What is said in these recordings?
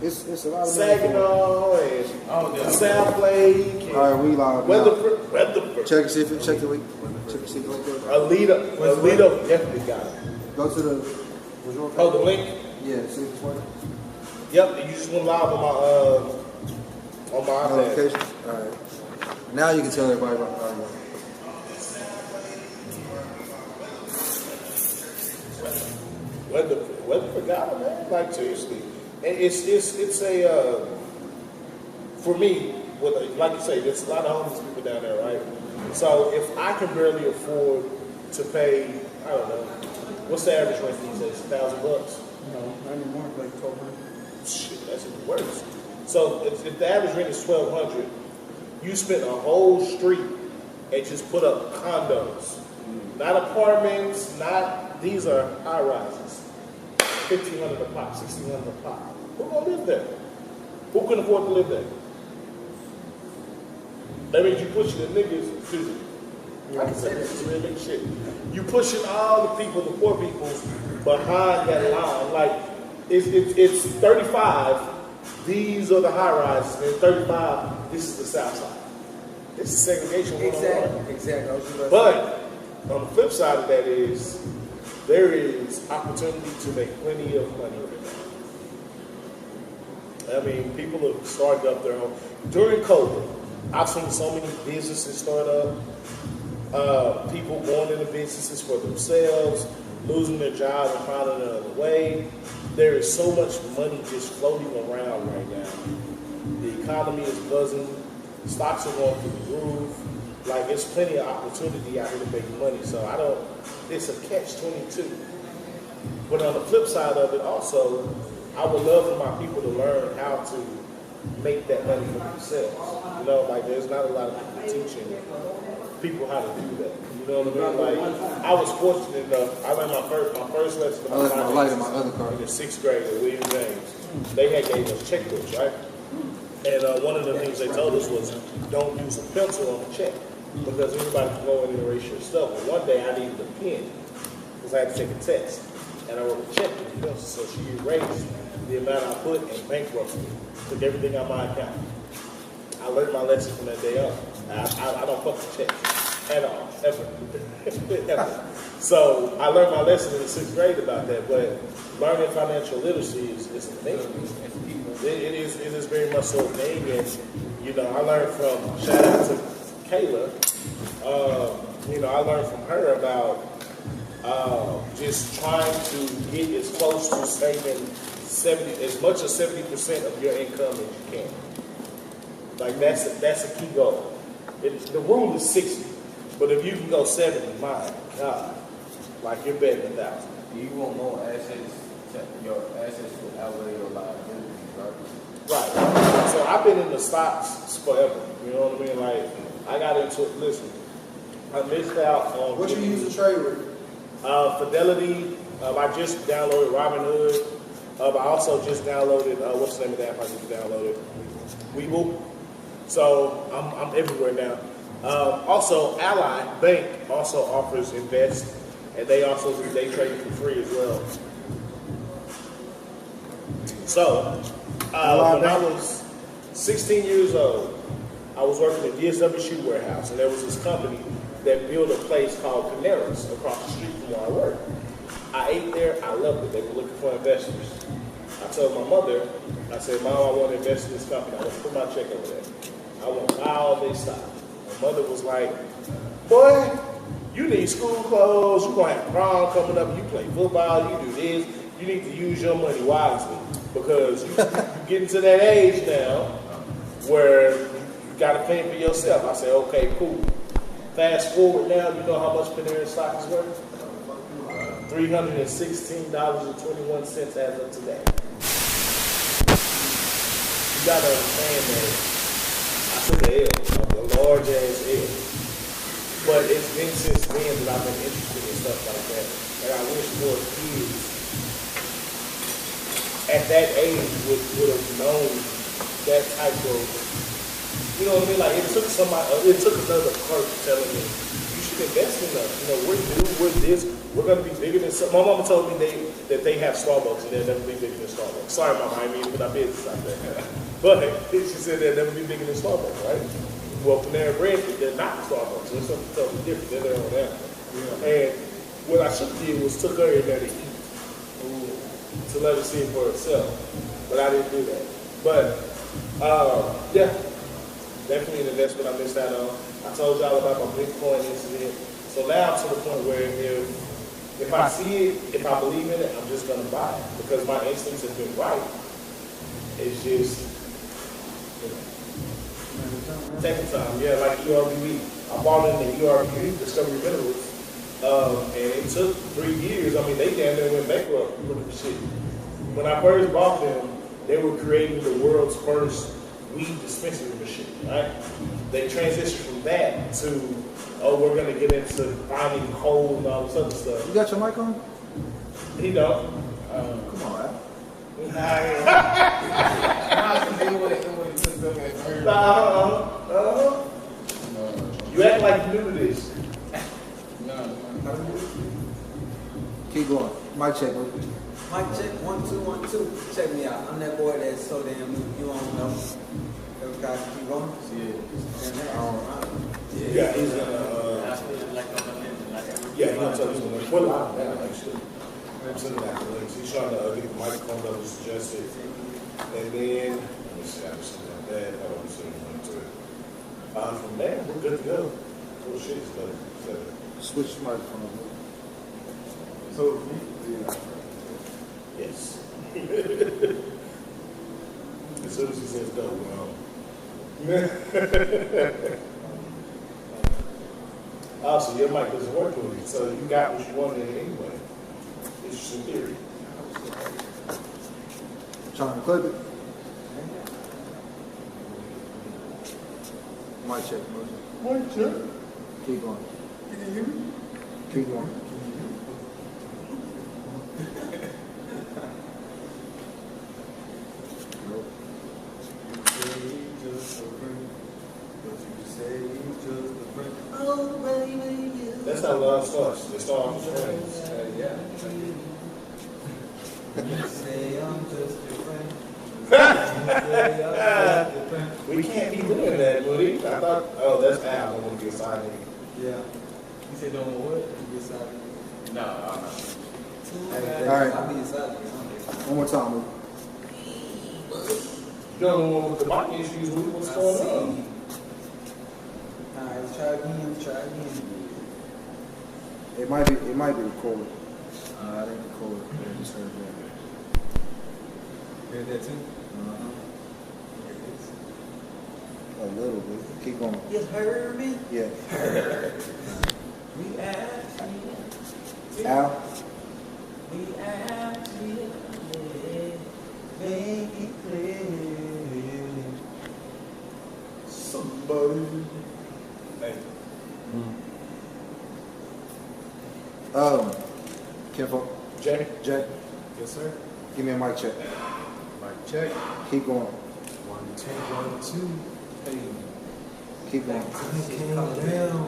It's a lot of Saginaw and South Lake. All right, we live. Weatherford. Check and see if check the link. Check and see if the link. Alito definitely got it. Go to the. The link. Yeah, see if it's working. Yep, you just went live on my notification. All right. Now you can tell everybody about the audio. Weatherford got it, man. Like seriously, and it's a for me. Like you say, there's a lot of homeless people down there, right? So if I can barely afford to pay, I don't know, what's the average rent these days? $1,000? No, not anymore. Like 1,200. Shit, that's even worse. So if the average rent is $1,200, you spent a whole street and just put up condos, not apartments, these are high rises, $1,500 a pop, $1,600 a pop. Who gonna live there? Who can afford to live there? That means you pushing the niggas, excuse me. I can say this, it's real big shit. You pushing all the people, the poor people, behind that line. Like, it's 35, these are the high rises, and 35, this is the south side. This is segregation. Exactly. But on the flip side of that is, there is opportunity to make plenty of money right now. I mean, people have started up their own. During COVID, I've seen so many businesses start up, people going into businesses for themselves, losing their job and finding another way. There is so much money just floating around right now. The economy is buzzing, stocks are going through the roof. Like, there's plenty of opportunity out here to make money. So it's a catch-22. But on the flip side of it also, I would love for my people to learn how to make that money for themselves. You know, like there's not a lot of people teaching people how to do that. You know what I mean? Like I was fortunate enough. I learned my first lesson I left my light in my other car in the 6th grade at William James. They had gave us checkbooks, right? And one of the things they told us was don't use a pencil on a check because everybody can go in and erase your stuff. But one day I needed a pen because I had to take a test, and I wrote a check with the pencil. So she erased the amount I put and bankrupted me. Took everything out of my account. I learned my lesson from that day on. I don't fuck with checks at all, ever. Ever. So I learned my lesson in the 6th grade about that. But learning financial literacy is a thing. It is very much so a thing. And you know, I learned from shout out to Kayla. You know, I learned from her about just trying to get as close to saving as much as 70% of your income as you can. Like that's a key goal. The rule is 60, but if you can go 70, my God, like you're betting 1,000. You want more assets. Your assets will outweigh your liabilities, right? Right. So I've been in the stocks forever. You know what I mean? Like I got into it. Listen, I missed out on. What you use to trade with? Fidelity. I just downloaded Robinhood. I also just downloaded, what's the name of the app I just downloaded? Webull. So I'm everywhere now. Also, Ally Bank also offers Invest, and they also do day trading for free as well. So, when I was 16 years old, I was working at DSW Shoe Warehouse, and there was this company that built a place called Canaris across the street from where I worked. I ate there, I loved it. They were looking for investors. I told my mother, I said, Mom, I want to invest in this company. I want to put my check over there. I want to buy all their stock. My mother was like, boy, you need school clothes. You're going to have prom coming up. You play football. You do this. You need to use your money wisely because you're getting to that age now where you got to pay for yourself. I said, okay, cool. Fast forward now, you know how much Panera stock is worth? $316.21 as of today. You gotta understand that I took an L, a large ass L. But it's been since then that I've been interested in stuff like that. And I wish more kids at that age would have known that type of, you know what I mean? Like it took another clerk telling me, you should invest in us. You know, we're new, we're this, we're going to be bigger than some. My mama told me that they have Starbucks and they'll never be bigger than Starbucks. Sorry, Mama, I mean, put our business out there. But she said they'll never be bigger than Starbucks, right? Well, Panera Bread, they're not Starbucks. They're something totally different. They're their own animal. Yeah. And what I should have did was took her in there to eat, to let her see it for herself. But I didn't do that. But, yeah, definitely an investment I missed out on. I told y'all about my Bitcoin incident. So now I'm to the point where if I see it, if I believe in it, I'm just going to buy it. Because my instincts have been right. It's just, you know, taking time. Yeah, like ERBV. I bought in the ERBV, Discovery Minerals. And it took 3 years. I mean, they damn near went bankrupt with the shit. When I first bought them, they were creating the world's first weed dispensary machine, right? They transitioned from that to, oh, we're gonna get into finding coal and all this other stuff. You got your mic on? He don't. Come on, Al. You act like you knew this. Keep going. Mic check, bro. Mic check, 1 2 1 2. Check me out. I'm that boy that's so damn new. You don't know. Those guys keep going. Yeah, he's gonna. Yeah, he's gonna tell us when we're live now, actually. I'm sending that to links. He's trying to get the microphone that was suggested. And then, let me see, I just sent that. I don't see anyone to it. From there, we're good to go. Oh shit, it's better. Switch microphone. So, Yes. As soon as he says go, we're on. Also, your mic doesn't work with you, so you got what you wanted anyway. Interesting theory. Trying to clip it. Mic check, bro. Mic check. Keep going. can you hear me? Keep going. That's how love starts. They start off as friends. Yeah. Say I'm just a friend. We can't be doing that, Moody. I thought, oh, that's Al. I want to get signed in. Yeah. You said don't know what? You get silent. No, Hey, All right. I'll be silent. One more time, bro. You don't know what the mic issues, Moody. What's going on? Alright, let's try again. Try again. It might be recorded. I didn't record it. I just heard that. Heard that too? A little bit. Keep going. You heard me? Yeah. We actually. Al? We actually make it clear. Somebody. Hey. Kenfo. Jay? Jay, Yes, sir. give me a mic check. Mic check. Keep going. 1 2 1 2. Hey. Keep going. Calm down.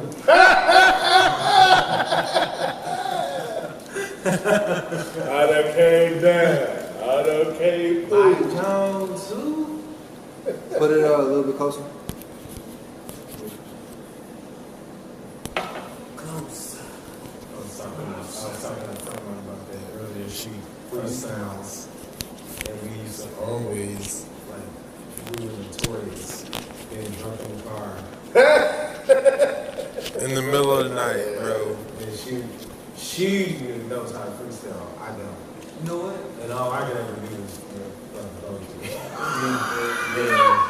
I done came down. I done came through. Jones too. Put it a little bit closer. Close. I was talking to someone about that earlier. She freestyles, and we used to always, like, we were notorious getting drunk in the car in the middle of the night, bro. And she knows how to freestyle. I don't. You know what? And all I can ever do is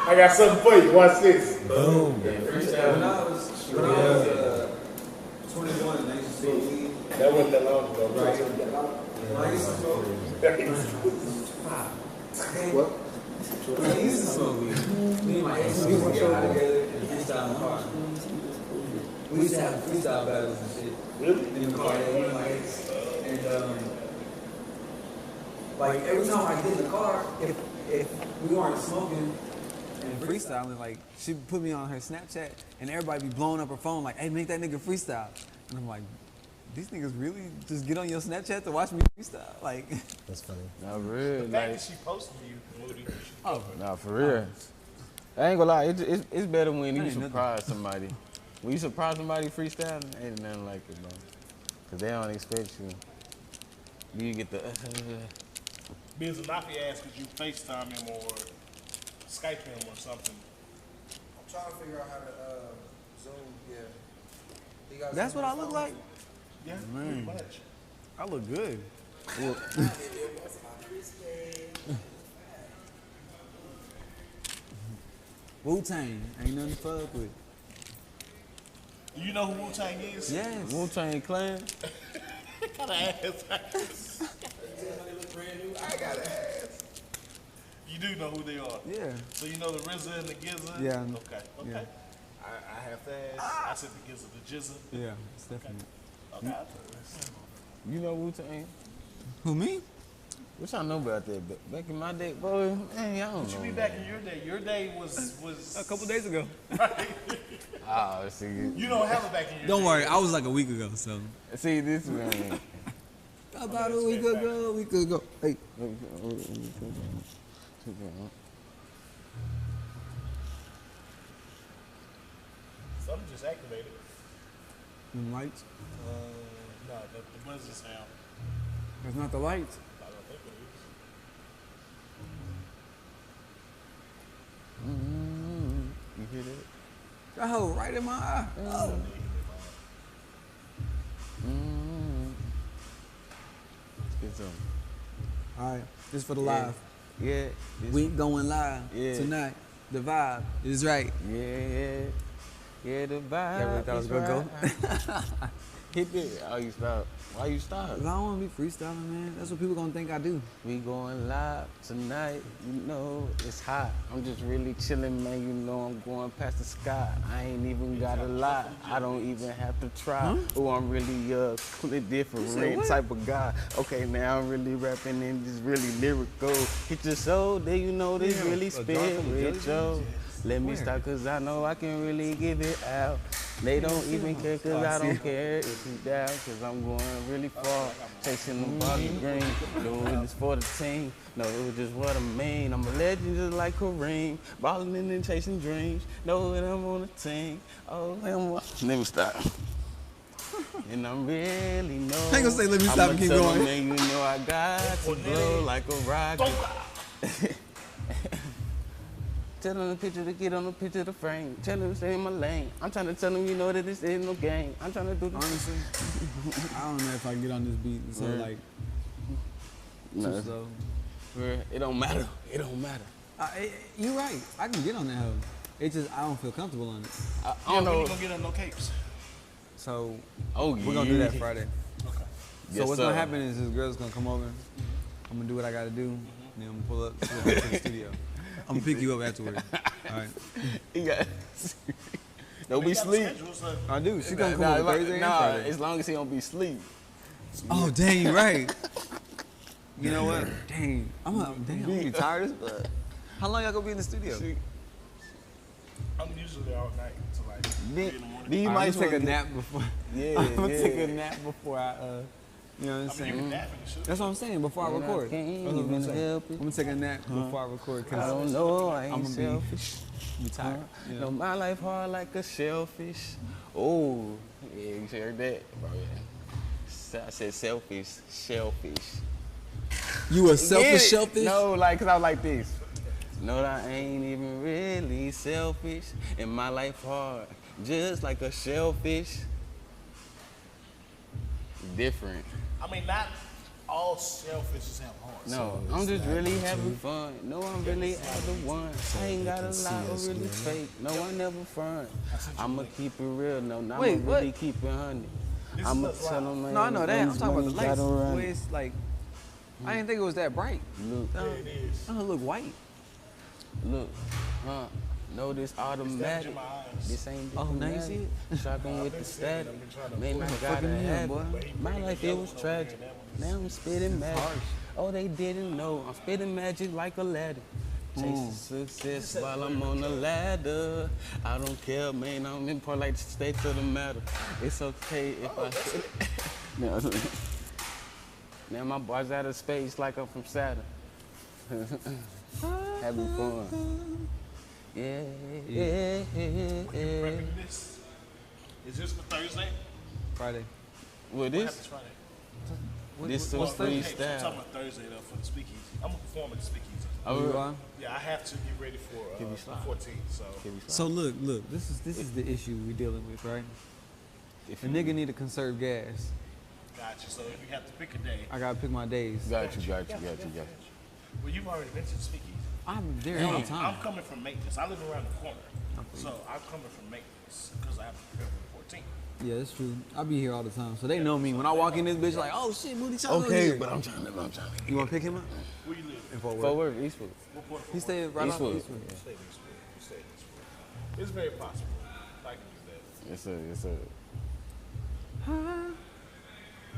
I got something for you. Watch this. boom. When I was 21 and I used to smoke weed. That wasn't that long ago. Right. When I used to smoke What? when I used to smoke weed, me and my ex used to get out together and freestyle in the car. We used to have freestyle battles and shit Really? in the car, me and my ex. And like every time I get in the car, if we weren't smoking and freestyling. Like she put me on her Snapchat, and everybody be blowing up her phone like, "Hey, make that nigga freestyle." And I'm like, these niggas really just get on your Snapchat to watch me freestyle? Like, That's funny. Not real. The fact that she posted you, Moody. Nah, for real. I ain't gonna lie, it's better when you Ain't surprise somebody. When you surprise somebody freestyling, ain't nothing like it, bro. Cause they don't expect you. You get the Biz Anafi asked, could you FaceTime him or Skype him or something? I'm trying to figure out how to Zoom. Yeah. He got that's Zoom what I on look his like. Yeah, pretty much. I look good. Wu-Tang, ain't nothing to fuck with. You know who Wu-Tang is? Yes. Wu-Tang Clan. Gotta ask. I gotta ask. You do know who they are? Yeah. So you know the RZA and the GZA? Yeah. Okay, okay. Yeah. I have to ask. I said the GZA, the Jizza. Yeah, it's definitely. Okay. You know Wu-Tang? Who, me? What y'all know about that? Back in my day, boy, man, y'all don't What you know. mean back in your day? Your day was A couple days ago. Ah, see, You don't have it back in your Don't day. worry, I was like a week ago, so. see this man. About a week ago. Hey. Something just activated. Them lights? No, the buzzer sound. That's not the lights. I don't think it is. You hear that? That hoe right in my eye. Oh. Get some. All right, this for the live. Yeah. We going live Yeah. tonight. The vibe is right. Yeah. Yeah, the vibe. You ever thought it was is gonna right. Hit it. Oh, you stop. Why you stop? I don't want to be freestyling, man. That's what people gonna think I do. We going live tonight, you know it's hot. I'm just really chilling, man. You know I'm going past the sky. I ain't even got a lot. I don't even have to try. Oh, I'm really different type of guy. Okay, now I'm really rapping and just really lyrical. Hit your soul, then you know this really spiritual. Let me stop, cause I know I can really give it out. They don't even care, cause I don't care if you down, cause I'm going really far. Chasing the body green, doing this for the team. No, just what I mean. I'm a legend just like Kareem. Balling and chasing dreams. Know that I'm on the team. Oh, let me stop. And I'm really know. I ain't gonna say let me stop and keep going. Man, you know I got to blow like a rocket. Tell them the picture to get on the picture of the frame. Tell them to stay in my lane. I'm trying to tell them, you know, that this ain't no game. I'm trying to do this. Honestly, I don't know if I can get on this beat. So like, too slow. It don't matter. It don't matter. You right. I can get on that hoe. It's just I don't feel comfortable on it. I don't know. You gonna get on no capes. So Oh, we're gonna do that Friday. Okay. So what's gonna happen is this girl's gonna come over. I'm gonna do what I gotta do. Then I'm gonna pull up to the studio. I'm gonna pick you up afterward. All right. You got. Don't be sleep. I do. She gonna come over Thursday and Friday. As long as he don't be sleep. Oh dang, you right. You know what? Dang, I'm gonna be tired as fuck. How long y'all gonna be in the studio? I'm usually there all night until like 3 in the morning. Then you I'm might gonna take a nap before. Yeah, I'm gonna yeah. take a nap before I. You know what I'm I mean, you saying? can nap and shit. That's what I'm saying. Before I And I record. can't That's what I'm even saying. help it. I'm gonna take a nap before I record I because don't know, I I'm ain't gonna selfish. be tired. You No, know? my life hard like a shellfish. Oh, yeah, you heard that? Bro, yeah. I said selfish, shellfish. You a selfish Yeah. shellfish? No, like, cause I was like this. No, I ain't even really selfish. And my life hard, just like a shellfish. Different. I mean, not all shellfishes have hearts. No, I'm just really having fun. No, I'm really at the one. I ain't got a lot of really fake. No, I never front. I'ma keep it real. No, I'ma Wait, really what? keep it 100. This I'ma is tell them, man. No, I know that. I'm talking about the lights. Run. Where it's like, I didn't think it was that bright. Look, Yeah, it is. Oh, it look white. look, no, this automatic. in my eyes. This ain't Oh, now you see it? Shocking with the static. I've been trying to Man, I Fucking gotta hell, have boy. it. My life, it was tragic. Now I'm spitting magic. Oh, they didn't know. I'm spitting magic like Aladdin. Chasing success while I'm on the ladder. I don't care, man. I'm in part like stay to the matter. It's okay if I sit. Now my boy's out of space like I'm from Saturn. Having fun. Yeah. Prepping this. Is this for Thursday? Friday. Well, What this happens Friday? this is Okay, so I'm freestyle. talking about Thursday though for the speakeasy. I'm gonna perform at the speakeasy. Oh, you are? Yeah, I have to get ready for Give me the slide. 14th. So So look. This is the issue we're dealing with, right? If A nigga need to conserve gas. got you. So if you have to pick a day, I gotta pick my days. Got you. well, you've already been to the speakeasy. I'm there all the time. I'm coming from maintenance. I live around the corner, so I'm coming from maintenance because I have to prepare for the 14th. Yeah, that's true. I be here all the time, so they know me. When I walk in this bitch, like, oh shit, Moody Chango Okay, here. but I'm trying to. You wanna pick him up? Where you live? In Fort Worth. Forward, Eastwood. What part of He stayed right off Eastwood. Eastwood. Stay in Eastwood. You stay in Eastwood. It's very possible. I can do that. It's a.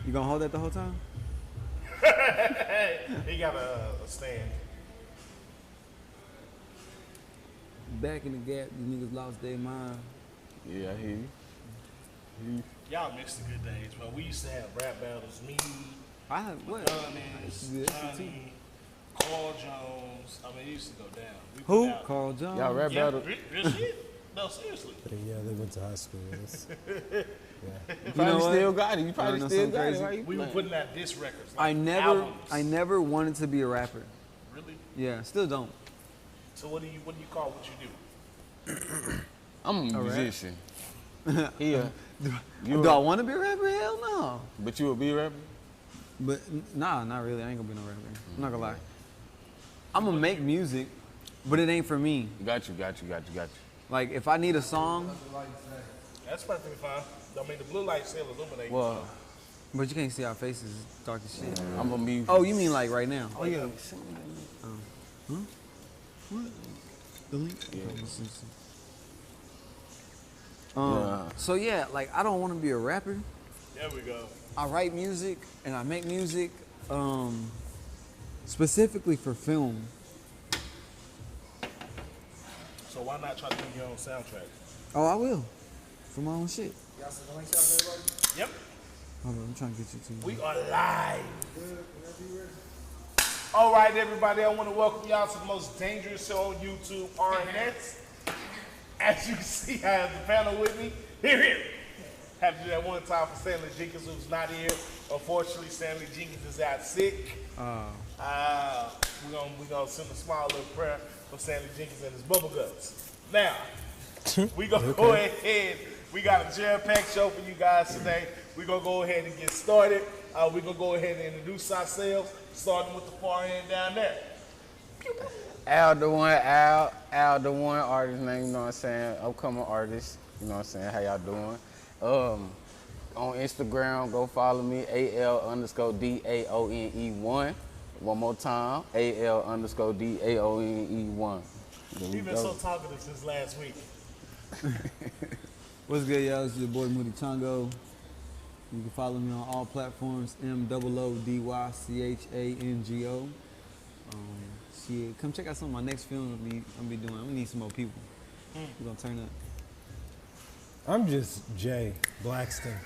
You gonna hold that the whole time? He got a stand. Back in the gap, these niggas lost their mind. Yeah, I hear you. Y'all missed the good days, but we used to have rap battles. Me, I have what? R.N.S, Yeah, Johnny, Carl Jones. I mean, it used to go down. We Who? put out- Carl Jones. Y'all rap Yeah, battle. real shit. No, seriously. Yeah, they went to high school. You probably what? still got it. You You probably know still something got it. crazy? Why you We were playing? putting out diss records. I Like never, albums. I never wanted to be a rapper. Really? Yeah, still don't. So what do you call what you do? I'm a A rap? musician. Yeah. Do I want to be a rapper? Hell no. But you a B rapper? But nah, not really. I ain't gonna be no rapper. I'm not gonna lie. I'm gonna make music, but it ain't for me. Got you. Like if I need a song, That's perfectly fine. I mean, the blue light still illuminates. Well, but you can't see our faces. It's dark as shit. I'm a music. Oh, you mean like right now? Oh yeah. The link? Yeah. Yeah. So yeah, like I don't want to be a rapper. There we go. I write music and I make music specifically for film. So why not try to do your own soundtrack? Oh, I will. For my own shit. Y'all see the link out there, everybody? Yep. Hold on, I'm trying to get you to. We are live. Good. Whenever you ready. All right, everybody. I want to welcome y'all to the most dangerous show on YouTube, R.N.S. As you can see, I have the panel with me. Here. Have to do that one time for Stanley Jenkins, who's not here. Unfortunately, Stanley Jenkins is out sick. We're gonna send a small little prayer for Stanley Jenkins and his bubble guts. Now, we gonna go ahead. We got a jam-packed show for you guys today. We're gonna go ahead and get started. We're gonna go ahead and introduce ourselves, starting with the far end down there. Al the one artist name, you know what I'm saying? Upcoming artist, you know what I'm saying? How y'all doing? On Instagram, go follow me, AL_DAONE1. One more time, AL_DAONE1. There we You've been go. so talkative since last week. What's good, y'all? It's your boy Moody Chango. You can follow me on all platforms, MOODYCHANGO. Shit, come check out some of my next films I'm gonna be doing. We need some more people. We're gonna turn up. I'm just Jay Blackston.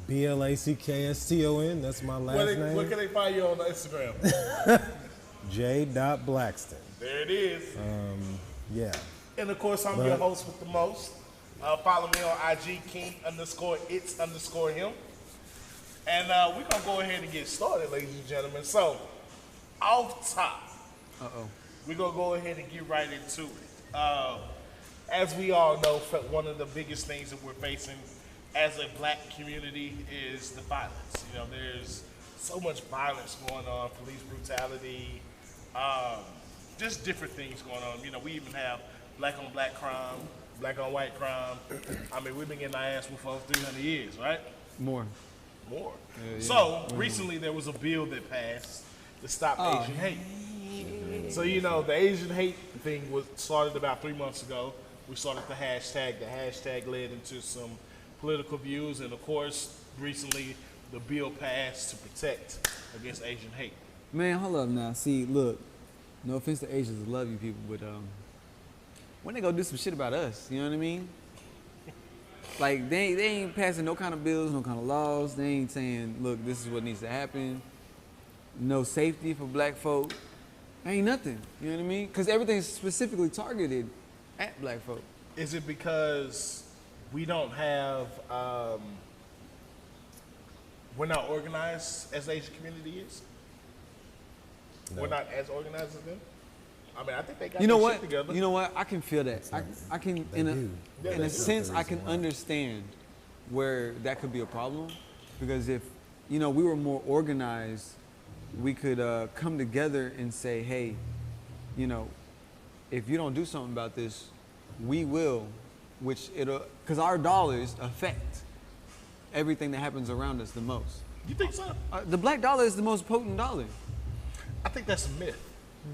BLACKSTON. That's my last Where name. can they find you on Instagram? J.Blackston. There it is. Yeah. And of course, I'm your host with the most. Follow me on IG, King_it's_him. And we're going to go ahead and get started, ladies and gentlemen. So, off top, we're going to go ahead and get right into it. As we all know, one of the biggest things that we're facing as a black community is the violence. You know, there's so much violence going on, police brutality, just different things going on. You know, we even have black on black crime, black on white crime. I mean, we've been getting our ass whooped for 300 years, right? More. More. So, recently there was a bill that passed to stop Asian hate. So, you know, the Asian hate thing was started about 3 months ago. We started the hashtag. The hashtag led into some political views, and of course, recently the bill passed to protect against Asian hate. Man, hold up now. See, look, No offense to Asians, I love you people, but when they go do some shit about us, you know what I mean? Like they ain't passing no kind of bills, no kind of laws. They ain't saying, look, this is what needs to happen. No safety for black folk. Ain't nothing. You know what I mean? Because everything's specifically targeted at black folk. Is it because we don't have, we're not organized as the Asian community is? No. We're not as organized as them? I mean, I think they got You know their what? shit together. You know what? I can feel that. I can, They do. in a sense, I can understand where that could be a problem, because if we were more organized, we could come together and say, hey, if you don't do something about this, we will, because our dollars affect everything that happens around us the most. You think so? The black dollar is the most potent dollar. I think that's a myth.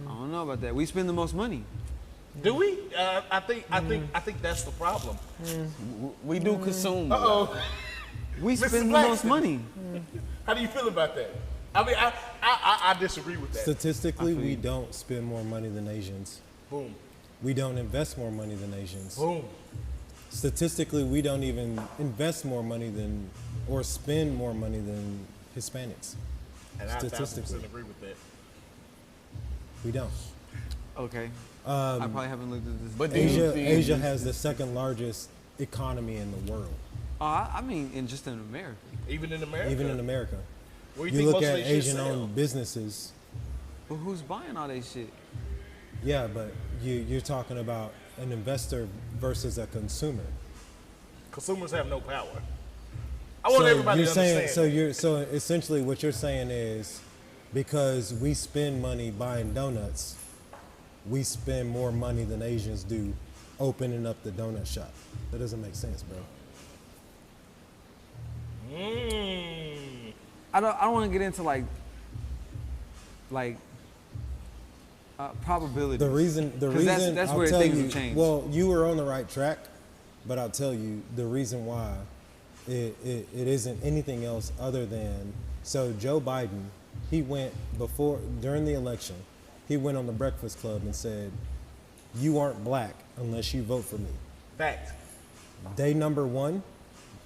I don't know about that. We spend the most money. Do we? I think that's the problem. We do consume. Uh-oh. We Mr. spend the most Blackston. money. How do you feel about that? I mean, I disagree with that. Statistically, we don't spend more money than Asians. Boom. We don't invest more money than Asians. Boom. Statistically, we don't even invest more money than or spend more money than Hispanics. And I 1000% Statistically, agree with that. we don't. Okay. I probably haven't looked at this. But do you think Asia has the second largest economy in the world, I mean, just in America. Even in America? even in America. Where You think look most of at they shit Asian-owned sell? businesses. But who's buying all that shit? Yeah, but you're talking about an investor versus a consumer. Consumers have no power. I want everybody you're to saying, understand. so essentially what you're saying is, because we spend money buying donuts, we spend more money than Asians do opening up the donut shop. That doesn't make sense, bro. I don't want to get into like probability. The reason that's I'll where tell things you, have changed. well, you were on the right track, but I'll tell you the reason why it isn't anything else other than, so Joe Biden, he went during the election, he went on the Breakfast Club and said, you aren't black unless you vote for me. Fact. Day number one,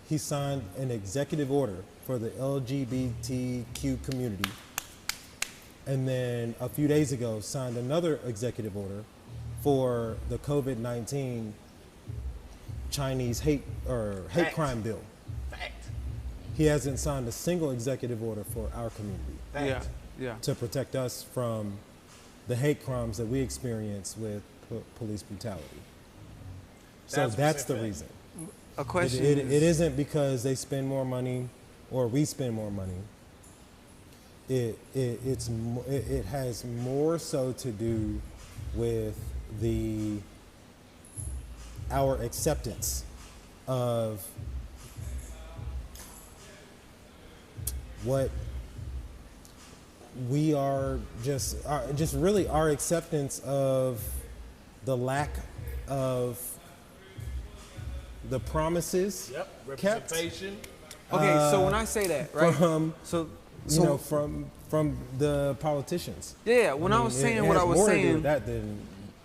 he signed an executive order for the LGBTQ community. And then a few days ago, signed another executive order for the COVID-19 Chinese hate Fact. crime bill. Fact. He hasn't signed a single executive order for our community Fact. Yeah. to protect us from the hate crimes that we experience with police brutality. So 1000% that's the fact. reason. A question. It isn't because they spend more money or we spend more money. It has more so to do with our acceptance of what we are, just really our acceptance of the lack of the promises Yep. kept Representation. Okay, so when I say that, right? from So from the politicians. yeah, when I was saying it what has I was more to do saying, with that than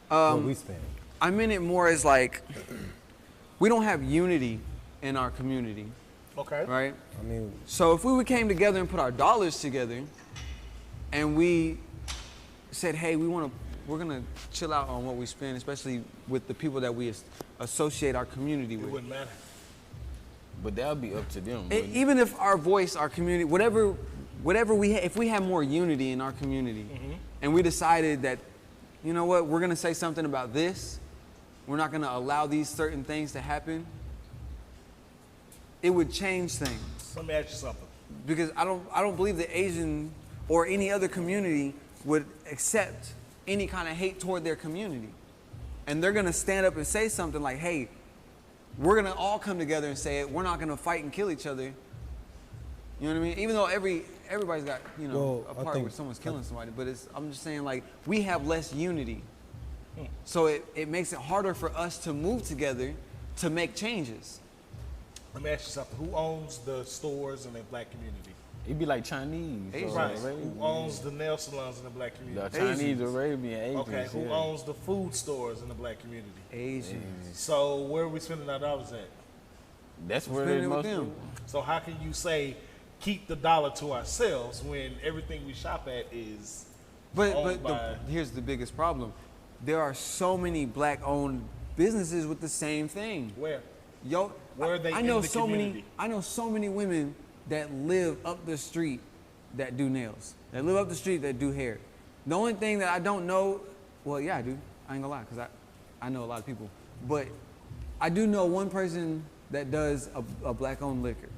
what we spend. I meant it more as like we don't have unity in our community, Okay. right? I mean, So if we came together and put our dollars together, and we said, hey, we're gonna chill out on what we spend, especially with the people that we associate our community It with. wouldn't matter. But that'll be up to them. wouldn't it? Even if our voice, our community, whatever if we have more unity in our community, and we decided that, you know what, we're gonna say something about this, we're not gonna allow these certain things to happen, it would change things. Let me ask you something. Because I don't believe the Asian or any other community would accept any kind of hate toward their community. And they're gonna stand up and say something like, hey, we're gonna all come together and say it, we're not gonna fight and kill each other. You know what I mean? Even though everybody's got, Well, a I part think- where someone's killing somebody, but I'm just saying, like, we have less unity. So it makes it harder for us to move together to make changes. Let me ask you something. Who owns the stores in the black community? It'd be like Chinese. Asian. Or Right. Arabian. Who owns the nail salons in the black community? The Chinese, Asians. Arabian, Asians. Okay. Who yeah. owns the food stores in the black community? Asians. So where are we spending our dollars at? That's where Spend they it with most. them. So how can you say keep the dollar to ourselves when everything we shop at is But owned but by? here's the biggest problem. There are so many black-owned businesses with the same thing. Where? Yo, Where are they I know in the so many. community? I know so many women that live up the street that do nails. That live up the street that do hair. The only thing that I don't know, well, yeah, I do. I ain't gonna lie, because I know a lot of people. But I do know one person that does a black-owned liquor.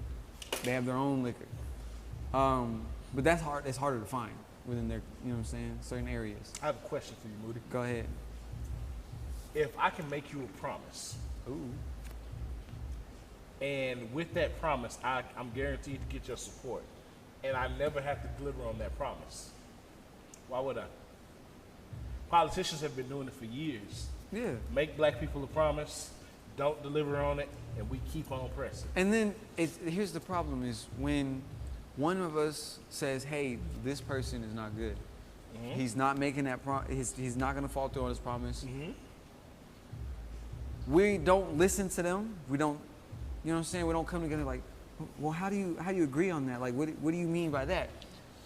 They have their own liquor. But that's hard. It's harder to find within their, you know what I'm saying, certain areas. I have a question for you, Moody. Go ahead. If I can make you a promise, Ooh. and with that promise, I'm guaranteed to get your support, and I never have to deliver on that promise, why would I? Politicians have been doing it for years. Yeah. Make black people a promise, don't deliver on it, and we keep on pressing. And then here's the problem is when one of us says, hey, this person is not good. He's not making that he's not going to fall through on his promise. We don't listen to them. We don't, you know what I'm saying? We don't come together like, well, how do you agree on that? Like, what do you mean by that?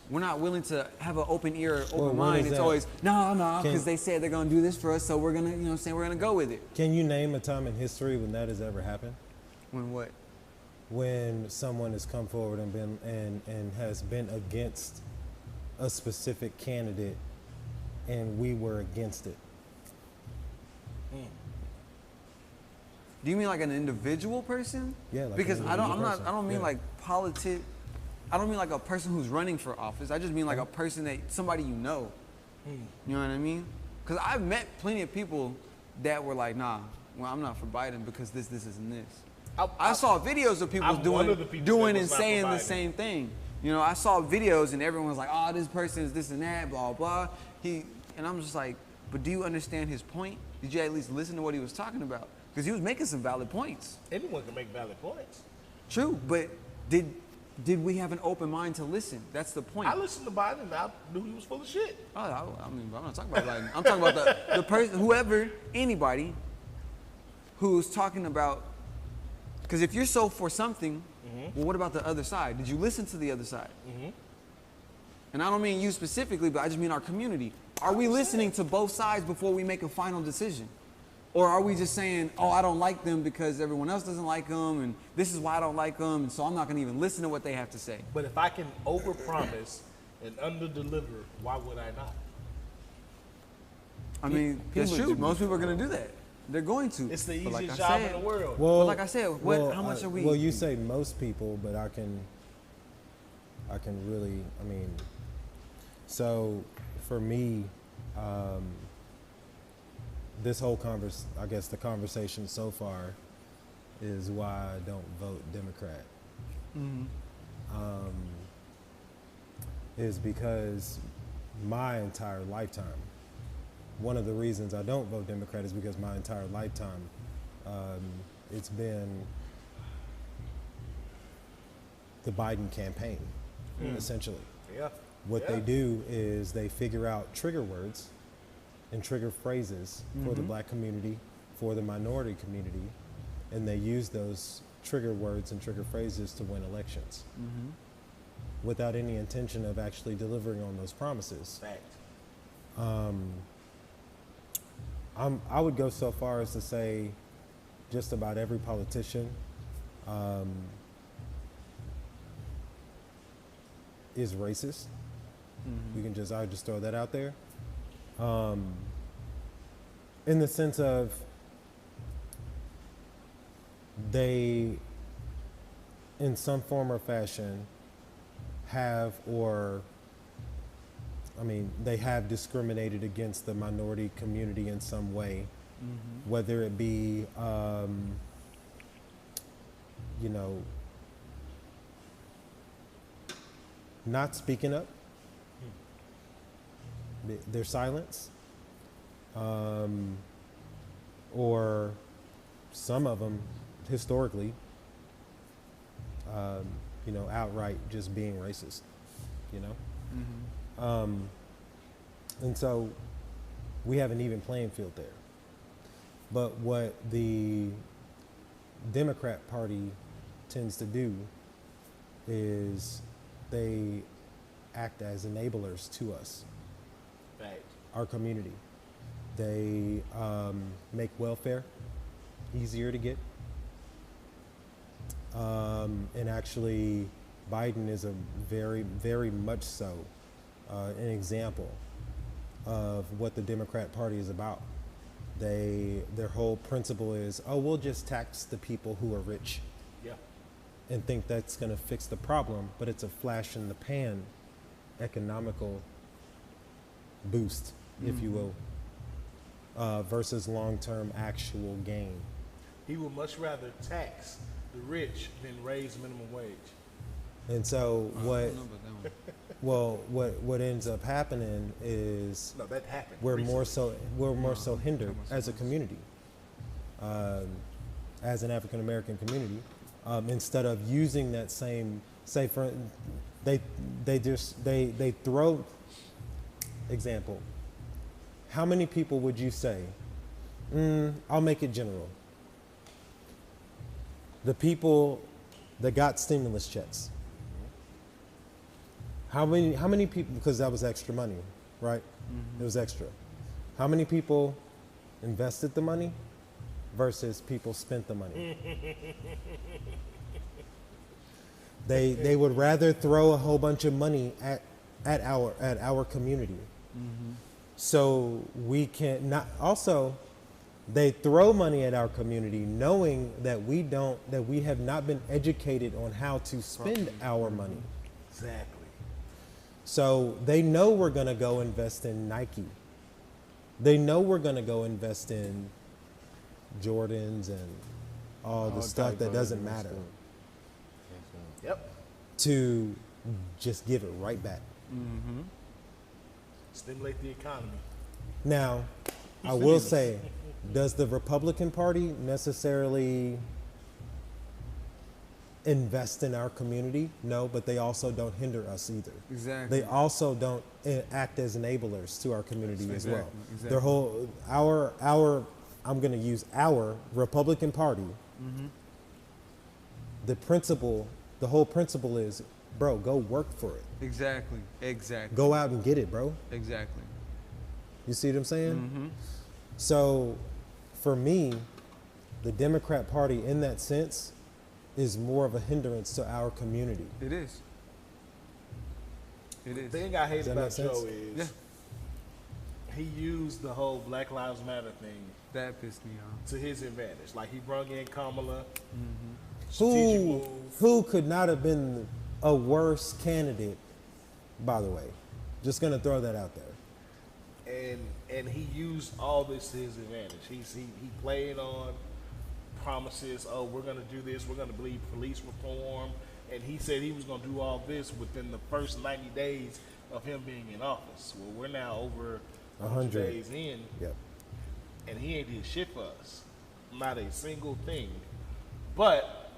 We're not willing to have an open ear, open when mind. is It's that? always, no, Can- because they said they're going to do this for us, so we're going to, you know what I'm saying, we're going to go with it. Can you name a time in history when that has ever happened? When what? When someone has come forward and been and has been against a specific candidate, and we were against it. Do you mean like an individual person? Yeah, like because an I don't. individual person, I don't mean yeah. like I don't mean like a person who's running for office. I just mean like a person that somebody you know. You know what I mean? Because I've met plenty of people that were like, nah, well, I'm not for Biden because this, and this. I saw videos of people I'm one of the people doing that and was not for saying the Biden. same thing. You know, I saw videos and everyone was like, oh, this person is this and that, blah, blah. And I'm just like, but do you understand his point? Did you at least listen to what he was talking about? Because he was making some valid points. Anyone can make valid points. True, but did we have an open mind to listen? That's the point. I listened to Biden and I knew he was full of shit. Oh, I mean, I'm not talking about Biden. I'm talking about the person, whoever, anybody who's talking about, because if you're so for something, well, what about the other side? Did you listen to the other side? And I don't mean you specifically, but I just mean our community. Are we listening to both sides before we make a final decision? Or are we just saying, oh, I don't like them because everyone else doesn't like them, and this is why I don't like them, and so I'm not going to even listen to what they have to say? But if I can overpromise and underdeliver, why would I not? I mean, that's people true. do Most people are going to do that. They're going to. It's the But easiest like I job said- in the world. Well, like I said, how much are we? Well, you say most people, but I can really, I mean, so for me, this whole I guess the conversation so far is why I don't vote Democrat. Is because my entire lifetime, one of the reasons I don't vote Democrat is because my entire lifetime, it's been the Biden campaign, essentially. Yeah. What they do is they figure out trigger words and trigger phrases for the black community, for the minority community, and they use those trigger words and trigger phrases to win elections without any intention of actually delivering on those promises. Fact. I would go so far as to say just about every politician is racist. I would just throw that out there. In the sense of they, in some form or fashion, they have discriminated against the minority community in some way, whether it be, not speaking up, their silence, or some of them historically, outright just being racist, you know? And so we have an even playing field there. But what the Democrat Party tends to do is they act as enablers to us, Right. our community. They make welfare easier to get. And actually, Biden is a very, very much so an example of what the Democrat Party is about. Their whole principle is, oh, we'll just tax the people who are rich Yeah. and think that's going to fix the problem, but it's a flash in the pan economical boost, if you will, versus long-term actual gain. He would much rather tax the rich than raise minimum wage. And so what? I don't know about that one. Well, what ends up happening is No, that happened. we're more recently. so hindered as a community, as an African American community, instead of using that same they throw example. How many people would you say? I'll make it general. The people that got stimulus checks. How many people, because that was extra money, right? It was extra. How many people invested the money versus people spent the money? They would rather throw a whole bunch of money at our community. So we can not also they throw money at our community knowing that we have not been educated on how to spend our money. Exactly. So they know we're going to go invest in Nike. They know we're going to go invest in Jordans and all the stuff that doesn't matter Yep. to just give it right back. Stimulate the economy. Now, I will say, does the Republican Party necessarily invest in our community? No, but they also don't hinder us either. Exactly. They also don't act as enablers to our community as well. Exactly. Their whole, our, I'm going to use our Republican Party. The principle, the whole principle is, bro, go work for it. Exactly. Go out and get it, bro. Exactly. You see what I'm saying? So, for me, the Democrat Party, in that sense, is more of a hindrance to our community. It is. It The is. thing I hate Does that about make sense? Joe is he used the whole Black Lives Matter thing That pissed me off. to his advantage. Like he brung in Kamala. Strategic move. Who could not have been a worse candidate, by the way? Just going to throw that out there. And he used all this to his advantage. He played on promises. Oh, we're going to do this. We're going to believe police reform. And he said he was going to do all this within the first 90 days of him being in office. Well, we're now over 100 days in, Yep. and he ain't did shit for us. Not a single thing. But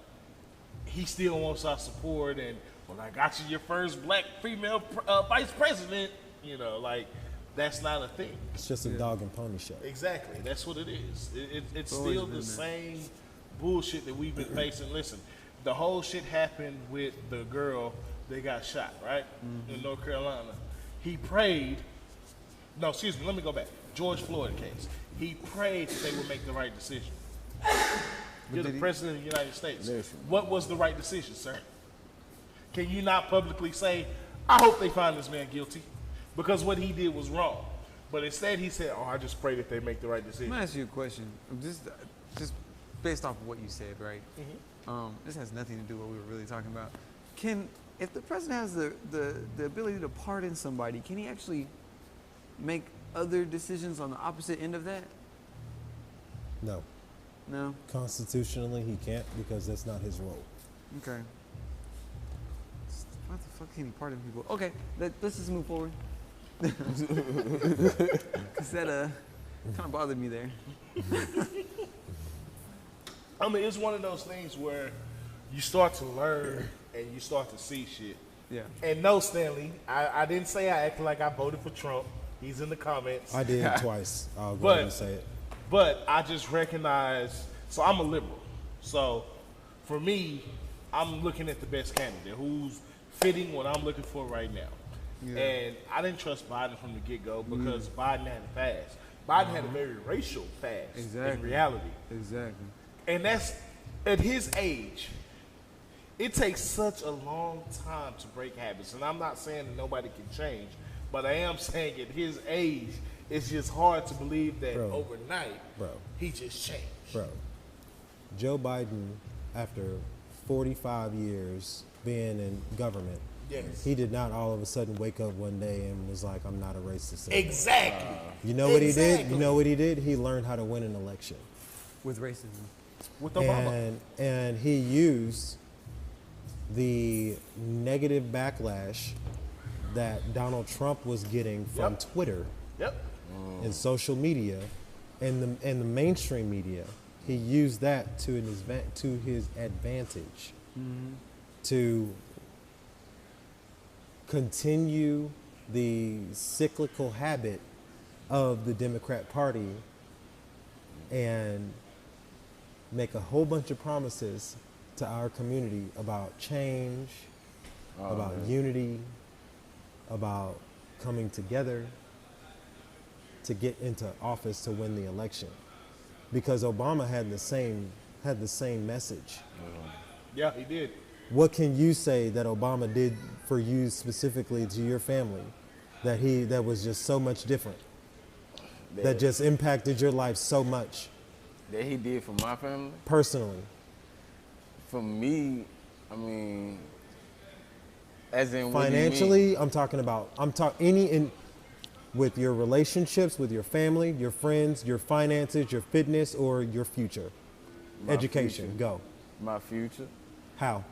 he still wants our support. And, well, I got you your first black female vice president. You know, like, that's not a thing. It's just a dog and pony show. Exactly. That's what it is. It's always still been the that. same bullshit that we've been facing. Listen, the whole shit happened with the girl that got shot, right? In North Carolina. He prayed. No, excuse me. Let me go back. George Floyd case. He prayed that they would make the right decision. You're the president of the United States. What was the right decision, sir? Can you not publicly say, I hope they find this man guilty? Because what he did was wrong. But instead he said, oh, I just pray that they make the right Let decision. me ask you a question. Just based off of what you said, right? This has nothing to do with what we were really talking about. If the president has the ability to pardon somebody, can he actually make other decisions on the opposite end of that? No. No? Constitutionally, he can't because that's not his role. Okay. What the fuck can he pardon people? Okay, let's just move forward. Because that kind of bothered me there. I mean, it's one of those things where you start to learn and you start to see shit. Yeah. And no, Stanley, I didn't say I acted like I voted for Trump. He's in the comments. I did twice. I'll go ahead and say it. But I just recognize, so I'm a liberal. So for me, I'm looking at the best candidate who's fitting what I'm looking for right now. Yeah. And I didn't trust Biden from the get-go because Biden had a past. Biden had a very racial past in reality. Exactly. And that's, at his age, it takes such a long time to break habits. And I'm not saying that nobody can change, but I am saying at his age, it's just hard to believe that overnight he just changed. Bro, Joe Biden, after 45 years being in government, he did not all of a sudden wake up one day and was like, I'm not a racist anymore. Exactly. You know what he did? You know what he did? He learned how to win an election. With racism. With Obama. And he used the negative backlash that Donald Trump was getting from Twitter and social media and the mainstream media. He used that to his advantage to continue the cyclical habit of the Democrat Party and make a whole bunch of promises to our community about change, about unity, about coming together to get into office to win the election. Because Obama had the same message. Yeah, he did. What can you say that Obama did for you specifically to your family that was just so much different? That just impacted your life so much? That he did for my family? Personally. For me, I mean, as in financially, I'm talking with your relationships, with your family, your friends, your finances, your fitness, or your future. Education, future. Go. My future. How?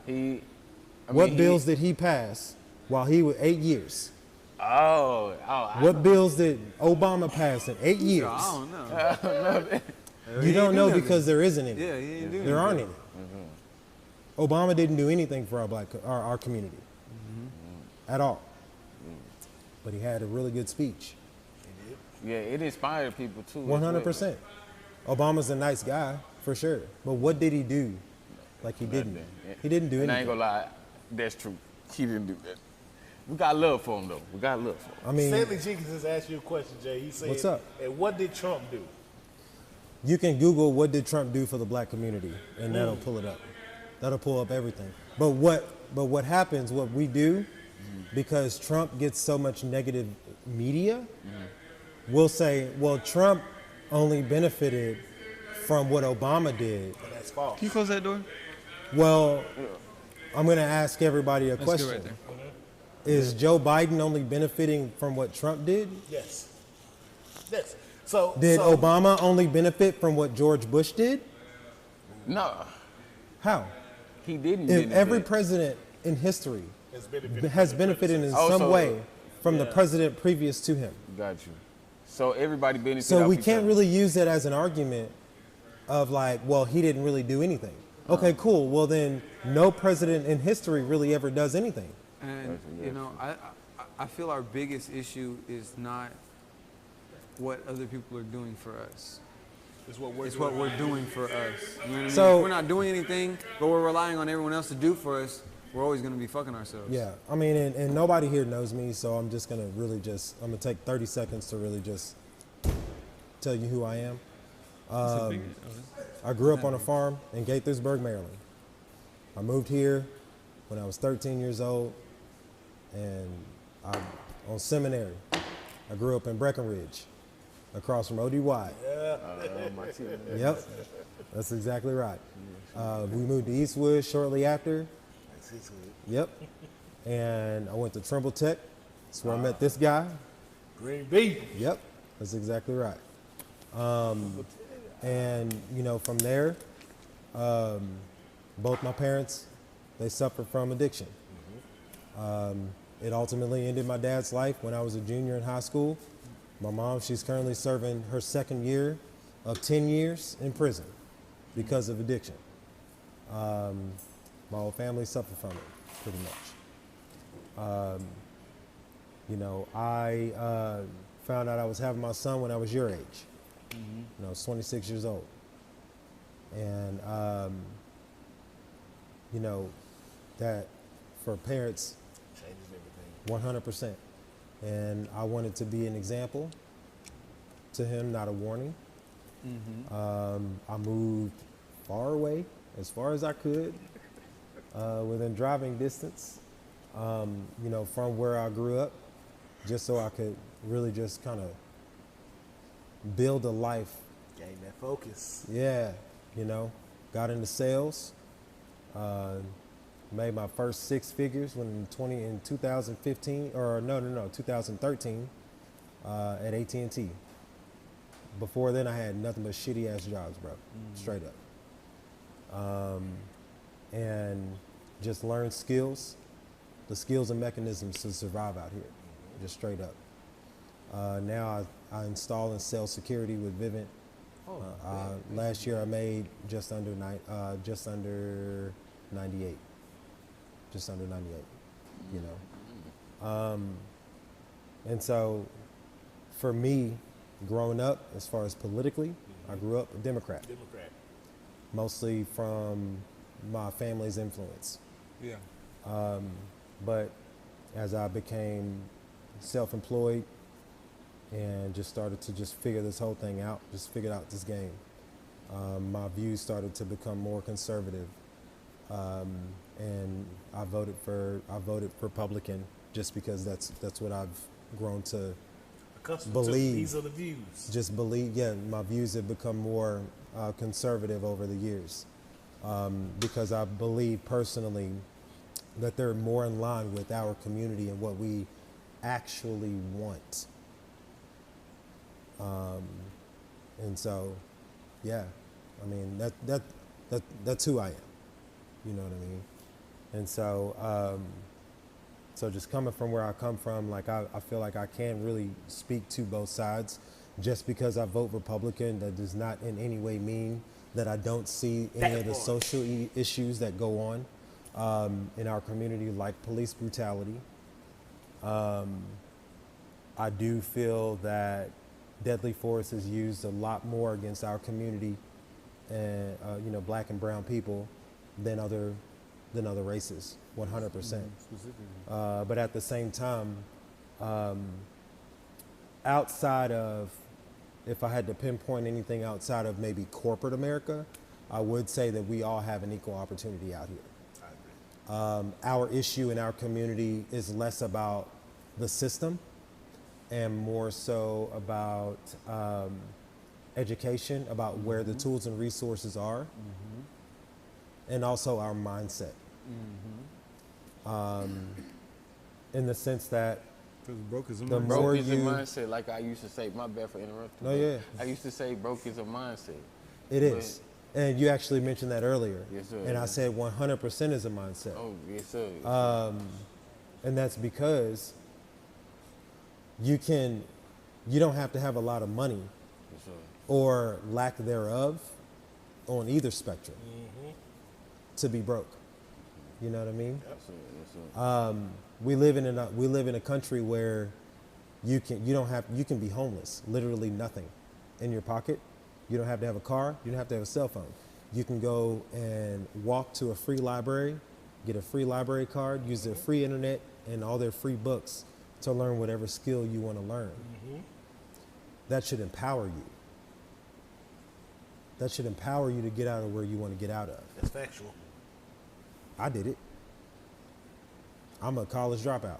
What bills did he pass while he was 8 years? What bills did Obama pass in 8 years? I don't know. You don't know because there isn't any. Yeah, he didn't do There aren't anything. any. Obama didn't do anything for our community at all. But he had a really good speech. Yeah, it inspired people too. 100%. Obama's a nice guy for sure. But what did he do? Like he didn't. He didn't do anything. And I ain't gonna lie, that's true. He didn't do that. We got love for him though. We got love for him. I mean, Stanley Jenkins has asked you a question, Jay. He said, what's up? And what did Trump do? You can Google what did Trump do for the black community, and that'll pull it up. That'll pull up everything. But what happens, what we do, because Trump gets so much negative media, we'll say, well, Trump only benefited from what Obama did. But that's false. Can you close that door? Well, I'm going to ask everybody a question. Go right there. Is Joe Biden only benefiting from what Trump did? Yes. Yes. So Did Obama only benefit from what George Bush did? No, How? he didn't. If benefit. every president in history has benefited in Oh, some so- way from the president previous to him. Got you. So everybody benefited. So off we each can't other. really use that as an argument of like, well, he didn't really do anything. Okay, cool. Well, then no president in history really ever does anything. And you know, I feel our biggest issue is not what other people are doing for us. It's what we're doing for us. You know what I mean? So- if we're not doing anything, but we're relying on everyone else to do for us, we're always going to be fucking ourselves. Yeah, I mean, and nobody here knows me, so I'm just gonna really I'm gonna take 30 seconds to really just tell you who I am. I grew up on a farm in Gaithersburg, Maryland. I moved here when I was 13 years old, and I'm on seminary. I grew up in Breckenridge, across from ODY. Yep, that's exactly right. We moved to Eastwood shortly after. Yep, and I went to Trimble Tech. That's where I met this guy. Green Bay. Yep, that's exactly right. And you know, from there, both my parents, they suffered from addiction. It ultimately ended my dad's life when I was a junior in high school. My mom, she's currently serving her second year of 10 years in prison because of addiction. My whole family suffered from it. pretty much. You know, I found out I was having my son when I was your age. You know, I was 26 years old. And, you know, that for parents, Changes everything. 100%. And I wanted to be an example to him, not a warning. I moved far away, as far as I could, within driving distance, you know, from where I grew up, just so I could really just kind of build a life. Gain that focus. Yeah, you know, got into sales, made my first six figures when in 2015, or no, 2013, at AT&T. Before then, I had nothing but shitty ass jobs, bro, straight up. And just learned skills, the skills and mechanisms to survive out here, just straight up. Now I install and sell security with Vivint. Last year I made just under 98, just under 98, you know. And so for me, growing up, as far as politically, I grew up a Democrat, mostly from my family's influence. Yeah. But as I became self-employed and just started to just figure this whole thing out, just figured out this game, my views started to become more conservative. And I voted Republican just because that's what I've grown to believe. These are the views. Just believe, yeah, my views have become more conservative over the years, because I believe personally that they're more in line with our community and what we actually want. And so, yeah, I mean, that's who I am. You know what I mean? And so, so just coming from where I come from, like I feel like I can't really speak to both sides. Just because I vote Republican, that does not in any way mean that I don't see any of the social issues that go on in our community, like police brutality. I do feel that deadly force is used a lot more against our community and you know, black and brown people than other races, 100%. But at the same time, outside of, if I had to pinpoint anything outside of maybe corporate America, I would say that we all have an equal opportunity out here. Our issue in our community is less about the system and more so about education, about where the tools and resources are, and also our mindset. In the sense that Broke is a the mindset. more Broke is a you, mindset, like I used to say. My bad for interrupting. No, yeah. I used to say broke is a mindset. it is. And you actually mentioned that earlier. Yes, sir. And I said 100% is a mindset. Oh, yes, sir. And that's because you don't have to have a lot of money Yes, sir. or lack thereof on either spectrum to be broke. You know what I mean? Yes, sir. Yes, sir. We live in a country where you can be homeless, literally nothing in your pocket. You don't have to have a car. You don't have to have a cell phone. You can go and walk to a free library, get a free library card, use their free internet and all their free books to learn whatever skill you want to learn. That should empower you. That should empower you to get out of where you want to get out of. That's factual. I did it. I'm a college dropout.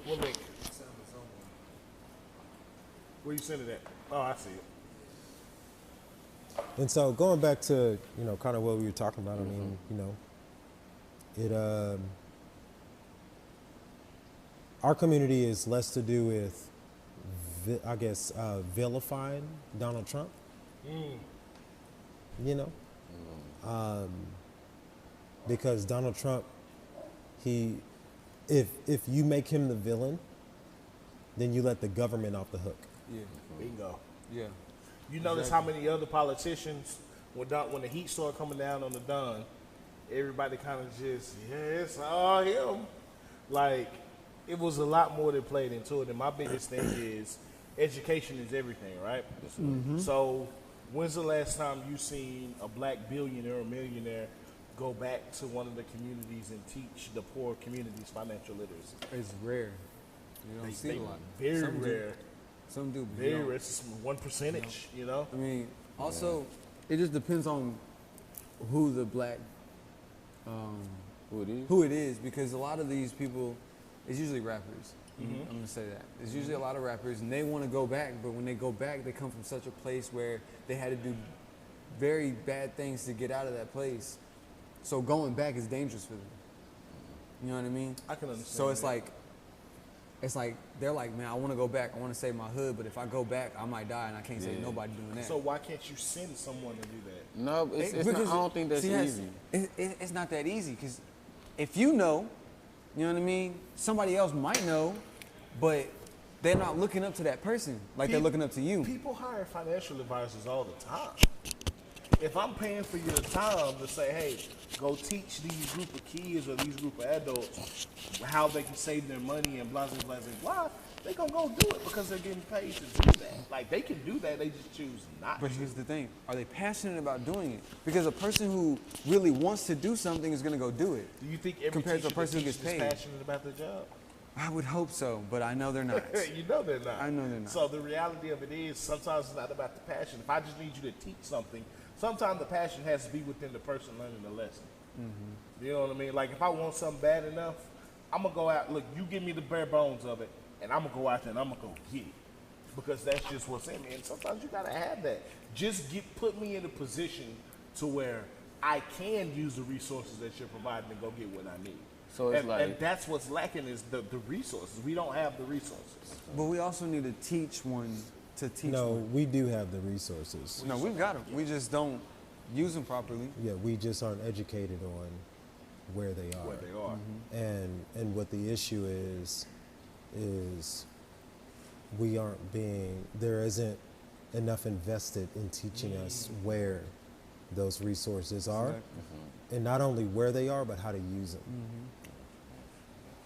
What link? Where you send it at? Oh, I see it. And so going back to, kind of what we were talking about, I mean, it, our community is less to do with, vilifying Donald Trump, because Donald Trump, if you make him the villain, then you let the government off the hook. Yeah. Bingo. Yeah. You notice how many other politicians, when the heat started coming down on the Don, everybody kind of just, yeah, it's all him. Like, it was a lot more that played into it. And my biggest thing is education is everything, right? So, when's the last time you seen a black billionaire or millionaire go back to one of the communities and teach the poor communities financial literacy? It's rare. You don't see it a lot. Very Some do. rare. Some do. But Very you don't. rare. It's 1%, you know? I mean, also, it just depends on who the black, who it is, because a lot of these people, it's usually rappers. I'm gonna say that. It's usually a lot of rappers, and they want to go back, but when they go back, they come from such a place where they had to do very bad things to get out of that place. So going back is dangerous for them. You know what I mean? I can understand. So it's like they're like, man, I want to go back. I want to save my hood, but if I go back, I might die, and I can't save nobody doing that. So why can't you send someone to do that? No, it's not, I don't think that's easy. It's not that easy, because if you know, you know what I mean, somebody else might know, but they're not looking up to that person like they're looking up to you. People hire financial advisors all the time. If I'm paying for your time to say, hey, go teach these group of kids or these group of adults how they can save their money and blah, blah, blah, blah, they gonna go do it because they're getting paid to do that. Like, they can do that, they just choose not But to. here's the thing, are they passionate about doing it? Because a person who really wants to do something is gonna go do it. Do you think every compared to a teacher person who that gets teaches is paid. passionate about their job? I would hope so, but I know they're not. You know they're not. I know they're not. So the reality of it is sometimes it's not about the passion. If I just need you to teach something, sometimes the passion has to be within the person learning the lesson. You know what I mean? Like, if I want something bad enough, I'm going to go out. Look, you give me the bare bones of it, and I'm going to go out there and I'm going to go get it. Because that's just what's in me. And sometimes you got to have that. Just put me in a position to where I can use the resources that you're providing and go get what I need. So it's and that's what's lacking is the resources. We don't have the resources. But we also need to teach one to teach No, one. we do have the resources. No, we've got them. We just don't use them properly. Yeah, we just aren't educated on where they are. Where they are. And what the issue is we aren't there isn't enough invested in teaching us where those resources are. Exactly. And not only where they are, but how to use them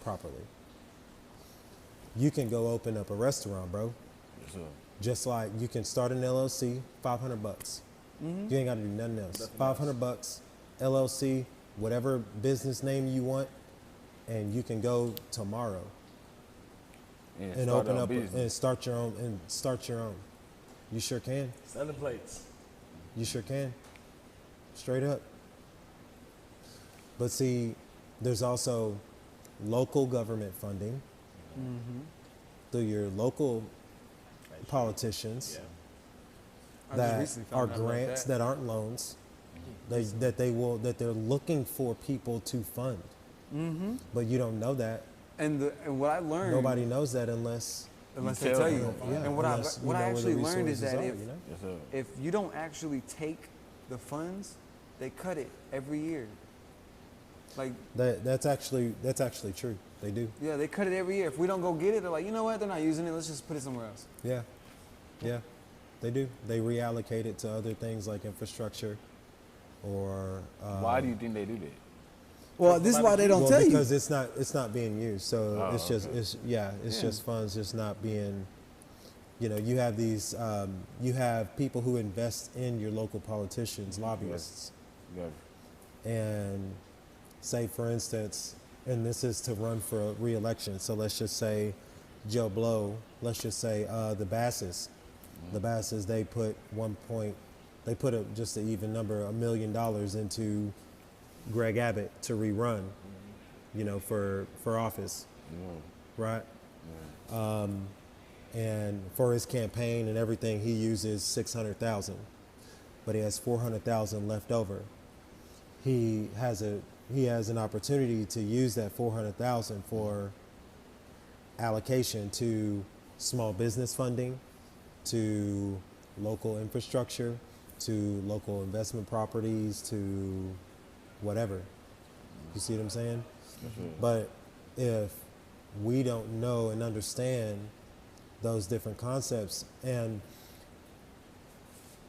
properly. You can go open up a restaurant, bro. Yes, sir. Just like you can start an LLC, $500. You ain't got to do nothing else. $500, LLC, whatever business name you want, and you can go tomorrow and open up and start your own. You sure can. Selling plates. You sure can. Straight up. But see, there's also local government funding through your local politicians I just that recently are found out about grants that. that aren't loans. That they're looking for people to fund. But you don't know that. And what I learned, Nobody knows that unless they tell you. Yeah, And what I unless you know actually where the learned is that resources are, Yes, sir. if you don't actually take the funds, they cut it every year. Like, that's actually true. They do. yeah, they cut it every year. If we don't go get it, they're like, you know what? They're not using it. Let's just put it somewhere else. Yeah, yeah, they do. They reallocate it to other things like infrastructure, or Why do you think they do that? Well, this is why they don't tell you. because it's not being used. So it's just okay. it's just funds just not being. You know, you have these you have people who invest in your local politicians, lobbyists, Yeah. and say, for instance, and this is to run for re-election. So let's just say Joe Blow. Let's just say the Basses. The Basses, they put just an even number, $1 million into Greg Abbott to rerun, you know, for office, right? And for his campaign and everything, he uses $600,000, but he has $400,000 left over. He has an opportunity to use that $400,000 for allocation to small business funding, to local infrastructure, to local investment properties, to whatever. You see what I'm saying? But if we don't know and understand those different concepts. And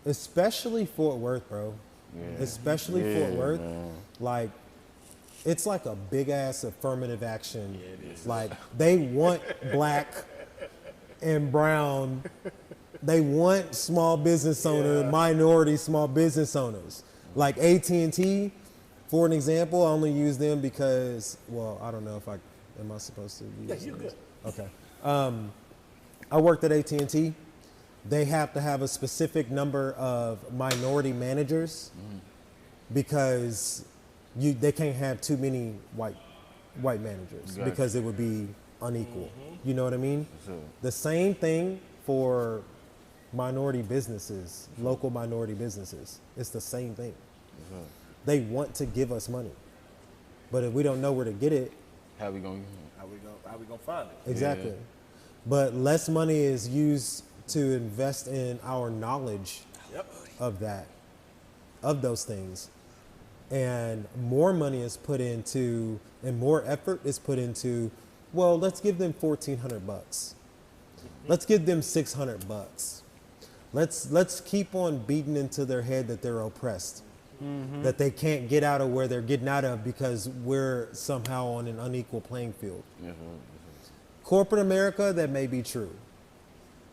especially Fort Worth, bro. Yeah. Especially Yeah, Fort Worth. man. Like, it's like a big ass affirmative action. Like, they want black and brown. They want small business owners, minority small business owners. Like AT&T, for an example, I only use them because, well, I don't know if am I supposed to use Yeah, you're them? good. Okay. I worked at AT&T. They have to have a specific number of minority managers because they can't have too many white managers because it would be unequal. You know what I mean? Sure. The same thing for minority businesses, local minority businesses. It's the same thing. They want to give us money, but if we don't know where to get it, How we gonna? How we gonna find it? exactly. But less money is used to invest in our knowledge of those things. And more money is put into, and more effort is put into, well, let's give them $1,400. Let's give them $600. Let's keep on beating into their head that they're oppressed, that they can't get out of where they're getting out of because we're somehow on an unequal playing field. Corporate America, that may be true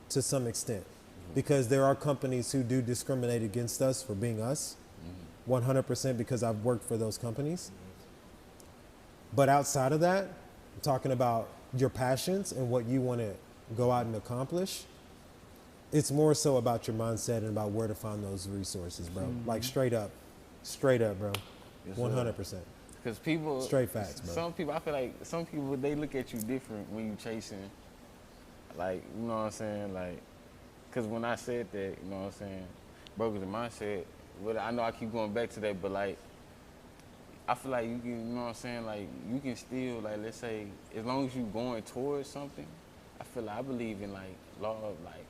to some extent, because there are companies who do discriminate against us for being us, 100%, because I've worked for those companies. But outside of that, I'm talking about your passions and what you want to go out and accomplish. It's more so about your mindset and about where to find those resources, bro. Like straight up, bro. 100%. Because people, Straight facts, bro. Some people, I feel like some people, they look at you different when you chasing, like, you know what I'm saying, like, because when I said that, you know what I'm saying, brokers and mindset, I know I keep going back to that, but like, I feel like you can, you know what I'm saying, like, you can still, like, let's say, as long as you going towards something, I feel like I believe in, like, law of, like,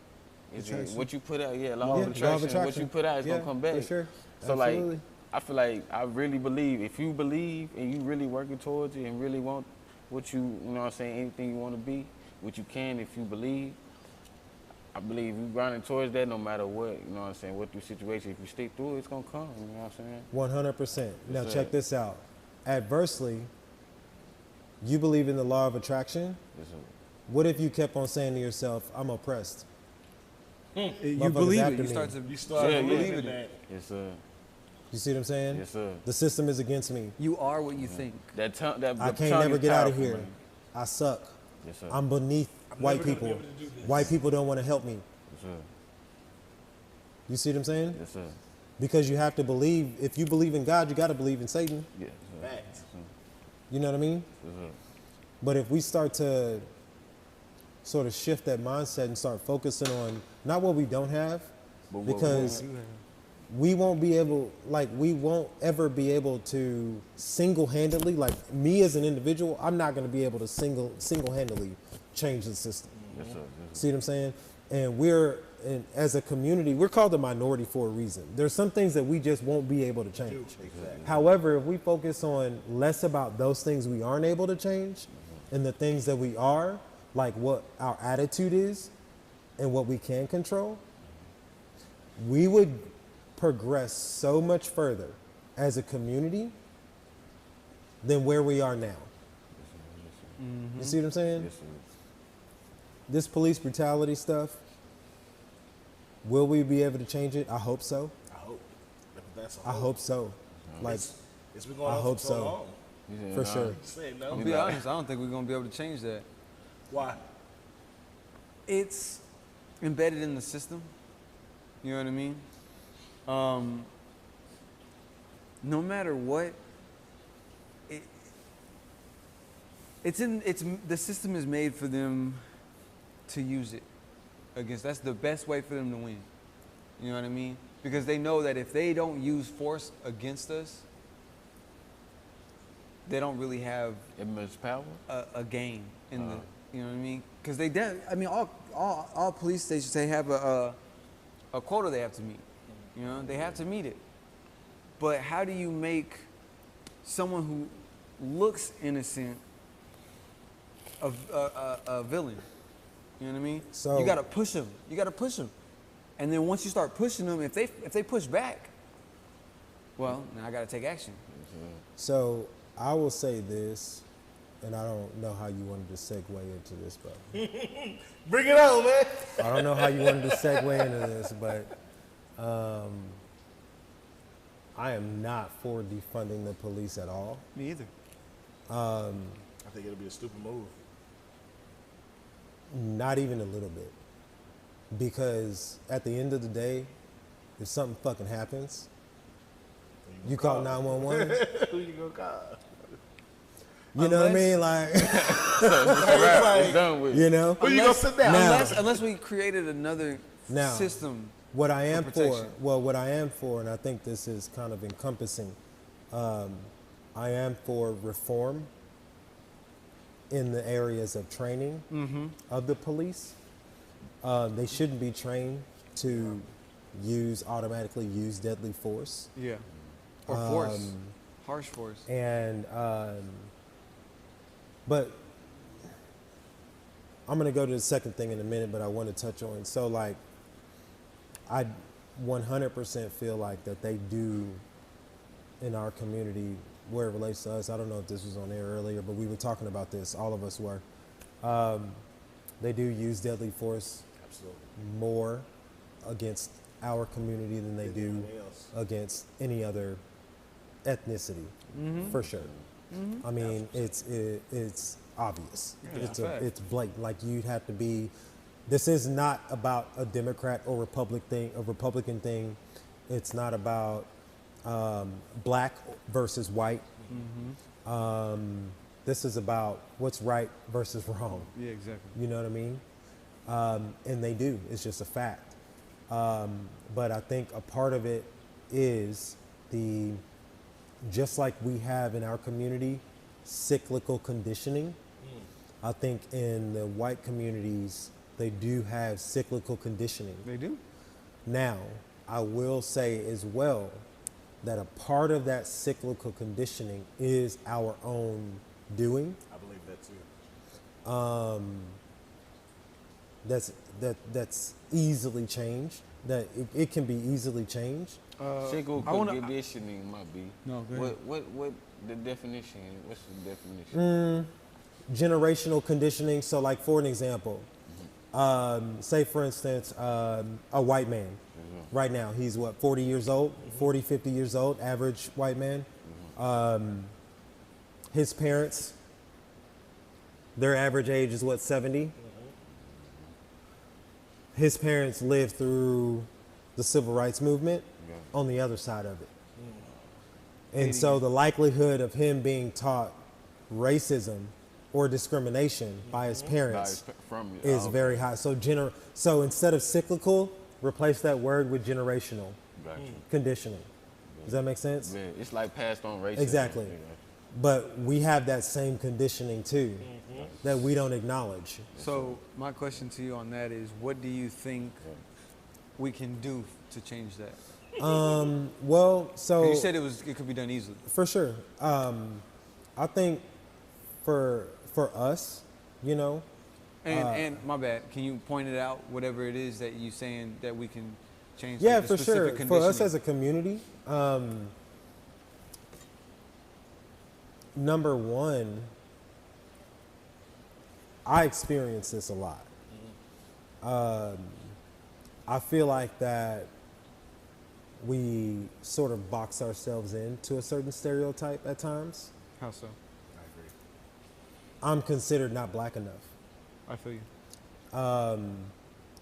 is it what you put out, law of attraction, what you put out is going to come back. For sure. So, Absolutely. like, I feel like I really believe, if you believe and you really working towards it and really want what you know what I'm saying, anything you want to be, what you can if you believe, I believe you grinding towards that no matter what, you know what I'm saying, what your situation, if you stick through it, it's going to come, you know what I'm saying? 100%. Now Yes, check sir. this out. Adversely, you believe in the law of attraction. Yes, sir. What if you kept on saying to yourself, I'm oppressed? You Motherfuckers believe after it. You me. start to. You start Yeah, believing yeah. that. Yes, sir. You see what I'm saying? Yes, sir. The system is against me. You are what you think. That I the can't tongue never is get out of powerful, here. man. I suck. Yes, sir. I'm beneath white never gonna be people. able to do this. White people don't want to help me. Yes, sir. You see what I'm saying? Yes, sir. Because you have to believe, if you believe in God, you got to believe in Satan. Yes, sir. Facts. You know what I mean? Yes, sir. But if we start to sort of shift that mindset and start focusing on not what we don't have, But what because we won't ever be able to single-handedly, like me as an individual, I'm not going to be able to single-handedly change the system. Yes, sir. Yes, See what I'm saying? And as a community, we're called a minority for a reason. There's some things that we just won't be able to change. However, if we focus on less about those things we aren't able to change and the things that we are, like what our attitude is and what we can control, we would progress so much further as a community than where we are now. You see what I'm saying? yes, sir. This police brutality stuff, will we be able to change it? I hope so. I hope. That's a I hope so. Like, It's been going I on hope for so so. long. Yeah, for nah. sure. Say I'll no. be honest. I don't think we're gonna be able to change that. Why? It's embedded in the system. You know what I mean? No matter what, the system is made for them to use it against. That's the best way for them to win. You know what I mean? Because they know that if they don't use force against us, they don't really have It much power? a game in the, you know what I mean? Because all police stations, they have a quota they have to meet. You know, they have to meet it. But how do you make someone who looks innocent a villain? You know what I mean? So- you gotta push them. You gotta push them, and then once you start pushing them, if they push back, well, now I gotta take action. So I will say this, and I don't know how you wanted to segue into this, bro. Bring it on, man. I don't know how you wanted to segue into this, but I am not for defunding the police at all. Me either. I think it'll be a stupid move. Not even a little bit. Because at the end of the day, if something fucking happens, you call 911. Who you gonna call? You know what I mean? Like, It's done with. you know? Who you gonna sit down? Now- Unless we created another Now, system. What I am for for, protection. well, what I am for, and I think this is kind of encompassing, I am for reform in the areas of training of the police. They shouldn't be trained to automatically use deadly force. Yeah. Or force. Harsh force. And, but I'm going to go to the second thing in a minute, but I want to touch on. So, like, I 100% feel like that they do in our community where it relates to us. I don't know if this was on air earlier, but we were talking about this. All of us were. They do use deadly force more against our community than they do against any other ethnicity, for sure. I mean, it's obvious. It's blatant. Like, you'd have to be. This is not about a Democrat or Republican thing. It's not about black versus white. This is about what's right versus wrong. Yeah, exactly. You know what I mean? And they do. It's just a fact. But I think a part of it is just like we have in our community, cyclical conditioning. I think in the white communities, they do have cyclical conditioning. They do. Now, I will say as well that a part of that cyclical conditioning is our own doing. I believe that too. That's easily changed. That it can be easily changed. Cyclical I wanna- conditioning might be. No, go ahead. What the definition? What's the definition? Generational conditioning. So, like, for an example, say for instance, a white man. Right now, he's what, 40 years old, 40, 50 years old, average white man. His parents, their average age is what, 70? His parents lived through the civil rights movement on the other side of it. And so the likelihood of him being taught racism or discrimination by his parents is very high. So instead of cyclical, replace that word with generational conditioning. Does that make sense? Yeah, it's like passed on racism. Exactly. You know. But we have that same conditioning too that we don't acknowledge. So my question to you on that is, what do you think we can do to change that? Well, so You said it could be done easily. for sure. I think for us, you know, And my bad, can you point it out, whatever it is that you saying that we can change? yeah, like the for sure. specific For us conditioning? as a community, number one, I experience this a lot. I feel like that we sort of box ourselves into a certain stereotype at times. How so? I'm considered not black enough I feel you.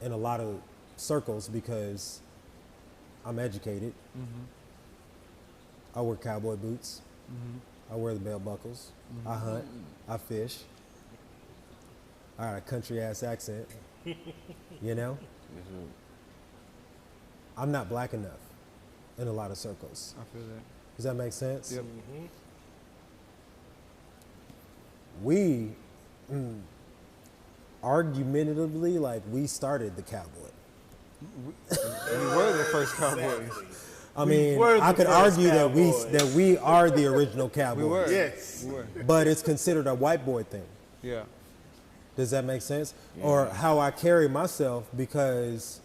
in a lot of circles because I'm educated. I wear cowboy boots. I wear the belt buckles. I hunt. I fish. I got a country ass accent. You know? I'm not black enough in a lot of circles. I feel that. Does that make sense? Yep. We, argumentatively, like, we started the cowboy. We were the first cowboys. I mean, were the I could first argue cowboys. that we are the original cowboys. We were. Yes. We were. But it's considered a white boy thing. Yeah. Does that make sense? Or how I carry myself because,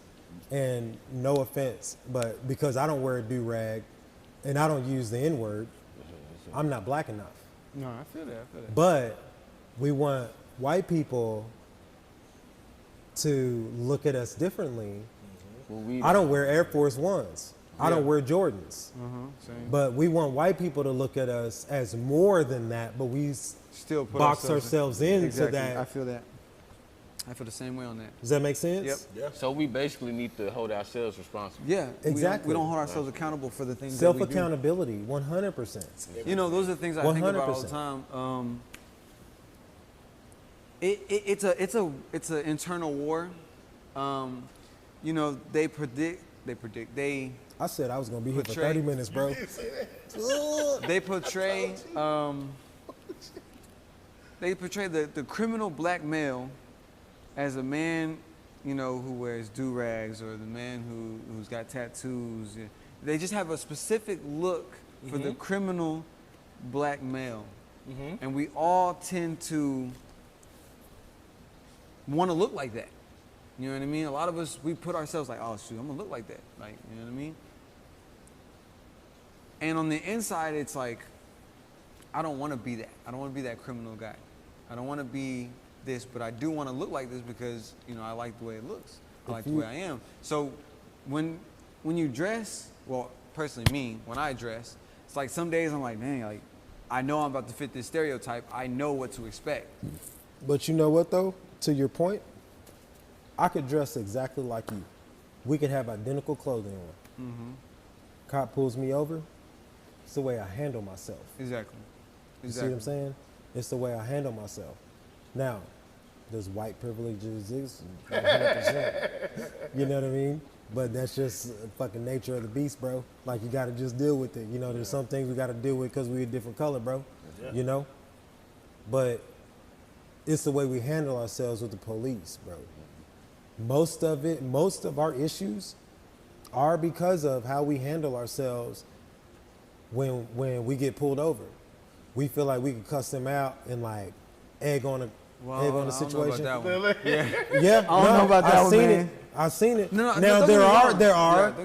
and no offense, but because I don't wear a do-rag and I don't use the N-word, I'm not black enough. No, I feel that. But we want white people to look at us differently. I don't wear Air Force Ones. I don't wear Jordans. Same. But we want white people to look at us as more than that, but we Still put box ourselves into exactly. that. I feel that. I feel the same way on that. Does that make sense? Yep. Yeah. So we basically need to hold ourselves responsible. Yeah, Exactly. We don't hold ourselves accountable for the things that we do. Self-accountability, 100%. You know, those are the things I think about all the 100%. time. It's an internal war. You know, they predict. I said I was going to be here for Portray- 30 minutes, bro. They portray. They portray the criminal black male as a man, you know, who wears do-rags, or the man who's got tattoos. They just have a specific look for the criminal black male. And we all tend to want to look like that. You know what I mean? A lot of us, we put ourselves like, oh, shoot, I'm going to look like that. Like, you know what I mean? And on the inside, it's like, I don't want to be that. I don't want to be that criminal guy. I don't want to be this, but I do want to look like this because, you know, I like the way it looks. I like the way I am. So when you dress, well, personally me, when I dress, it's like some days I'm like, man, like, I know I'm about to fit this stereotype. I know what to expect. But you know what, though? To your point, I could dress exactly like you. We could have identical clothing on. Cop pulls me over. It's the way I handle myself. Exactly. You see what I'm saying? It's the way I handle myself. Now, does white privilege exist? 100%. You know what I mean? But that's just the fucking nature of the beast, bro. Like, you got to just deal with it. You know, there's some things we got to deal with because we're a different color, bro. You know? But it's the way we handle ourselves with the police, bro. Most of our issues are because of how we handle ourselves when we get pulled over. We feel like we can cuss them out and like egg on the situation. I don't know about that one. Yeah, I don't know about that one, man. I've seen it. No, now don't get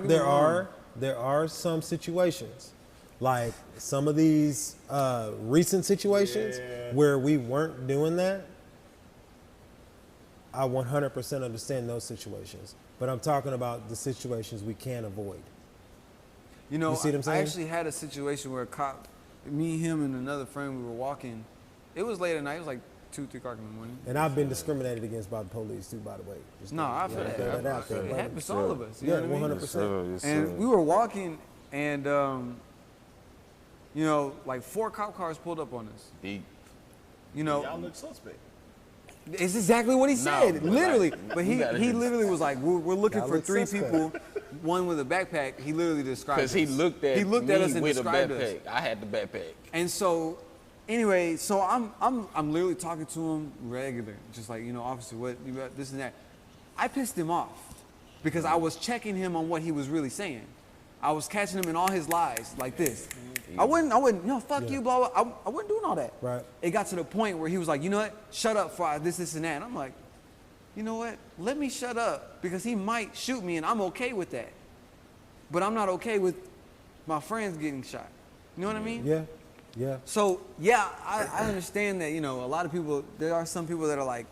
me there wrong. there are some situations, like some of these recent situations where we weren't doing that. I 100% understand those situations, but I'm talking about the situations we can't avoid. You know, You see what I'm saying? I actually had a situation where a cop, me, him, and another friend, we were walking. It was late at night. It was like 2, 3 o'clock in the morning. And I've been discriminated against by the police too, by the way. Just No, I feel that. throw out there, It brother. happens to all of us. You Yeah, know what I mean? 100%. And we were walking, and you know, like 4 cop cars pulled up on us. Deep. You know, Y'all look suspect. it's exactly what he said, but literally. like, But you gotta he just- literally was like, we're looking Y'all for look 3 suspect. people, one with a backpack. He literally described us. Because he looked at us and with a described us. backpack. I had the backpack. And so, anyway, so I'm literally talking to him regular, just like, you know, officer, what you got this and that. I pissed him off because I was checking him on what he was really saying. I was catching him in all his lies like this. I wouldn't, no, fuck you, blah, blah. I wasn't doing all that. Right. It got to the point where he was like, you know what? Shut up for this, and that. And I'm like, you know what? Let me shut up because he might shoot me, and I'm okay with that. But I'm not okay with my friends getting shot. You know what I mean? Yeah, yeah. So, yeah, I understand that, you know, a lot of people, there are some people that are like,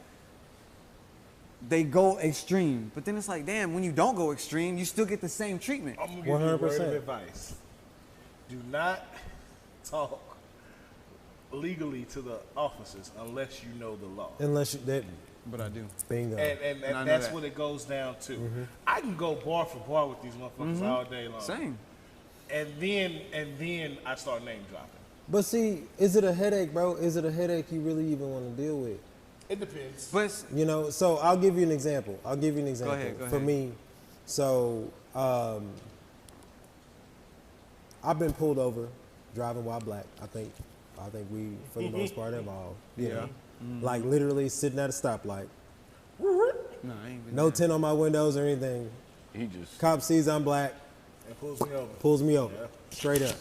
they go extreme. But then it's like, damn, when you don't go extreme, you still get the same treatment. I'm gonna give you a word 100%. of advice. Do not talk legally to the officers unless you know the law. Unless you, that, But I do. bingo. And I know that's that. what it goes down to. I can go bar for bar with these motherfuckers all day long. Same. And then I start name dropping. But see, is it a headache, bro? Is it a headache you really even want to deal with? It depends. But it's, You know, so I'll give you an example. Go ahead. For me, so I've been pulled over driving while black. I think we, for the most part, have all. You know, like literally sitting at a stoplight, no, I ain't been no tint on my windows or anything. He just Cop sees I'm black, It pulls me over. pulls me over, Yeah. straight up.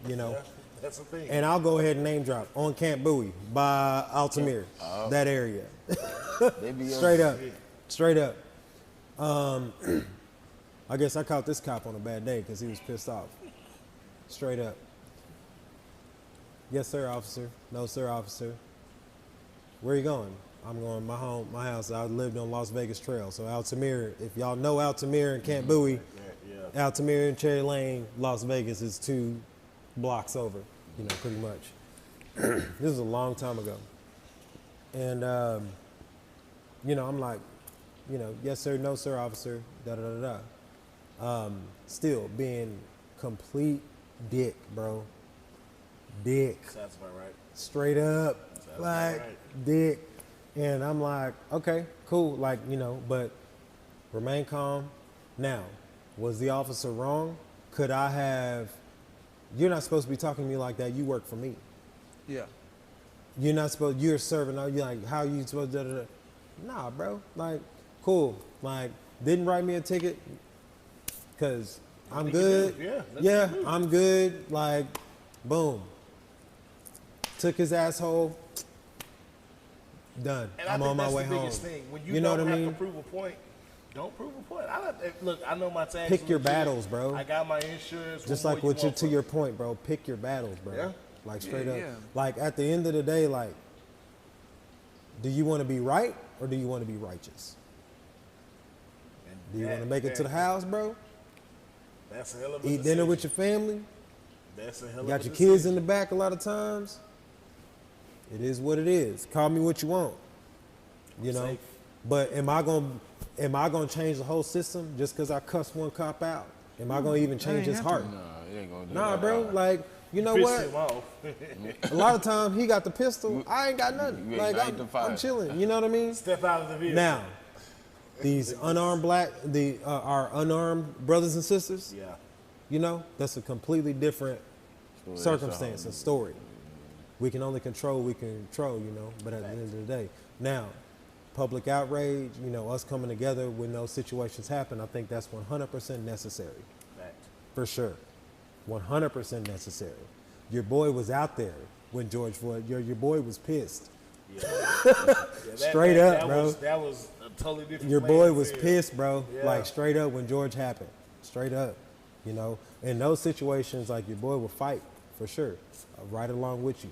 You know, That's the thing. And I'll go ahead and name drop on Camp Bowie by Altamir, that area. They be Straight up. I guess I caught this cop on a bad day because he was pissed off. Straight up. Yes, sir, officer. No, sir, officer. Where you going? I'm going my house. I lived on Las Vegas Trail. So Altamir, if y'all know Altamir and Camp Bowie, Altamir and Cherry Lane, Las Vegas is 2 blocks over, pretty much. This was a long time ago. And, I'm like, yes, sir, no, sir, officer, da-da-da-da. Still being complete dick, bro. Dick. Sounds about right. Straight up. Sounds like, about right. dick. And I'm like, okay, cool. Like, but remain calm. Now, was the officer wrong? Could I have, you're not supposed to be talking to me like that. You work for me. Yeah. You're serving, you're like, how you supposed to, da-da-da. Nah, bro. Like, cool. Like, didn't write me a ticket because I'm good. Yeah, I'm good. Like, boom. Took his asshole. Done. And I'm on my way home. Biggest thing. When you know don't what I have mean? to prove a point, don't prove a point. Look, I know my taxes. Pick your battles, bro. I got my insurance. Just like to your point, bro. Pick your battles, bro. Yeah. Like straight up. Yeah. Like at the end of the day, like, do you want to be right or do you want to be righteous? Do you want to make it to the house, bro? That's a hell of a Eat dinner with your family. That's a hell of a Got your kids in the back a lot of times. It is what it is. Call me what you want. Safe. But am I gonna change the whole system just because I cuss one cop out? Am I gonna even change his heart? Nah, it ain't gonna do Nah, that. bro. Like, you know what? Him off. A lot of times he got the pistol. I ain't got nothing. You Like ignite the fire. I'm chilling. You know what I mean? Step out of the vehicle. Now, these unarmed our unarmed brothers and sisters. Yeah. That's a completely different circumstance and story. We can only control we can control, but at the end of the day. Now, public outrage, us coming together when those situations happen, I think that's 100% necessary. Fact. For sure. 100% necessary. Your boy was out there when George Floyd, your boy was pissed. Yeah. Straight up, bro. That was a totally different. Your boy was pissed, bro. Yeah. Like straight up when George happened. Straight up. In those situations, like your boy will fight for sure. Right along with you.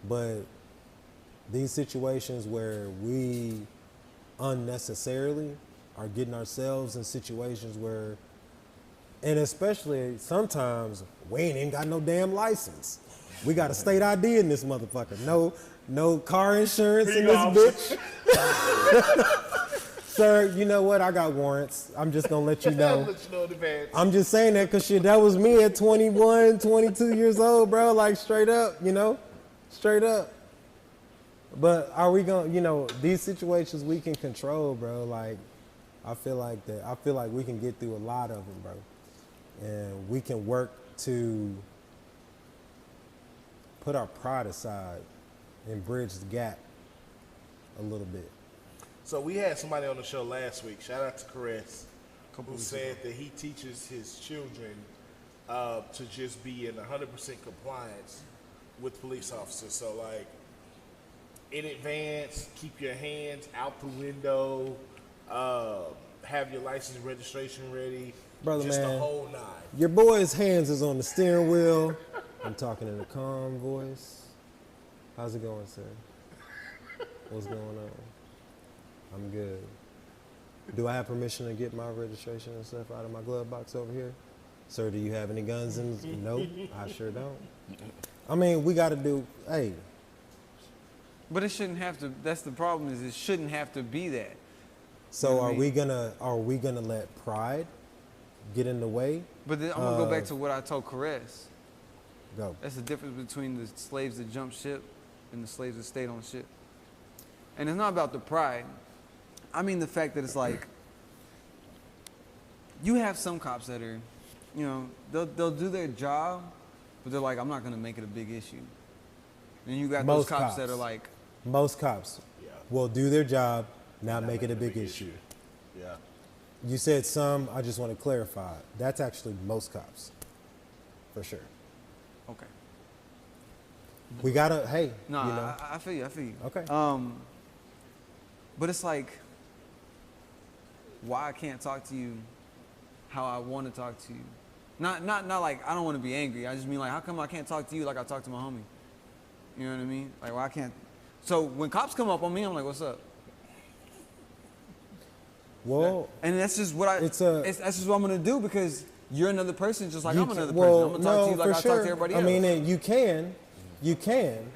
But these situations where we unnecessarily are getting ourselves in situations where, and especially sometimes we ain't even got no damn license. We got a state ID in this motherfucker. No car insurance in this bitch. Sir, you know what? I got warrants. I'm just gonna let you know. I'm just saying that because shit, that was me at 21, 22 years old, bro. Like straight up, straight up. But are we gonna, these situations we can control, bro. Like, I feel like that. I feel like we can get through a lot of them, bro. And we can work to put our pride aside and bridge the gap a little bit. So we had somebody on the show last week. Shout out to R.N.S. who said that he teaches his children to just be in 100% compliance with police officers. So like, in advance, keep your hands out the window, have your license and registration ready, Brother, just man, the whole nine. Your boy's hands is on the steering wheel. I'm talking in a calm voice. How's it going, sir? What's going on? I'm good. Do I have permission to get my registration and stuff out of my glove box over here? Sir, do you have any guns in? Nope, I sure don't. I mean, we got to do, hey. But it shouldn't have to, that's the problem, is it shouldn't have to be that. So You know what are I mean? we gonna let pride get in the way? But then I'm going to go back to what I told Caress. Go. That's the difference between the slaves that jumped ship and the slaves that stayed on ship. And it's not about the pride. I mean the fact that it's like, you have some cops that are, they'll do their job, but they're like, I'm not going to make it a big issue. And you got Most those cops that cops. are like, Most cops will do their job, not make it a big issue. Yeah. You said some, I just want to clarify. That's actually most cops, for sure. Okay. We gotta, hey, No, you know. I feel you. I feel you. Okay. But it's like, why I can't talk to you how I want to talk to you. Not like I don't want to be angry. I just mean like, how come I can't talk to you like I talk to my homie? You know what I mean? Like, why I can't. So when cops come up on me, I'm like, what's up? Well, And that's just what that's just what I'm gonna do because you're another person, just like I'm another person. I'm gonna talk to you like I talk to everybody else. I mean, you can,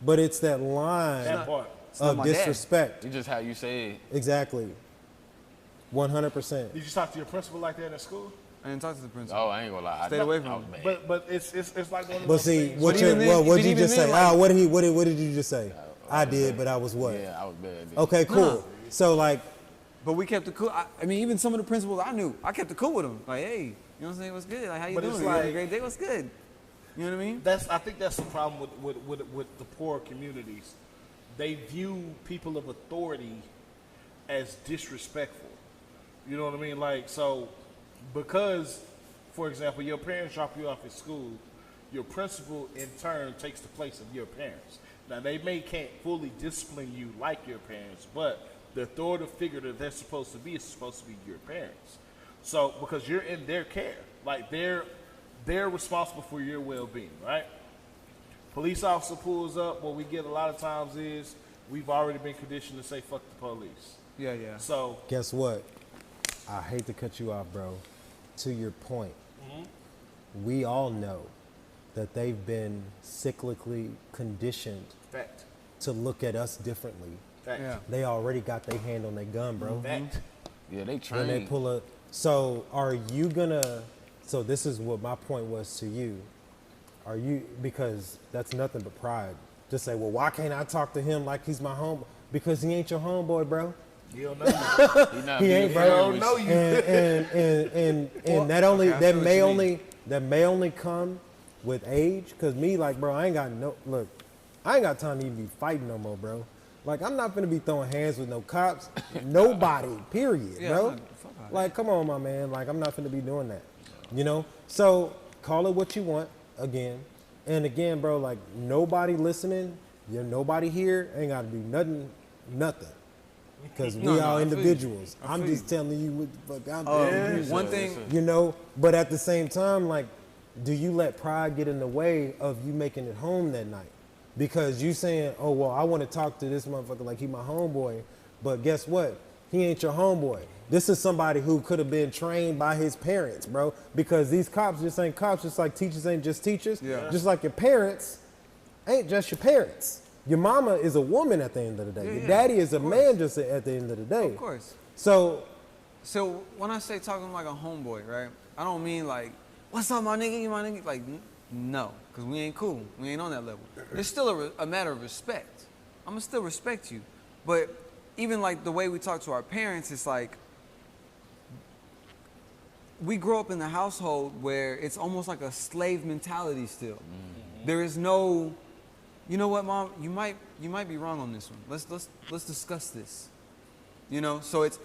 but it's that line That part. of disrespect. It's just how you say it. Exactly. 100%. Did you talk to your principal like that at school? I didn't talk to the principal. Oh, I ain't gonna lie. Stayed away from him. But it's like one of But those see, things. what even then, did even you just then, say? like- What did you just say? I did, but I was what? Yeah, I was bad. Okay, cool. No. So like, But we kept it cool. I mean, even some of the principals I knew, I kept it cool with them. Like, hey, you know what I'm saying? What's good? Like, how you But doing? it's You having a like- great day? What's good? You know what I mean? I think that's the problem with the poor communities. They view people of authority as disrespectful. You know what I mean? Like, so because, for example, your parents drop you off at school, your principal in turn takes the place of your parents. Now they can't fully discipline you like your parents, but the authoritative figure that they're supposed to be is supposed to be your parents. So because you're in their care, like they're responsible for your well-being, right? Police officer pulls up. What we get a lot of times is we've already been conditioned to say "fuck the police." Yeah, yeah. So guess what? I hate to cut you off, bro. To your point, we all know that they've been cyclically conditioned fact, to look at us differently. fact, Yeah. They already got their hand on their gun, bro. fact. Yeah, they When train. they pull up. So are you gonna? So this is what my point was to you. Are you, because that's nothing but pride. Just say, well, why can't I talk to him like he's my home? Because he ain't your homeboy, bro. You don't know. You. He ain't, bro. don't know you. And that only I that feel what may you only that may only come with age. Cause me, like, bro, I ain't got time to even be fighting no more, bro. Like, I'm not gonna be throwing hands with no cops, nobody, period, Yeah, bro. I'm not- fuck all that. Like, come on, my man. Like, I'm not gonna be doing that, you know. So call it what you want, again and again, bro. Like, nobody listening, you're nobody here, ain't gotta do nothing. Because we No, are I feel you. individuals. I I'm feel just you. telling you what the fuck I'm doing. One thing, You know, but at the same time, like, do you let pride get in the way of you making it home that night? Because you saying, oh, well, I want to talk to this motherfucker like he my homeboy, but guess what? He ain't your homeboy. This is somebody who could have been trained by his parents, bro. Because these cops just ain't cops, just like teachers ain't just teachers. Yeah. Just like your parents ain't just your parents. Your mama is a woman at the end of the day. Yeah, Your yeah, daddy is a man just at the end of the day. of course. So, So when I say talking like a homeboy, right? I don't mean like, what's up, my nigga? You my nigga? Like, no, because we ain't cool. We ain't on that level. It's still a matter of respect. I'm gonna still respect you, but even like the way we talk to our parents, it's like we grow up in the household where it's almost like a slave mentality still. There is no, you know what, Mom? You might be wrong on this one. Let's discuss this. You know, so it's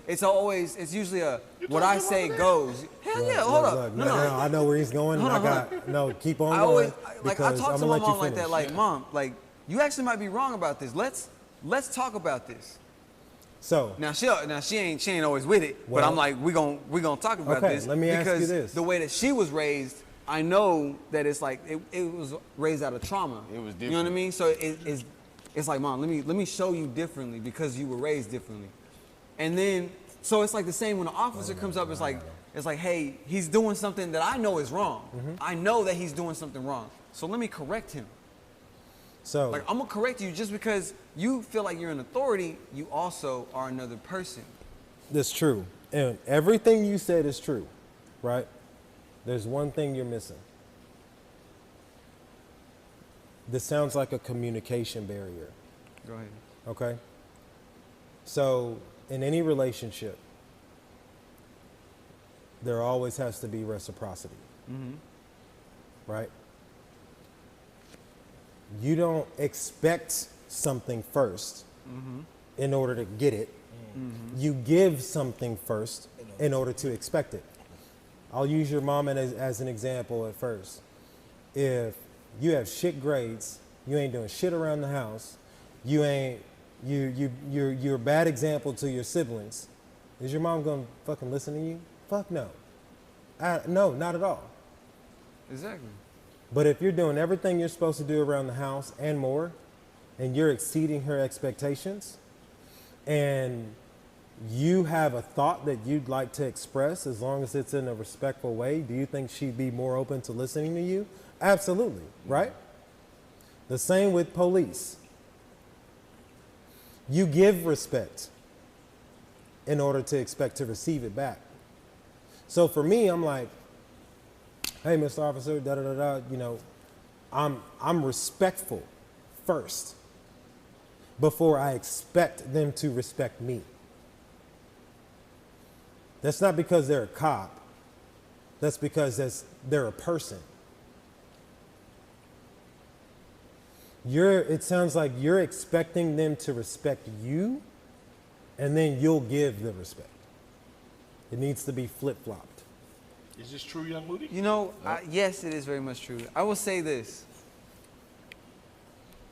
usually a what I say goes. Hell yeah, hold up. look, No, I know where he's going. Hold I on, got no. Keep on I going. always I because talk I'm to gonna my let you mom like that, finish. like, Mom, like you actually might be wrong about this. Let's talk about this. So Now she ain't always with it, but Well- I'm like we gon' talk about Okay, this. let me ask you because this. the way that she was raised, I know that it's like it was raised out of trauma. It was You know what I different. mean? So it's like, Mom, let me show you differently because you were raised differently. And then so it's like the same when the officer comes up, it's like, hey, he's doing something that I know is wrong. Mm-hmm. I know that he's doing something wrong. So let me correct him. so Like, I'm gonna correct you just because you feel like you're an authority, you also are another person. that's true, and everything you said is true, right? There's one thing you're missing. This sounds like a communication barrier. Go ahead. Okay. So in any relationship, there always has to be reciprocity. Right? You don't expect something first in order to get it. You give something first in order to expect it. I'll use your mom as an example at first. If you have shit grades, you ain't doing shit around the house, you're a bad example to your siblings. Is your mom gonna fucking listen to you? Fuck no. No, not at all. Exactly. But if you're doing everything you're supposed to do around the house and more, and you're exceeding her expectations, and you have a thought that you'd like to express as long as it's in a respectful way, do you think she'd be more open to listening to you? Absolutely, right? The same with police. You give respect in order to expect to receive it back. So for me, I'm like, hey, Mr. Officer, da da da da, you know, I'm respectful first before I expect them to respect me. That's not because they're a cop. That's because they're a person. It sounds like you're expecting them to respect you, and then you'll give the respect. It needs to be flip-flopped. Is this true, young Moody? You know, yes, it is very much true. I will say this.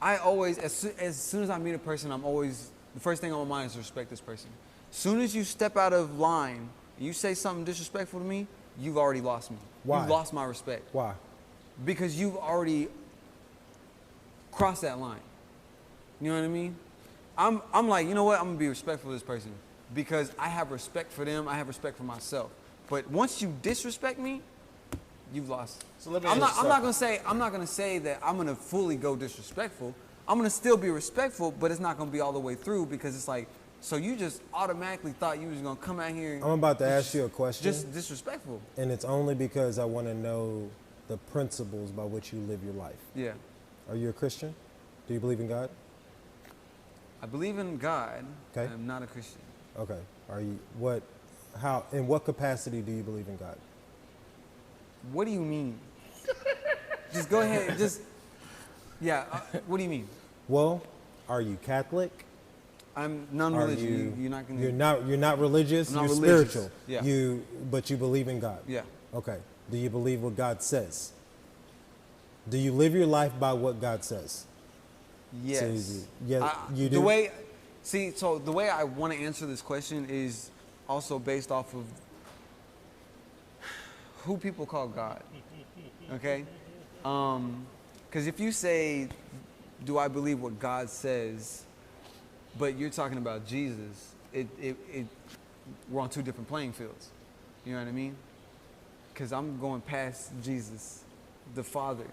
I always, as soon as I meet a person, the first thing on my mind is to respect this person. As soon as you step out of line and you say something disrespectful to me, you've already lost me. Why? You've lost my respect. Why? Because you've already crossed that line. You know what I mean? I'm like, you know what? I'm gonna be respectful to this person because I have respect for them. I have respect for myself. But once you disrespect me, you've lost. So let me I'm not gonna say that I'm gonna fully go disrespectful. I'm gonna still be respectful, but it's not gonna be all the way through because it's like, so you just automatically thought you was gonna come out here and I'm about to ask you a question. Just disrespectful. And it's only because I want to know the principles by which you live your life. Yeah. Are you a Christian? Do you believe in God? I believe in God. Okay. I'm not a Christian. Okay. In what capacity do you believe in God? What do you mean? Just go ahead. What do you mean? Well, are you Catholic? I'm non-religious. You're not religious. I'm not you're religious. Spiritual. Yeah. But you believe in God. Yeah. Okay. Do you believe what God says? Do you live your life by what God says? Yes. You do. The way I want to answer this question is also based off of who people call God. Okay? Because if you say, do I believe what God says, but you're talking about Jesus, we're on two different playing fields. You know what I mean? Because I'm going past Jesus, the Father.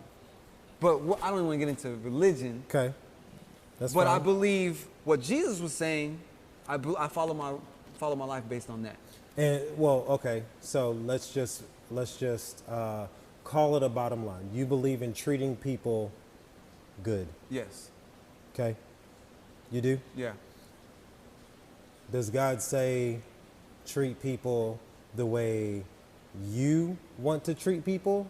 But I don't even want to get into religion. Okay. That's but fine. I believe what Jesus was saying. I follow my life based on that. And well, okay. So let's just call it a bottom line. You believe in treating people good. Yes. Okay. You do? Yeah. Does God say treat people the way you want to treat people?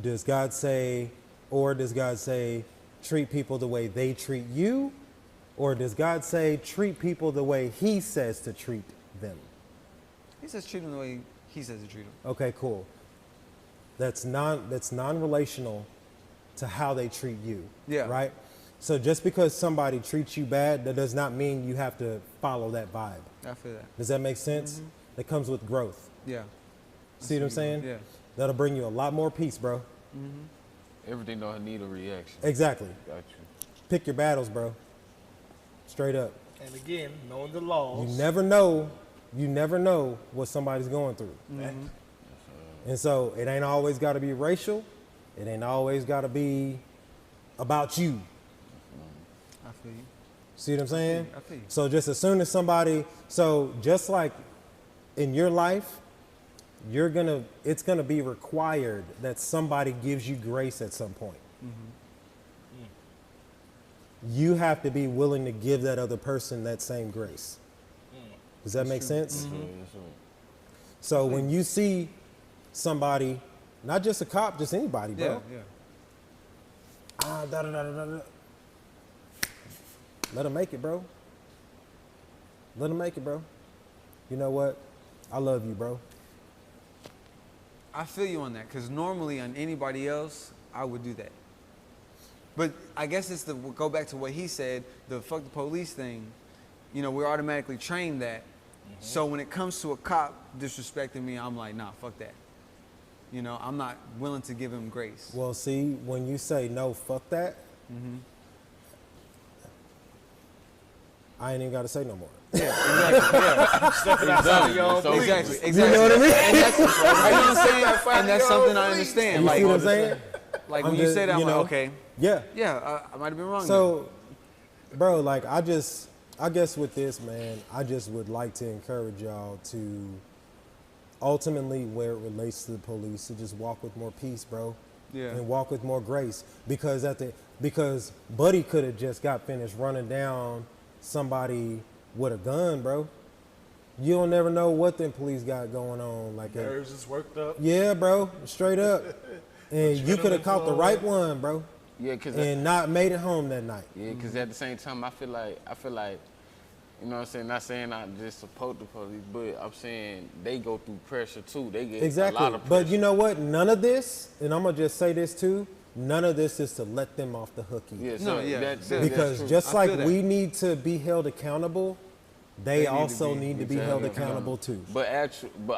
Does God say treat people the way they treat you? Or does God say treat people the way he says to treat them? He says treat them the way he says to treat them. Okay, cool. That's non-relational to how they treat you. Yeah. Right? So just because somebody treats you bad, that does not mean you have to follow that vibe. I feel that. Does that make sense? Mm-hmm. That comes with growth. Yeah. See what I'm saying? Yeah. That'll bring you a lot more peace, bro. Mm-hmm. Everything don't need a reaction. Exactly. Got you. Pick your battles, bro. Straight up. And again, knowing the laws. You never know what somebody's going through. Mm-hmm. And so it ain't always got to be racial. It ain't always got to be about you. I feel you. See what I'm saying? I feel you. So just as soon as just like in your life, it's gonna be required that somebody gives you grace at some point. Mm-hmm. You have to be willing to give that other person that same grace. Does that make sense? Mm-hmm. So when you see somebody, not just a cop, just anybody, bro. Yeah. Let them make it, bro. Let them make it, bro. You know what? I love you, bro. I feel you on that, because normally on anybody else, I would do that. But I guess it's the go back to what he said, the fuck the police thing. You know, we're automatically trained that. So when it comes to a cop disrespecting me, I'm like, nah, fuck that. You know, I'm not willing to give him grace. Well, see, when you say no, fuck that, I ain't even got to say no more. Yeah, exactly. Yeah. Stepping outside of your own beliefs. Exactly. You know what I mean? And that's, you know what I'm saying? And that's something I understand. You Like, see what I'm saying? like I'm when you just, say that, I'm you like, know, okay, Yeah. yeah, I might have been wrong. So, bro, like I guess with this, man, I just would like to encourage y'all to ultimately, where it relates to the police, to just walk with more peace, bro. Yeah. And walk with more grace. Because because Buddy could have just got finished running down somebody with a gun, bro. You don't never know what them police got going on. Like Nerves is worked up. yeah, bro, straight up. And you could have caught the right one, bro. Yeah, cause And not made it home that night. yeah, cause at the same time, I feel like, you know what I'm saying? Not saying I just support the police, but I'm saying they go through pressure too. They get Exactly. a lot of pressure. But you know what? None of this, and I'm gonna just say this too, none of this is to let them off the hook either. yeah, No, yeah, that's Because true. just I like feel that. we need to be held accountable, they need to also be need to be held accountable too. But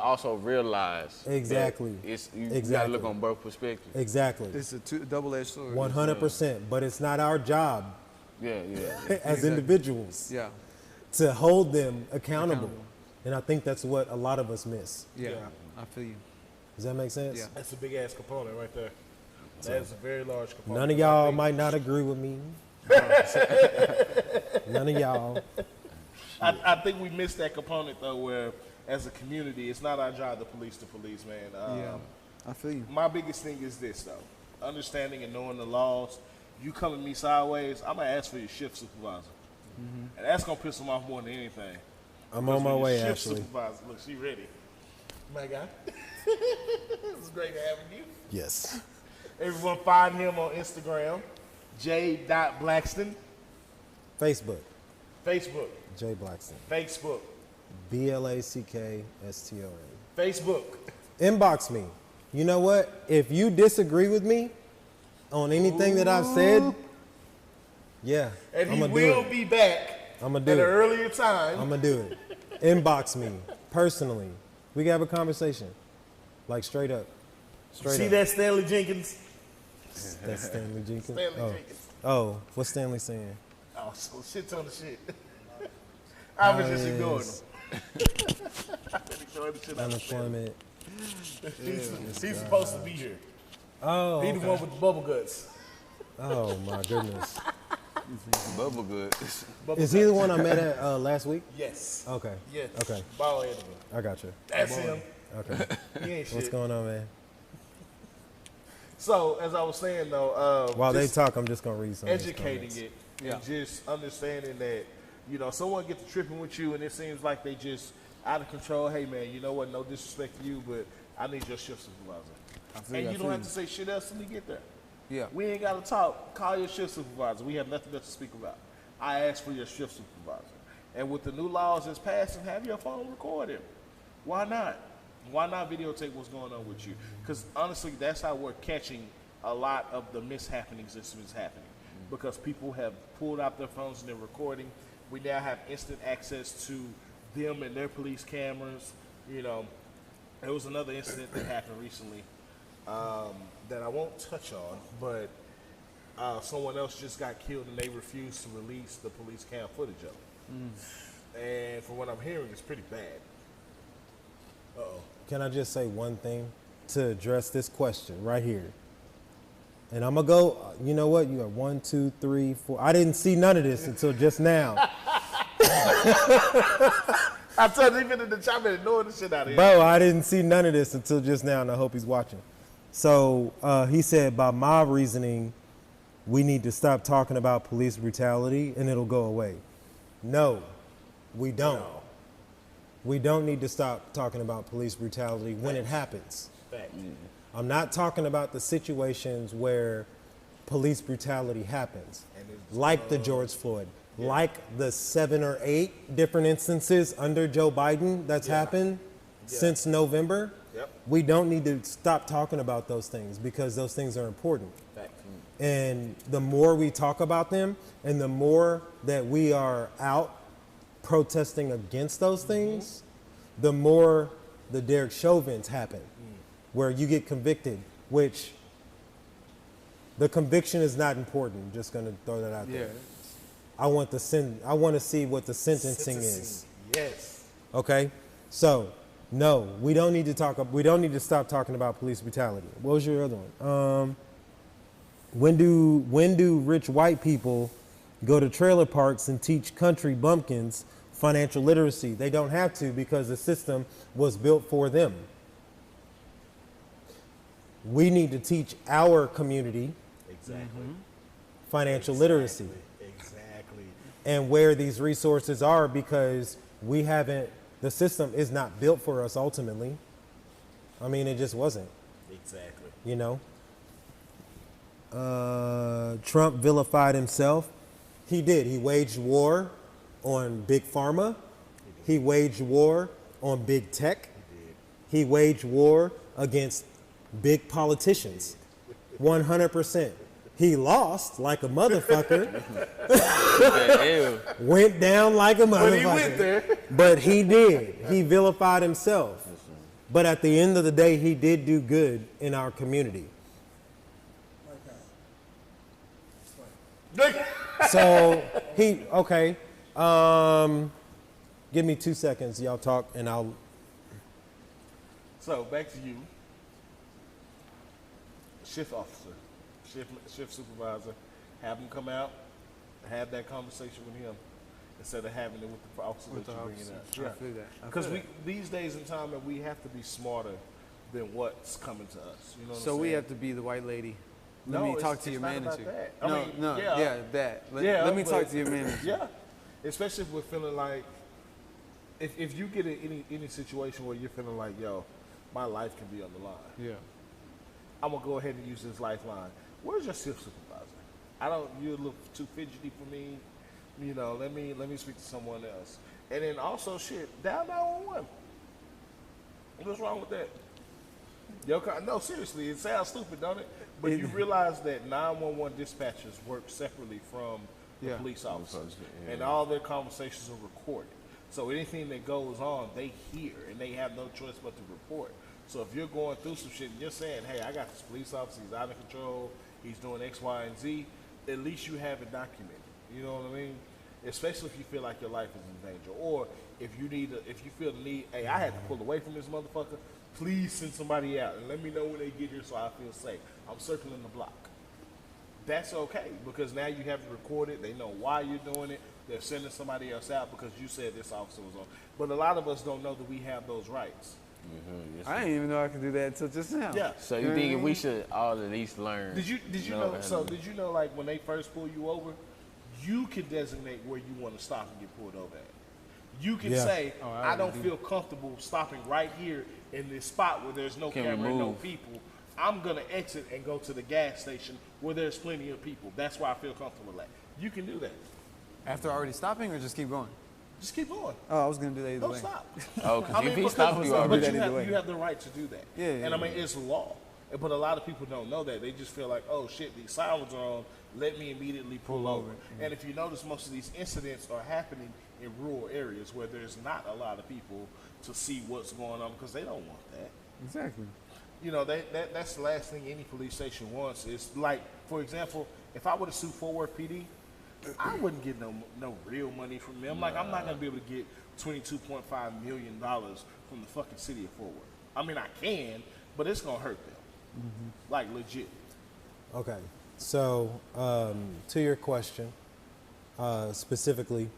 also realize that Exactly. it's you gotta Exactly. look on both perspectives. Exactly. it's a double-edged sword. 100%. But it's not our job Yeah. as individuals Yeah, to hold them accountable. And I think that's what a lot of us miss. yeah, Yeah. I feel you. Does that make sense? Yeah. That's a big ass component right there. That is a very large component. None of y'all might not agree with me. None of y'all. I think we missed that component though, where as a community, it's not our job to police the police, man. Yeah, I feel you. My biggest thing is this though: understanding and knowing the laws. You come at me sideways, I'm gonna ask for your shift supervisor, and that's gonna piss them off more than anything. I'm on my Because when way, your shift actually. Supervisor, look, she ready. My guy, it's great having you. Yes. Everyone find him on Instagram, j.blackston, Facebook, Facebook, Jay Blackston. Facebook, BLACKSTON. Facebook. Inbox me. You know what? If you disagree with me on anything that I've said, yeah, And I'm he gonna will do it. be back I'ma at do an it. earlier time. I'm gonna do it. Inbox me personally. We can have a conversation, like straight up. Straight See up. that Stanley Jenkins? That's Stanley Jenkins. Stanley oh. Jenkins. Oh, what's Stanley saying? Oh, so shit on the shit. I was just ignoring Yes. him. I've been ignoring the shit out of him. Unemployment. He's supposed to be here. Oh, He the one with the bubble guts. oh my goodness. Bubble good. Bubble Is he the guts. one I met at last week? Yes. Okay. Yes. Okay. Ball head of him. I got you. That's him. Okay. He ain't What's shit. going on, man? So, as I was saying though, While they just talk, I'm just gonna read some of these educating comments. it Yeah. and just understanding that, you know, someone gets to tripping with you and it seems like they just out of control. Hey man, you know what? No disrespect to you, but I need your shift supervisor. And you don't have to say shit else until you get there. Yeah, We ain't got to talk. Call your shift supervisor. We have nothing else to speak about. I asked for your shift supervisor. And with the new laws that's passing, have your phone recorded. Why not? Why not videotape what's going on with you? Because honestly, that's how we're catching a lot of the mishappenings that's happening. Because people have pulled out their phones and they're recording. We now have instant access to them and their police cameras. You know, there was another incident that happened recently that I won't touch on, but someone else just got killed and they refused to release the police cam footage of it. And from what I'm hearing, it's pretty bad. Uh-oh. Can I just say one thing to address this question right here? And I'm gonna go. You know what? You got 1, 2, 3, 4. I didn't see none of this until just now, I told you, even in the chat, I've been ignoring the shit out of here. bro. I didn't see none of this until just now, and I hope he's watching. So he said, by my reasoning, we need to stop talking about police brutality, and it'll go away. No, we don't. No. We don't need to stop talking about police brutality when it happens. Fact. I'm not talking about the situations where police brutality happens, like the George Floyd, like the 7 or 8 different instances under Joe Biden that's happened. since November, Yep. we don't need to stop talking about those things because those things are important. Fact. And the more we talk about them and the more that we are out protesting against those things, the more the Derek Chauvins happen, where you get convicted, which the conviction is not important. I'm just going to throw that out there. I want to see what the sentencing is. Yes. Okay? So, no, we don't need to stop talking about police brutality. What was your other one? When do rich white people go to trailer parks and teach country bumpkins financial literacy? They don't have to because the system was built for them. We need to teach our community financial literacy. Exactly. And where these resources are, because the system is not built for us ultimately. I mean, it just wasn't. Exactly. You know? Trump vilified himself. He did. He waged war on big pharma. He waged war on big tech. He waged war against big politicians. 100%. He lost like a motherfucker. Went down like a motherfucker. But he went there. But he did. He vilified himself. But at the end of the day, he did do good in our community. So okay. Give me 2 seconds. Y'all talk and I'll. So back to you. Shift officer, shift supervisor, have him come out, have that conversation with him instead of having it with the officer that you're bringing up. I feel that. Because these days in time, we have to be smarter than what's coming to us. You know what I'm So we saying? have to be the white lady. Let No, me it's- talk to it's your not about manager. that. No, that. Yeah, Let me but- talk to your manager. Yeah, especially if we're feeling like, if you get in any situation where you're feeling like, yo, my life can be on the line. Yeah. I'm gonna go ahead and use this lifeline. Where's your shift supervisor? You look too fidgety for me. You know, let me speak to someone else. And then also, dial 911. What's wrong with that? No, seriously, it sounds stupid, don't it? But you realize that 911 dispatchers work separately from the police officers, and all their conversations are recorded. So anything that goes on, they hear, and they have no choice but to report. So if you're going through some shit and you're saying, hey, I got this police officer, he's out of control, he's doing X, Y, and Z, at least you have it documented. You know what I mean? Especially if you feel like your life is in danger. Or if you feel the need, hey, I had to pull away from this motherfucker, please send somebody out and let me know when they get here so I feel safe. I'm circling the block. That's okay, because now you have it recorded, they know why you're doing it, they're sending somebody else out because you said this officer was on. But a lot of us don't know that we have those rights. Yes, I didn't even know I could do that until just now. Yeah. So you think we should all at least learn? Did you know? So did you know, like when they first pull you over, you can designate where you want to stop and get pulled over at. You can say, I don't feel comfortable stopping right here in this spot where there's no camera and no people. I'm gonna exit and go to the gas station where there's plenty of people. That's why I feel comfortable at. You can do that. After already stopping or just keep going? Just keep going. Oh, I was going to do that either Don't way. stop. Oh, because if he stops you but already. you have the right to do that. Yeah, And I mean, it's law. But a lot of people don't know that. They just feel like, oh shit, these sirens are on. Let me immediately pull over. And if you notice, most of these incidents are happening in rural areas where there's not a lot of people to see what's going on because they don't want that. Exactly. You know, that's the last thing any police station wants is, like, for example, if I were to sue Fort Worth PD, I wouldn't get no real money from them. Like, I'm not going to be able to get $22.5 million from the fucking city of Fort Worth. I mean, I can, but it's going to hurt them. Like, legit. Okay. So, to your question, specifically,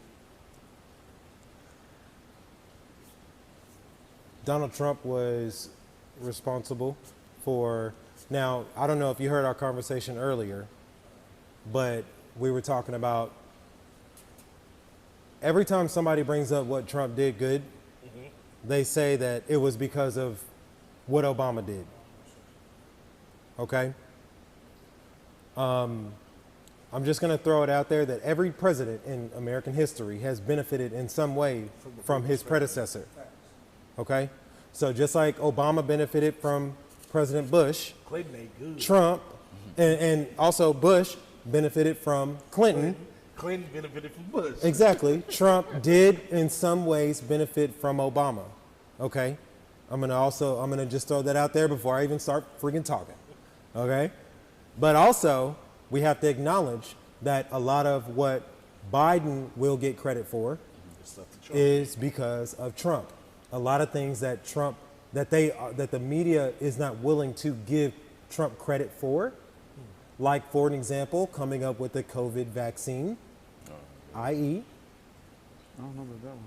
Donald Trump was responsible for, now, I don't know if you heard our conversation earlier, but we were talking about every time somebody brings up what Trump did good, they say that it was because of what Obama did. Okay? I'm just going to throw it out there that every president in American history has benefited in some way from his predecessor. Okay? So just like Obama benefited from President Bush, Clinton ain't good. Trump, and also Bush benefited from Clinton. Clinton benefited from Bush. Exactly. Trump did in some ways benefit from Obama. Okay? I'm gonna just throw that out there before I even start freaking talking. Okay? But also, we have to acknowledge that a lot of what Biden will get credit for is because of Trump. A lot of things that that the media is not willing to give Trump credit for, like for an example, coming up with the COVID vaccine, i.e., I don't know about that one.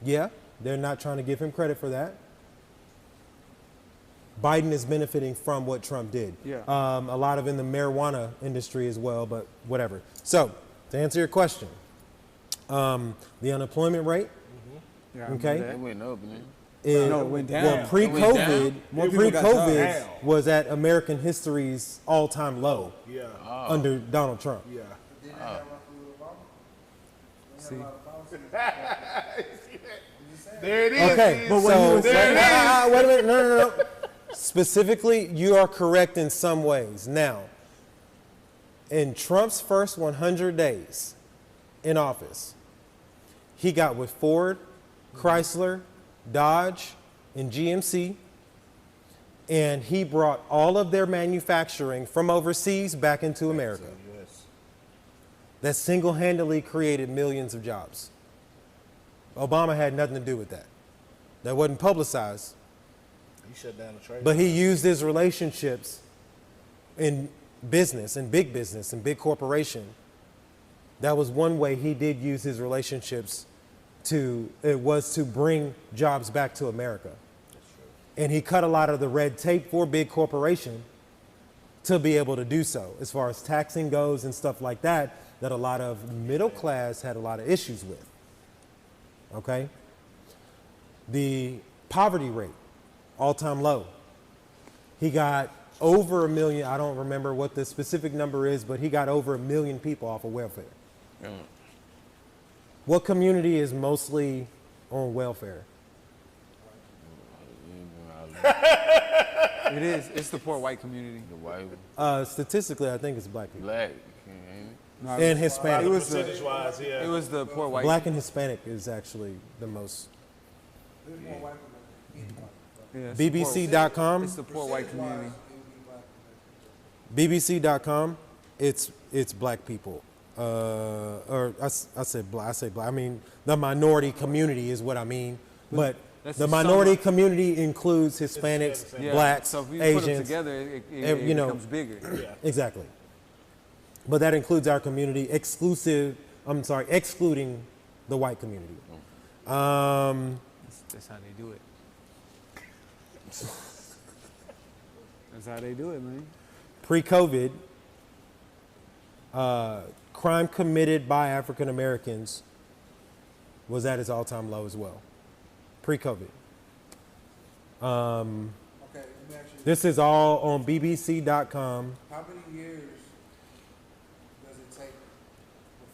yeah, they're not trying to give him credit for that. Biden is benefiting from what Trump did. Yeah. A lot of in the marijuana industry as well, but whatever. So, to answer your question, the unemployment rate, Yeah, I remember okay, that. It went up, man. is, No, it went down. well, pre-COVID, More people got jobs. was at American history's all-time low Yeah. under Donald Trump. Yeah. Didn't that run through Obama? See? There it is. Okay, But so there it is. wait a minute, no. Specifically, you are correct in some ways. Now, in Trump's first 100 days in office, he got with Ford, Chrysler, Dodge, and GMC, and he brought all of their manufacturing from overseas back into America. Yes. That single-handedly created millions of jobs. Obama had nothing to do with that. That wasn't publicized. He shut down the trade. But he used his relationships in business, in big corporation. That was one way he did use his relationships to bring jobs back to America. And he cut a lot of the red tape for big corporation to be able to do so, as far as taxing goes and stuff like that, that a lot of middle class had a lot of issues with. Okay? The poverty rate, all-time low. He got over 1 million, I don't remember what the specific number is, but he got over 1 million people off of welfare. Yeah. What community is mostly on welfare? It is. It's the poor white community. The white, Statistically, I think it's black people. black, ain't it? No, And Hispanic. It was the, Percentage-wise, yeah. it was the poor white. Black and Hispanic is actually the most. Yeah, it's the poor- BBC.com. It's the poor white community. BBC.com. It's black people. Or I say black. I mean, the minority community is what I mean. But That's the the minority sum community includes Hispanics, Hispanics, Yeah, blacks, so if you put them Asians. together, it you know, becomes bigger. Exactly. But that includes our community, excluding the white community. That's how they do it. That's how they do it, man. Pre-COVID, crime committed by African Americans was at its all-time low as well. Pre-COVID. Okay, let me ask you. This is all on BBC.com. How many years does it take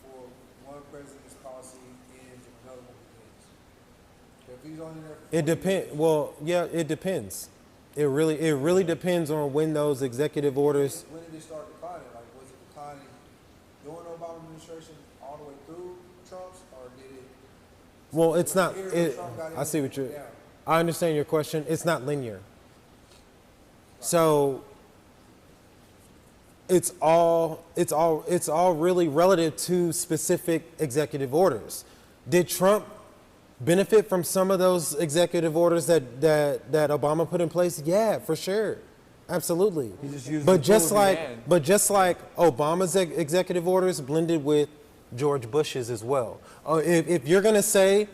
before one president's policy ends and another one begins? If he's only there for It depends. Well, yeah, it depends. It really depends on when those executive orders. when did it start declining? Like, was it declining during the Obama administration all the way through Trump's, or did it? Well, it's not. Here, It, Trump got in I see and what you're. went down. I understand your question. It's not linear. So it's all really relative to specific executive orders. Did Trump benefit from some of those executive orders that Obama put in place? Yeah, for sure. Absolutely. He just used But the just tools he like had. but just like Obama's executive orders blended with George Bush's as well. If you're gonna say,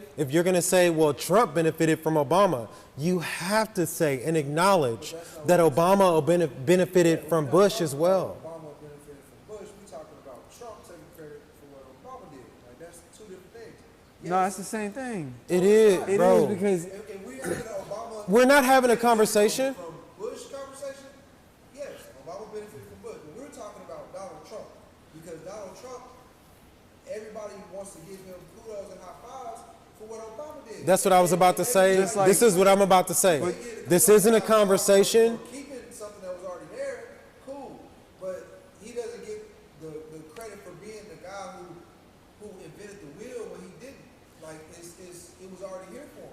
well, Trump benefited from Obama, you have to say and acknowledge that Obama benefited from Bush as well. Obama benefited from Bush. We talking about Trump taking credit for what Obama did. Like, that's two different things. No, it's the same thing. It is, It bro. is because If we having an Obama We're not having a conversation. from Bush conversation, yes, Obama benefited from Bush. But we're talking about Donald Trump, because Donald Trump, everybody wants to give him kudos and high fives for what Obama did. That's what I was about to say. This is what I'm about to say. This isn't a conversation. Keeping something that was already there, cool. But he doesn't get the credit for being the guy who invented the wheel when he didn't. Like it was already here for him.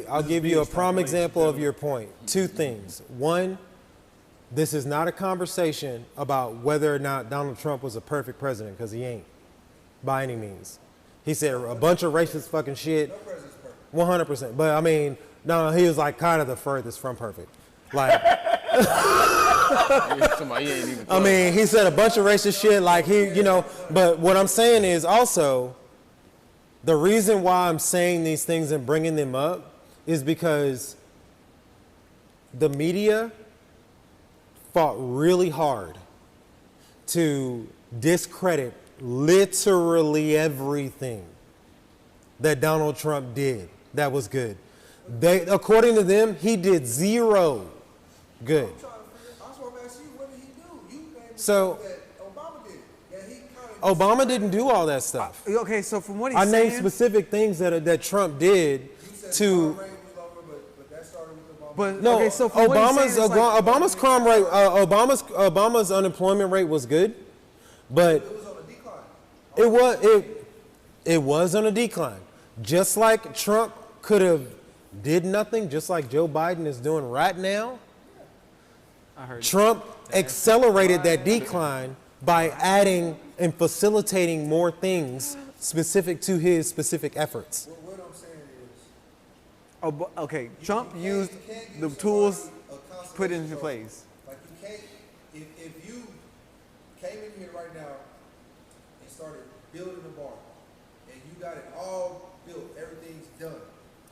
I'll give you a prime example of your point. Two things. One, this is not a conversation about whether or not Donald Trump was a perfect president, because he ain't by any means. He said a bunch of racist fucking shit. No president's perfect. 100%. But I mean, no, he was like kind of the furthest from perfect. Like, I mean, he said a bunch of racist shit. Like but what I'm saying is also, the reason why I'm saying these things and bringing them up is because the media fought really hard to discredit literally everything that Donald Trump did that was good. According to them, he did zero good. I just want to ask you, what did he do? You named So, that Obama did. Yeah, he Obama didn't do all that stuff. Okay, so from what he's I saying, named specific things that Trump did You said to. crime rate was lower, but that started with Obama. but No, okay, so from what he's saying, it's like, Obama's crime rate, Obama's unemployment rate was good, but It was on a decline. it was on a decline. Just like Trump could have did nothing, just like Joe Biden is doing right now. I heard Trump accelerated that decline by adding and facilitating more things specific to his specific efforts. What I'm saying is, Oh, okay, Trump you used can't give the somebody tools a consolation put into trophy. place. Like you can't, if you came in here right now and started building a bar, and you got it all built, everything's done,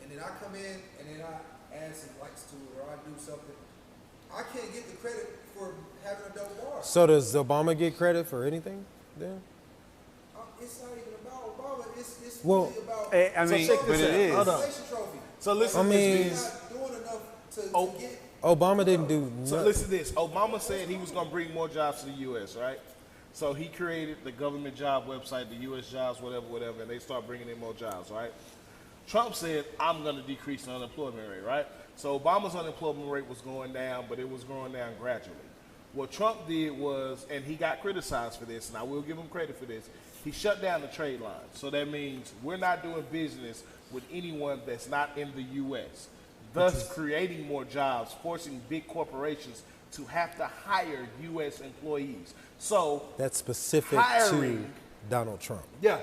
and then I come in and then I add some lights to it or I do something, I can't get the credit for having a dope bar. So does Obama get credit for anything then? It's not even about Obama. It's Well, really about I mean, check but this it out. is. Hold on. consolation trophy. So listen I to mean- this. Not doing enough to get. Obama didn't do So nothing. listen to this. Obama said he was going to bring more jobs to the U.S., right? So he created the government job website, the U.S. jobs, whatever, and they start bringing in more jobs, right? Trump said, I'm going to decrease the unemployment rate, right? So Obama's unemployment rate was going down, but it was going down gradually. What Trump did was, and he got criticized for this, and I will give him credit for this, he shut down the trade line. So that means we're not doing business with anyone that's not in the U.S., thus creating more jobs, forcing big corporations to have to hire U.S. employees. So That's specific hiring- to Donald Trump. yeah,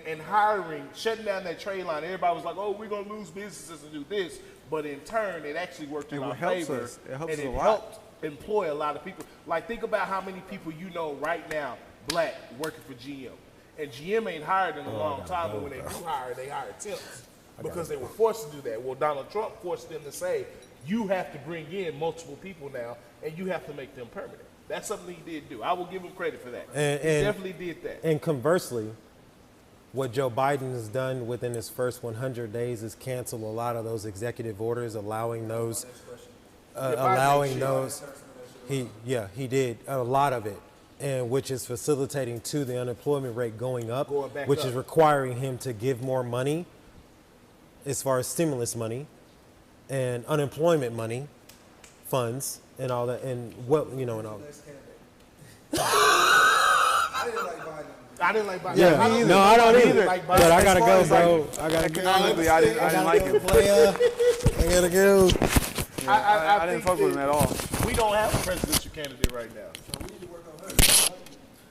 and hiring, shutting down that trade line, everybody was like, oh, we're going to lose businesses and do this. But in turn, it actually worked in It our helps favor. us. It helps and us a it lot. helped employ a lot of people. Like, think about how many people you know right now, black, working for GM. And GM ain't hired in a long time, but when they do hire, they hire temps. Because they were forced to do that. Well, Donald Trump forced them to say, you have to bring in multiple people now, and you have to make them permanent. That's something he did do. I will give him credit for that. He definitely did that. And conversely, what Joe Biden has done within his first 100 days is cancel a lot of those executive orders, allowing those, he did a lot of it, and which is facilitating to the unemployment rate going up, back which up. is requiring him to give more money as far as stimulus money and unemployment money, funds, and all that, and what, and all that. Next candidate. I didn't like Biden. I didn't like Biden. Yeah, I don't no, I don't either either. like Biden. But I gotta As far go, as, bro. I gotta go. Economically, I didn't like him. I gotta go. I didn't fuck with him at all. We don't have a presidential candidate right now. We need to work on her.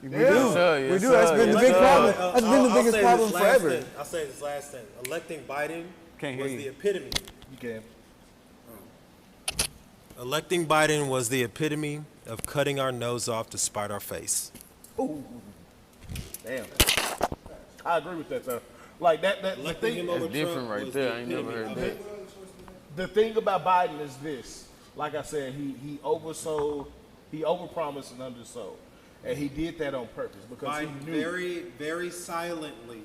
We Yeah. do. Yes, We do. sir, That's been the yes, big sir. problem. That's been the biggest problem forever. I'll say this last thing. Electing Biden Can't hear was you. the epitome. You can. Electing Biden was the epitome of cutting our nose off to spite our face. Damn. I agree with that, sir. Like that the thing, That's different right there. I ain't never heard that. the thing about Biden is this. Like I said, he oversold, he overpromised and undersold. And he did that on purpose because he knew very silently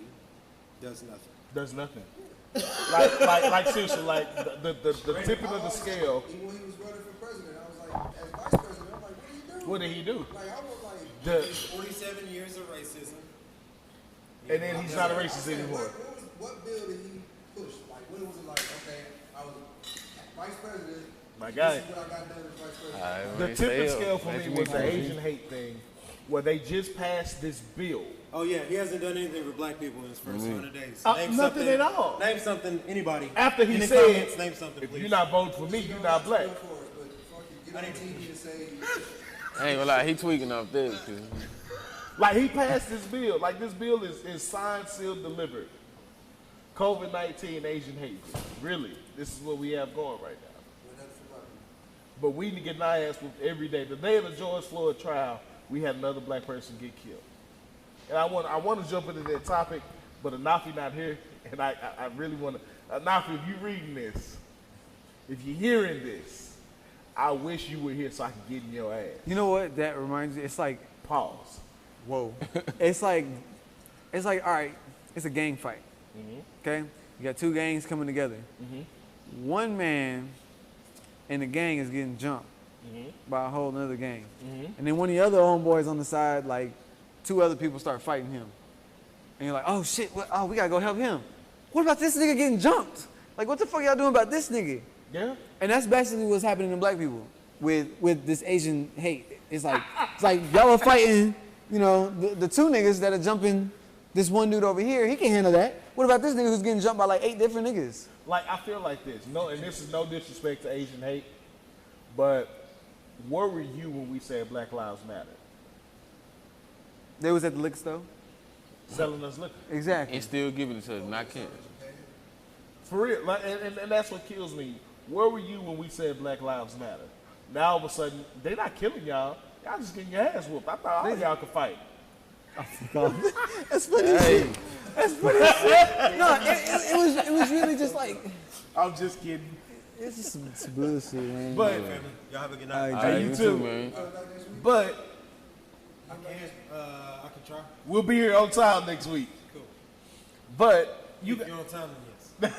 does nothing. there's nothing. like seriously, like the tipping of the scale. Even when he was running for president, I was like, as vice president, I'm like, what did he do? What did he do? Like, I was like, The 47 years of racism. and then he's not a racist anymore. What bill did he push? Like, what was it like? Okay, I was vice president. My guy. This is what I got done as vice president. The tipping scale for me was the Asian hate thing, where they just passed this bill. Oh yeah, he hasn't done anything for black people in his first 100 days. Nothing at all. Name something, anybody. After he in the said, comments, name something, if please. you're not voting for me, you're not black. Go for it, but fucking get on TV and say. I ain't gonna lie, he tweaking off this. Like, he passed this bill. Like, this bill is signed, sealed, delivered. COVID-19 Asian hate. Really, this is what we have going right now. But we need to get our ass whooped every day. The day of the George Floyd trial, we had another black person get killed. And I want to jump into that topic, but Anafi not here, and I really want to. Anafi, if you're reading this, if you're hearing this, I wish you were here so I could get in your ass. You know what that reminds me? It's like, Pause. whoa. it's like, all right, it's a gang fight. Okay? You got two gangs coming together. One man in the gang is getting jumped by a whole nother gang. And then one of the other homeboys on the side, like, two other people start fighting him. And you're like, oh shit, we gotta go help him. What about this nigga getting jumped? Like, what the fuck y'all doing about this nigga? Yeah. And that's basically what's happening to black people with this Asian hate. It's like y'all are fighting, you know, the two niggas that are jumping this one dude over here. He can handle that. What about this nigga who's getting jumped by like 8 different niggas? Like, I feel like this. No, and this is no disrespect to Asian hate, but where were you when we said Black Lives Matter? They was at the liquor store. Selling us liquor. Exactly. And still giving it to us, not Kent. For real. Like, and that's what kills me. Where were you when we said Black Lives Matter? Now all of a sudden, they not killing y'all. Y'all just getting your ass whooped. I thought all of y'all could fight. That's funny shit. That's funny shit. No, it was really just like, I'm just kidding. it's just some bullshit, man. But Y'all have a good night. hey, you too. man. But I can try. we'll be here on time next week. Cool. But If you're on time, then yes.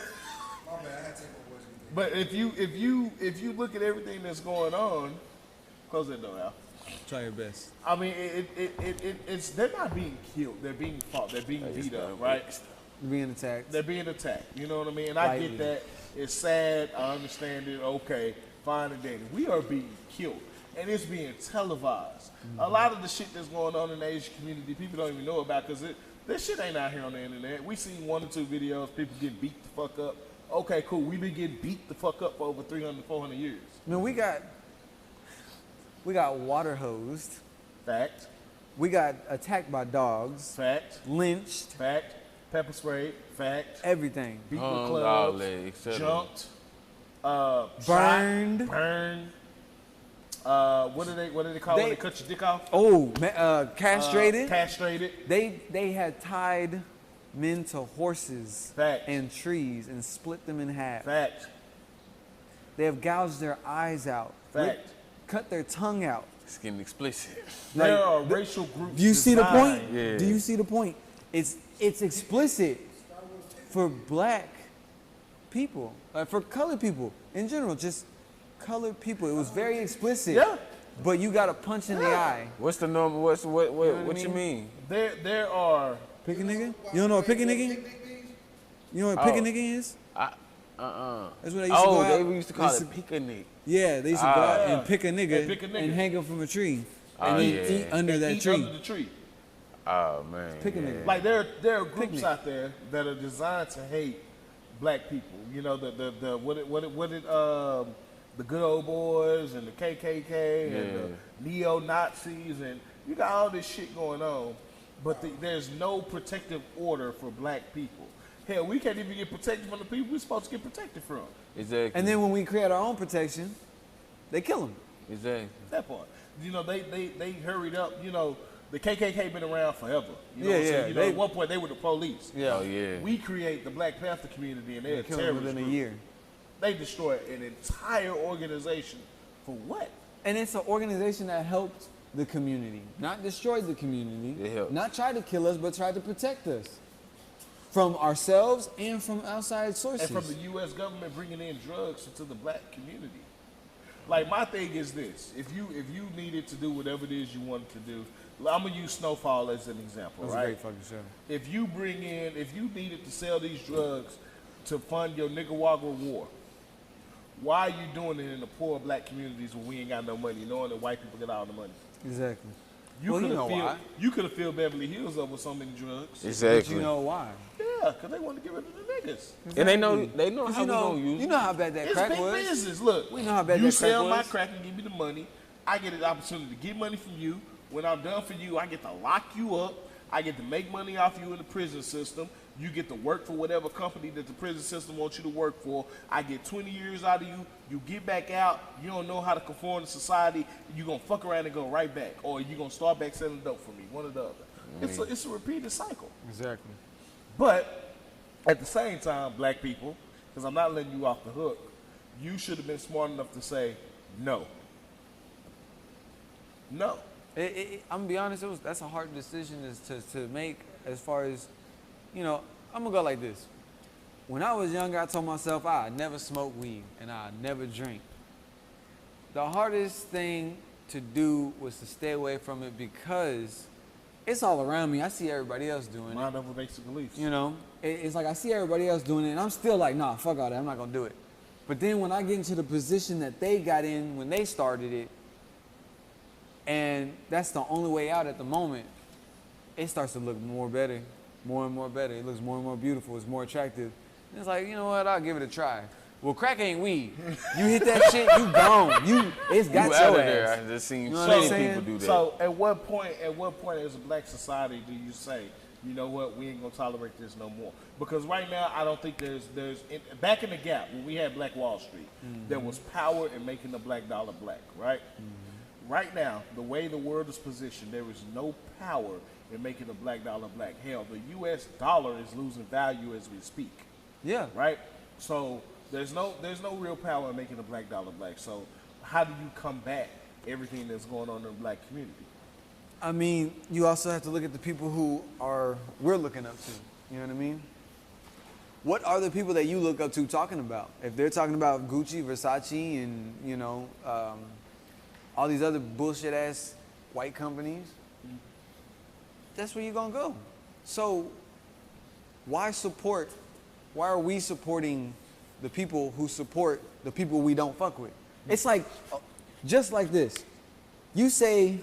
My bad, I had to take my voice. but if you look at everything that's going on, close that door out. Try your best. I mean, it's they're not being killed. They're being fought. They're being beat up, right? Being attacked. They're being attacked. You know what I mean? And I Lightly. get that. It's sad. I understand it. Okay, fine and dandy. We are being killed, and it's being televised. A lot of the shit that's going on in the Asian community, people don't even know about because this shit ain't out here on the internet. We seen 1 or 2 videos, people getting beat the fuck up. Okay, cool. We've been getting beat the fuck up for over 300, 400 years. Man, we got water hosed. Fact. We got attacked by dogs. Fact. Lynched. Fact. Pepper spray. Fact. Everything. Beat with All clubs. that, et cetera. Jumped. Burned. Shot, burned. What do they call when they cut your dick off? Oh, castrated. Castrated. They had tied men to horses Fact. and trees and split them in half. Fact. They have gouged their eyes out. Fact. Cut their tongue out. It's getting explicit. There Like, are racial groups. Do you see the point? designed- Yeah. Do you see the point? It's explicit for black people, for colored people in general, just colored people. It was very explicit. Yeah. But you got a punch in the eye. What's the number? What what I you mean? There are. Pick a nigga? You don't know what pick a nigga? You know what pick a nigga is? That's what they used to go out. They used to call it picnic. Yeah, they used to go out yeah. and pick a nigga, And pick a nigga. and hang him from a tree and Oh, then yeah. eat under that Eat tree. under the tree. Oh man. Pick a yeah. nigga. Like there are groups Picnic. out there that are designed to hate black people. You know the good old boys and the KKK and the neo-Nazis and you got all this shit going on, but there's no protective order for black people. Hell, we can't even get protected from the people we're supposed to get protected from. Exactly. And then when we create our own protection, they kill them. Exactly. That part. You know, they hurried up. You know, the KKK been around forever. You know Yeah, what I'm saying? yeah, You know, they- at one point they were the police. Yeah. Oh yeah. We create the Black Panther community and they're a Kill them terrorist within a group. year. They destroy an entire organization. For what? And it's an organization that helped the community, not destroyed the community, It helped. not tried to kill us, but tried to protect us from ourselves and from outside sources. And from the U.S. government bringing in drugs into the black community. Like my thing is this: if you needed to do whatever it is you wanted to do, I'm gonna use Snowfall as an example, That's a right? great fucking show. If you needed to sell these drugs to fund your Nicaragua war, why are you doing it in the poor black communities where we ain't got no money, knowing that white people get all the money? Exactly. You Well, could you have know why. You could have filled Beverly Hills up with so many drugs. Exactly. But you know why? Yeah, because they want to get rid of the niggas. And they know Cause how we gonna use you know how bad that It's crack big was. business. Look, We know how bad you that crack sell my was. crack and give me the money. I get an opportunity to get money from you. When I'm done for you, I get to lock you up. I get to make money off you in the prison system. You get to work for whatever company that the prison system wants you to work for. I get 20 years out of you. You get back out. You don't know how to conform to society. You're going to fuck around and go right back. Or you're going to start back selling dope for me. One or the other. It's a repeated cycle. Exactly. But at the same time, black people, because I'm not letting you off the hook, you should have been smart enough to say no. No. I'm gonna be honest. That's a hard decision to make. As far as, I'm gonna go like this. When I was younger, I told myself I'd never smoke weed and I'd never drink. The hardest thing to do was to stay away from it because it's all around me. I see everybody else doing it. Mind over basic beliefs. It's like I see everybody else doing it, and I'm still like, nah, fuck all that. I'm not gonna do it. But then when I get into the position that they got in when they started it, and that's the only way out at the moment, it starts to look more and more better. It looks more and more beautiful. It's more attractive. And it's like, you know what? I'll give it a try. Well, crack ain't weed. You hit that shit, you gone. It's got You your out of ass. there. I just seen You know what so I'm many saying? people do that. So at what point as a black society do you say, you know what, we ain't gonna tolerate this no more? Because right now I don't think there's back in the gap when we had Black Wall Street, there was power in making the black dollar black, right? Right now, the way the world is positioned, there is no power in making the black dollar black. Hell, the U.S. dollar is losing value as we speak. Yeah. Right? So there's no real power in making the black dollar black. So how do you combat everything that's going on in the black community? I mean, you also have to look at the people who we're looking up to. You know what I mean? What are the people that you look up to talking about? If they're talking about Gucci, Versace, and all these other bullshit ass white companies, that's where you're gonna go. So why are we supporting the people who support the people we don't fuck with? It's like, just like this. You say,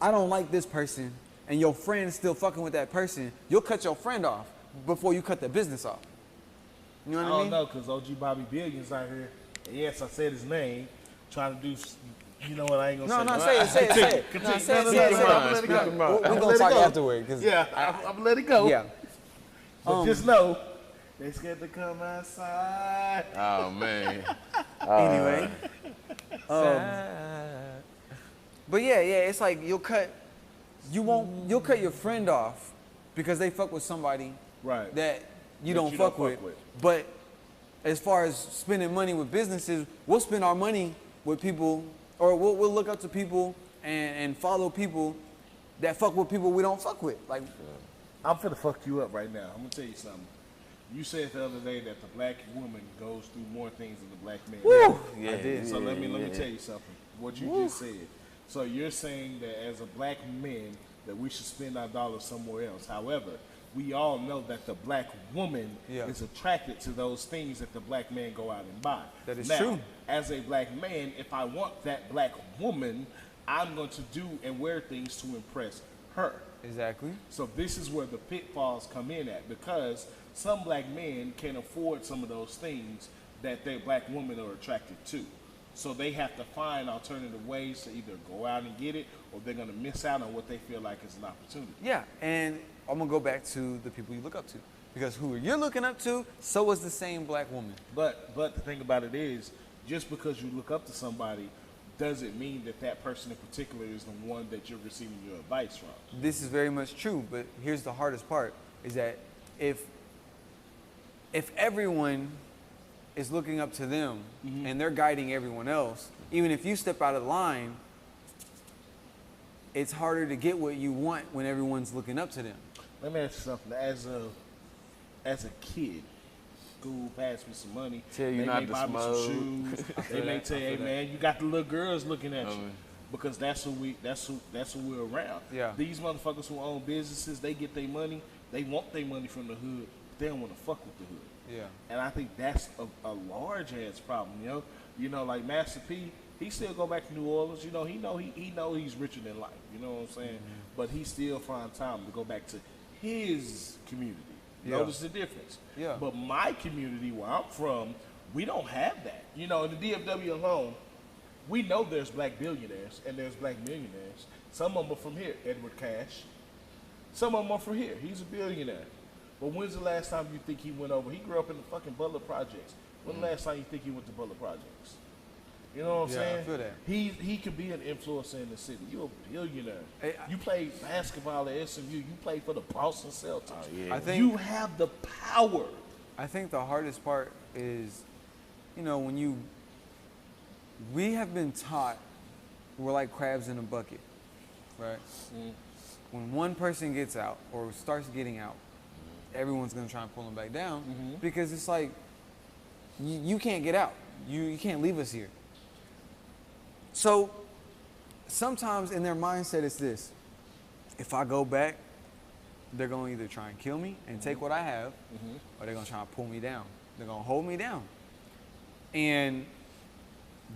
I don't like this person, and your friend's still fucking with that person, you'll cut your friend off before you cut their business off. You know what I mean? I don't know, because OG Bobby Billions out here, and yes, I said his name, trying to do, you know what, I ain't gonna No, say. say it. Continue. No, say it. Let it go. We're I'ma gonna let it talk go. afterward. 'Cause Yeah, I'm gonna let it go. yeah. But just know, they scared to come outside. Oh man. Anyway. But yeah, it's like you'll cut your friend off because they fuck with somebody Right. that you don't fuck with. But as far as spending money with businesses, we'll spend our money with people, or we'll look up to people and follow people that fuck with people we don't fuck with. Like, I'm finna fuck you up right now. I'm gonna tell you something. You said the other day that the black woman goes through more things than the black man. woo, Yeah, I did. So let me tell you something. What you just said. So you're saying that as a black man that we should spend our dollars somewhere else. However, we all know that the black woman is attracted to those things that the black man go out and buy. That is now, true. As a black man, if I want that black woman, I'm going to do and wear things to impress her. Exactly. So this is where the pitfalls come in at, because some black men can't afford some of those things that their black women are attracted to. So they have to find alternative ways to either go out and get it, or they're going to miss out on what they feel like is an opportunity. Yeah, and I'm gonna go back to the people you look up to, because who you're looking up to, so is the same black woman. But the thing about it is, just because you look up to somebody doesn't mean that that person in particular is the one that you're receiving your advice from. This is very much true, but here's the hardest part, is that if everyone is looking up to them and they're guiding everyone else, even if you step out of line, it's harder to get what you want when everyone's looking up to them. Let me ask you something. As a kid, school passed me some money. Tell you they not may to buy me some smoke. shoes. They may tell you, hey man, you got the little girls looking at you. because that's who we're around. Yeah. These motherfuckers who own businesses, they get their money. They want their money from the hood. They don't want to fuck with the hood. Yeah. And I think that's a large ass problem. You know, like Master P, he still go back to New Orleans. You know, he know he's richer than life. You know what I'm saying? But he still find time to go back to his community. Yeah. Notice the difference. Yeah. But my community, where I'm from, we don't have that. You know, in the DFW alone, we know there's black billionaires and there's black millionaires. Some of them are from here, Edward Cash. Some of them are from here. He's a billionaire. But when's the last time you think he went over? He grew up in the fucking Butler Projects. When's the last time you think he went to Butler Projects? You know what I'm saying? I feel that. He could be an influencer in the city. You're a billionaire. Hey, You played basketball at SMU. You played for the Boston Celtics. I think You have the power. I think the hardest part is, when we have been taught we're like crabs in a bucket, right? When one person gets out or starts getting out, everyone's gonna try and pull them back down because it's like you can't get out. You can't leave us here. So sometimes in their mindset it's this: if I go back, they're gonna either try and kill me and take what I have, or they're gonna try and pull me down. They're gonna hold me down. And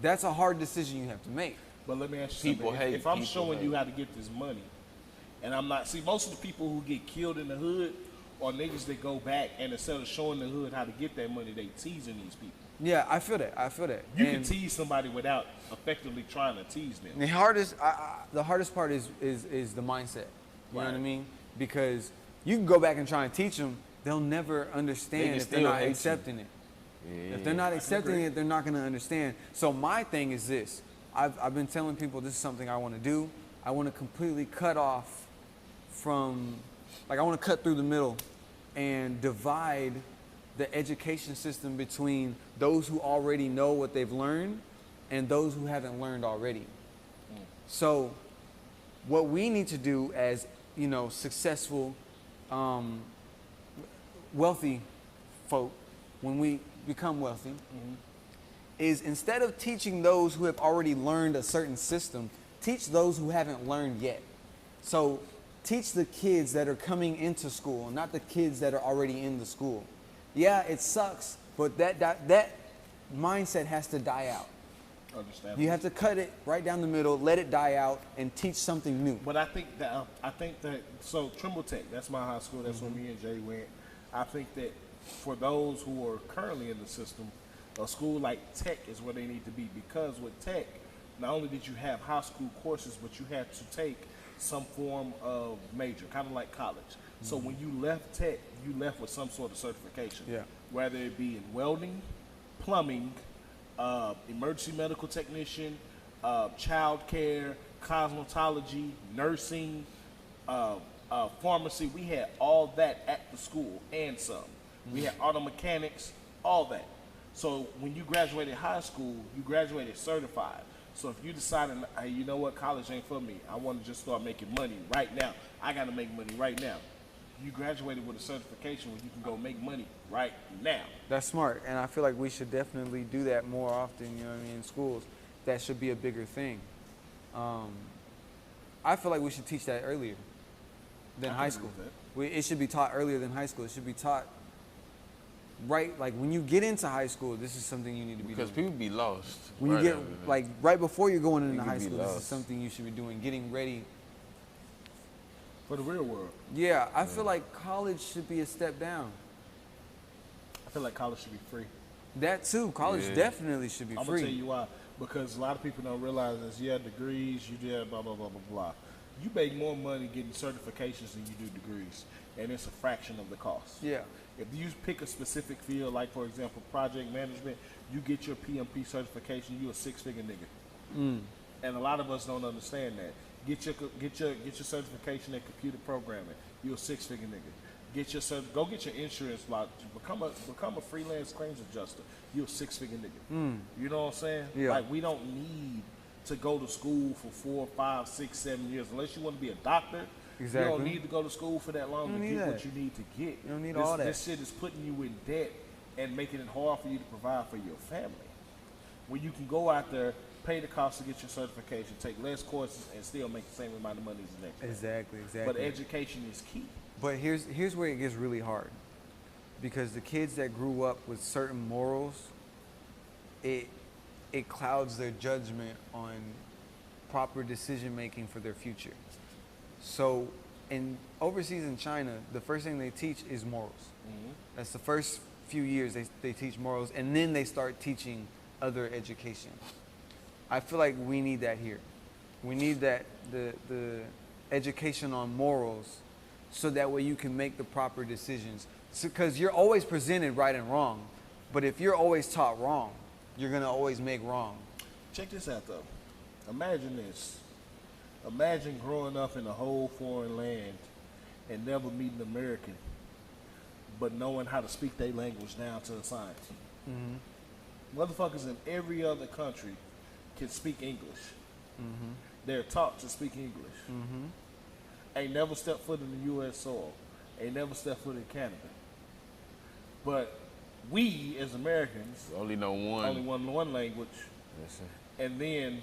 that's a hard decision you have to make. But let me ask you People something. hate. If I'm People showing hate. you how to get this money, and I'm not, see, most of the people who get killed in the hood are niggas that go back, and instead of showing the hood how to get that money, they teasing these people. Yeah, I feel that. You can And tease somebody without effectively trying to tease them. the hardest part is the mindset. You know what I Right. mean? Because you can go back and try and teach them, they'll never understand can if they're still not hate you. accepting it. Yeah. If they're not accepting agree. it, they're not going to understand. So my thing is this. I've been telling people this is something I want to do. I want to completely cut off from, I want to cut through the middle and divide the education system between those who already know what they've learned and those who haven't learned already. So what we need to do as, successful, wealthy folk, when we become wealthy, is instead of teaching those who have already learned a certain system, teach those who haven't learned yet. So teach the kids that are coming into school, not the kids that are already in the school. Yeah, it sucks, but that mindset has to die out. Understand? You have to cut it right down the middle, let it die out, and teach something new. But I think that so Trimble Tech, that's my high school. That's where me and Jay went. I think that for those who are currently in the system, a school like Tech is where they need to be, because with Tech, not only did you have high school courses, but you had to take some form of major, kind of like college. So when you left Tech, you left with some sort of certification, Yeah. whether it be in welding, plumbing, emergency medical technician, child care, cosmetology, nursing, pharmacy. We had all that at the school and some. We had auto mechanics, all that. So when you graduated high school, you graduated certified. So if you decided, hey, you know what, college ain't for me, I want to just start making money right now. I got to make money right now. You graduated with a certification where you can go make money right now. That's smart, and I feel like we should definitely do that more often, in schools. That should be a bigger thing. I feel like we should teach that earlier than I high agree school. with that. It should be taught earlier than high school. It should be taught right, like when you get into high school, this is something you need to be Because doing. people be lost. When you right get, after that. like right before you're going into You high could be school, this is lost. something you should be doing, getting ready. For the real world, Yeah, I feel like college should be a step down. I feel like college should be free. That too, college Yeah. definitely should be I'm free. gonna tell you why. Because a lot of people don't realize this. You have degrees, you did blah blah blah blah blah. You make more money getting certifications than you do degrees, and it's a fraction of the cost. Yeah. If you pick a specific field, like for example project management, you get your PMP certification, you a six-figure nigga. And a lot of us don't understand that. Get your certification in computer programming, you a six-figure nigga. Go get your insurance lot. Become a freelance claims adjuster. You're a six-figure nigga. You know what I'm saying? Yeah. Like we don't need to go to school for 4, 5, 6, 7 years unless you want to be a doctor. You Exactly. don't need to go to school for that long You to don't get need what that. you need to get. You don't need This- all that. This shit is putting you in debt and making it hard for you to provide for your family. When you can go out there pay the cost to get your certification, take less courses, and still make the same amount of money as the next man. Exactly. But education is key. But here's where it gets really hard, because the kids that grew up with certain morals, it clouds their judgment on proper decision making for their future. So overseas in China, the first thing they teach is morals. That's the first few years they teach morals, and then they start teaching other education. I feel like we need that here. We need that the education on morals, so that way you can make the proper decisions. Because you're always presented right and wrong, but if you're always taught wrong, you're gonna always make wrong. Check this out though. Imagine this. Imagine growing up in a whole foreign land and never meeting an American, but knowing how to speak their language down to a science. Motherfuckers in every other country can speak English. They're taught to speak English. Ain't never stepped foot in the U.S. soil. Ain't never stepped foot in Canada. But we, as Americans, Only know one. only one language. Yes, sir. And then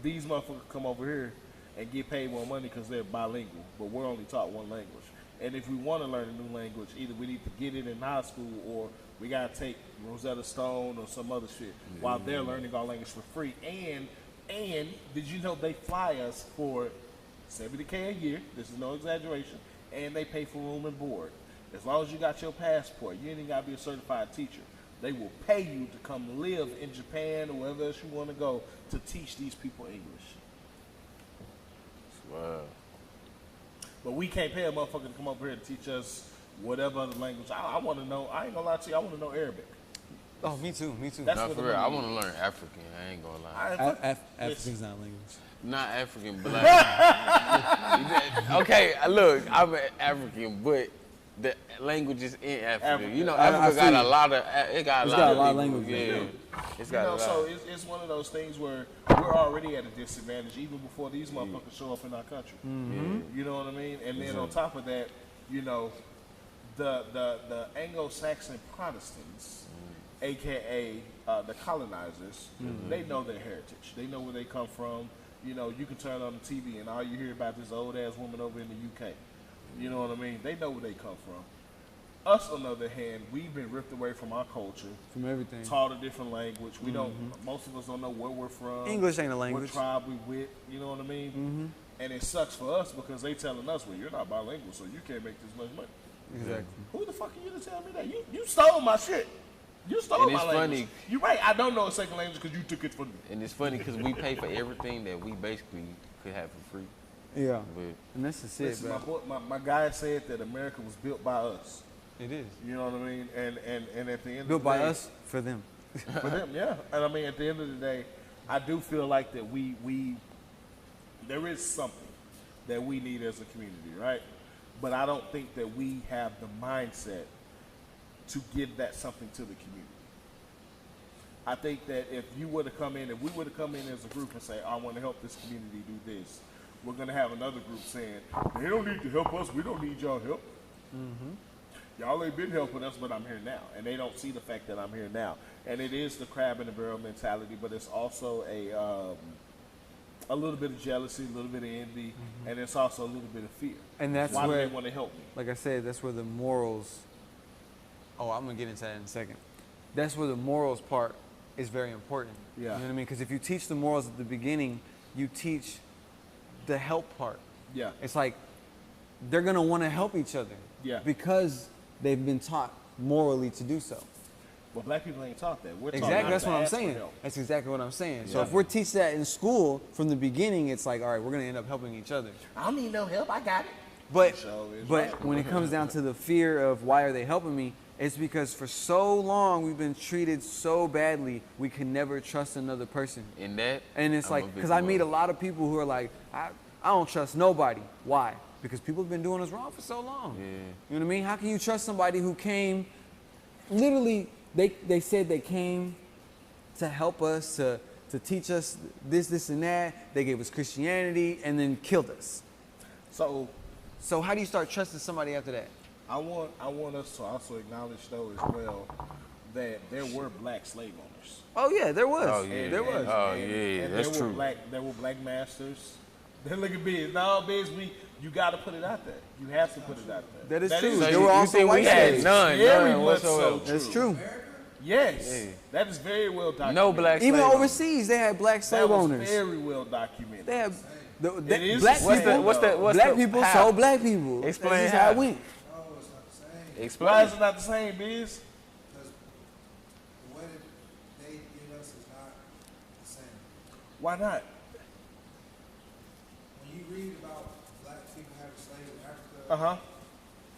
these motherfuckers come over here and get paid more money because they're bilingual, but we're only taught one language. And if we want to learn a new language, either we need to get it in high school or we got to take Rosetta Stone or some other shit while they're learning our language for free. And did you know they fly us for $70K a year? This is no exaggeration. And they pay for room and board. As long as you got your passport, you ain't even got to be a certified teacher. They will pay you to come live in Japan or wherever else you want to go to teach these people English. Wow. But we can't pay a motherfucker to come over here to teach us whatever other language. I want to know. I ain't gonna lie to you. I want to know Arabic. Oh, me too. That's Not what for the real. I money want to learn African. I ain't gonna lie. African's not language. Not African, but like, okay, look, I'm African, but the languages in Africa. You know, Africa got a lot of. It got a lot of languages. Yeah, it's got a lot. So it's one of those things where we're already at a disadvantage even before these motherfuckers show up in our country. You know what I mean? And then on top of that, you know, the Anglo-Saxon Protestants, aka the colonizers, they know their heritage. They know where they come from. You know, you can turn on the TV and all you hear about this old ass woman over in the UK. You know what I mean? They know where they come from. Us, on the other hand, we've been ripped away from our culture, From everything. taught a different language. We don't. Most of us don't know where we're from. English ain't a language. What tribe we with. You know what I mean? And it sucks for us because they telling us, well, you're not bilingual, so you can't make this much money. Exactly. Who the fuck are you to tell me that? You stole my shit. You stole And my it's language. funny. You're right. I don't know a second language because you took it from me. And it's funny because we pay for everything that we basically could have for free. Yeah. But And that's just it, Listen, bro. my guy said that America was built by us. It is. You know what I mean? And at the end Built of the by day, us for them. for them, yeah. And I mean, at the end of the day, I do feel like that we there is something that we need as a community, right? But I don't think that we have the mindset to give that something to the community. I think that if we were to come in as a group and say, I want to help this community do this, we're going to have another group saying, they don't need to help us, we don't need y'all help. Y'all ain't been helping us, but I'm here now. And they don't see the fact that I'm here now. And it is the crab in the barrel mentality, but it's also a little bit of jealousy, a little bit of envy, and it's also a little bit of fear. And that's Why where, do they want to help me? like I said, that's where the morals. Oh, I'm gonna get into that in a second. That's where the morals part is very important. Yeah. You know what I mean? Because if you teach the morals at the beginning, you teach the help part. Yeah. It's like they're gonna want to help each other. Yeah. Because they've been taught morally to do so. But black people ain't taught that. We're taught Exactly. not That's to what I'm ask for saying. help. That's exactly what I'm saying. So Yeah. if we're teaching that in school from the beginning, it's like, all right, we're gonna end up helping each other. I don't need no help. I got it. But So it's but right. when it comes down to the fear of why are they helping me, it's because for so long we've been treated so badly we can never trust another person. in that, And it's I'm a like, big because I meet a believer. lot of people who are like, I don't trust nobody. Why? Because people have been doing us wrong for so long. Yeah. You know what I mean? How can you trust somebody who came, literally, they said they came to help us, to teach us this, and that. They gave us Christianity and then killed us. So how do you start trusting somebody after that? I want us to also acknowledge though as well that there were black slave owners. Oh yeah, there was. Oh, yeah. There was. Oh, yeah, And that's there true. There were black masters. Then look at Biz. No, Biz, you got to put it out there. You have to put it out there. That is true. is There So were you also think white we had slaves. none very much whatsoever. so That's true. Yes, Yeah. that is very well documented. No black Even slave overseas, they had black That slave was owners. very well documented. They had It is black the What's people. the, what's the, what's Black the, people how? sold black people. Explain That's just how how. it went. No, it's not the same. Why Explain. is it not the same, Biz? Because the way that they did us is not the same. Why not? When you read about black people having slaves in Africa, Uh-huh.